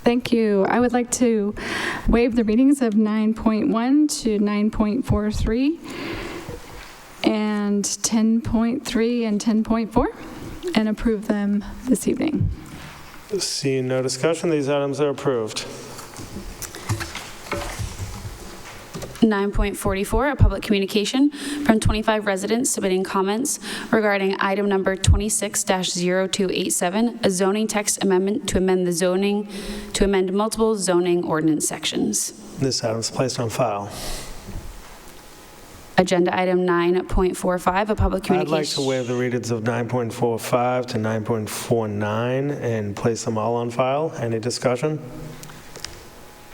Thank you. I would like to waive the readings of 9.1 to 9.43 and 10.3 and 10.4 and approve them this evening. Seeing no discussion, these items are approved. 9.44, a public communication from 25 residents submitting comments regarding item number 26-0287, a zoning text amendment to amend multiple zoning ordinance sections. This item is placed on file. Agenda item 9.45, a public communication. I'd like to waive the readings of 9.45 to 9.49 and place them all on file. Any discussion?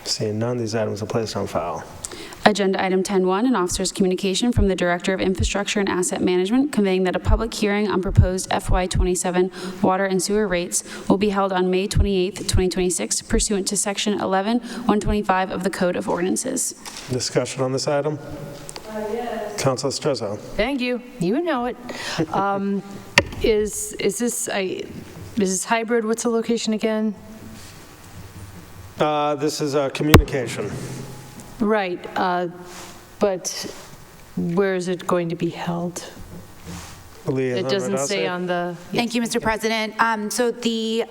Seeing none, these items are placed on file. Agenda item 10.1, an officer's communication from the Director of Infrastructure and Asset Management conveying that a public hearing on proposed FY27 water and sewer rates will be held on May 28, 2026, pursuant to Section 11-125 of the Code of Ordinances. Discussion on this item? Yes. Councilor Strezzo. Thank you. You know it. Is this hybrid? What's the location again? This is a communication. Right, but where is it going to be held? It doesn't say on the... Thank you, Mr. President. So the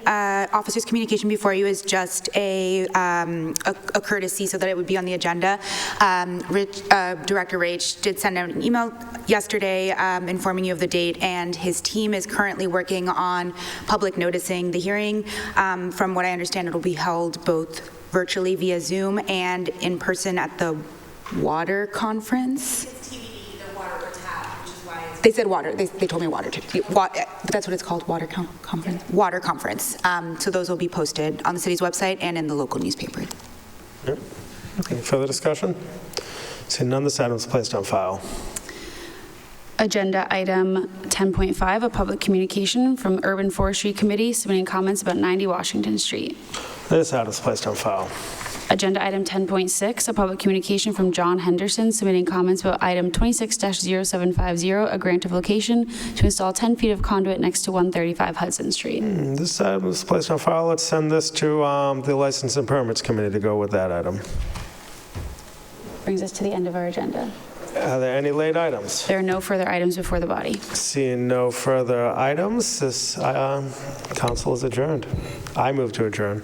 officer's communication before you is just a courtesy so that it would be on the agenda. Director Rach did send out an email yesterday informing you of the date, and his team is currently working on public noticing the hearing. From what I understand, it will be held both virtually via Zoom and in person at the water conference. It's TBD, the water tap, which is why they said water. They told me water too. But that's what it's called, water conference. Water conference. So those will be posted on the city's website and in the local newspaper. Yep. Any further discussion? Seeing none, this item is placed on file. Agenda item 10.5, a public communication from Urban Forestry Committee submitting comments about 90 Washington Street. This item is placed on file. Agenda item 10.6, a public communication from John Henderson submitting comments about item 26-0750, a grant of location to install 10 feet of conduit next to 135 Hudson Street. This item is placed on file. Let's send this to the License and Permits Committee to go with that item. Brings us to the end of our agenda. Are there any late items? There are no further items before the body. Seeing no further items, this council is adjourned. I move to adjourn.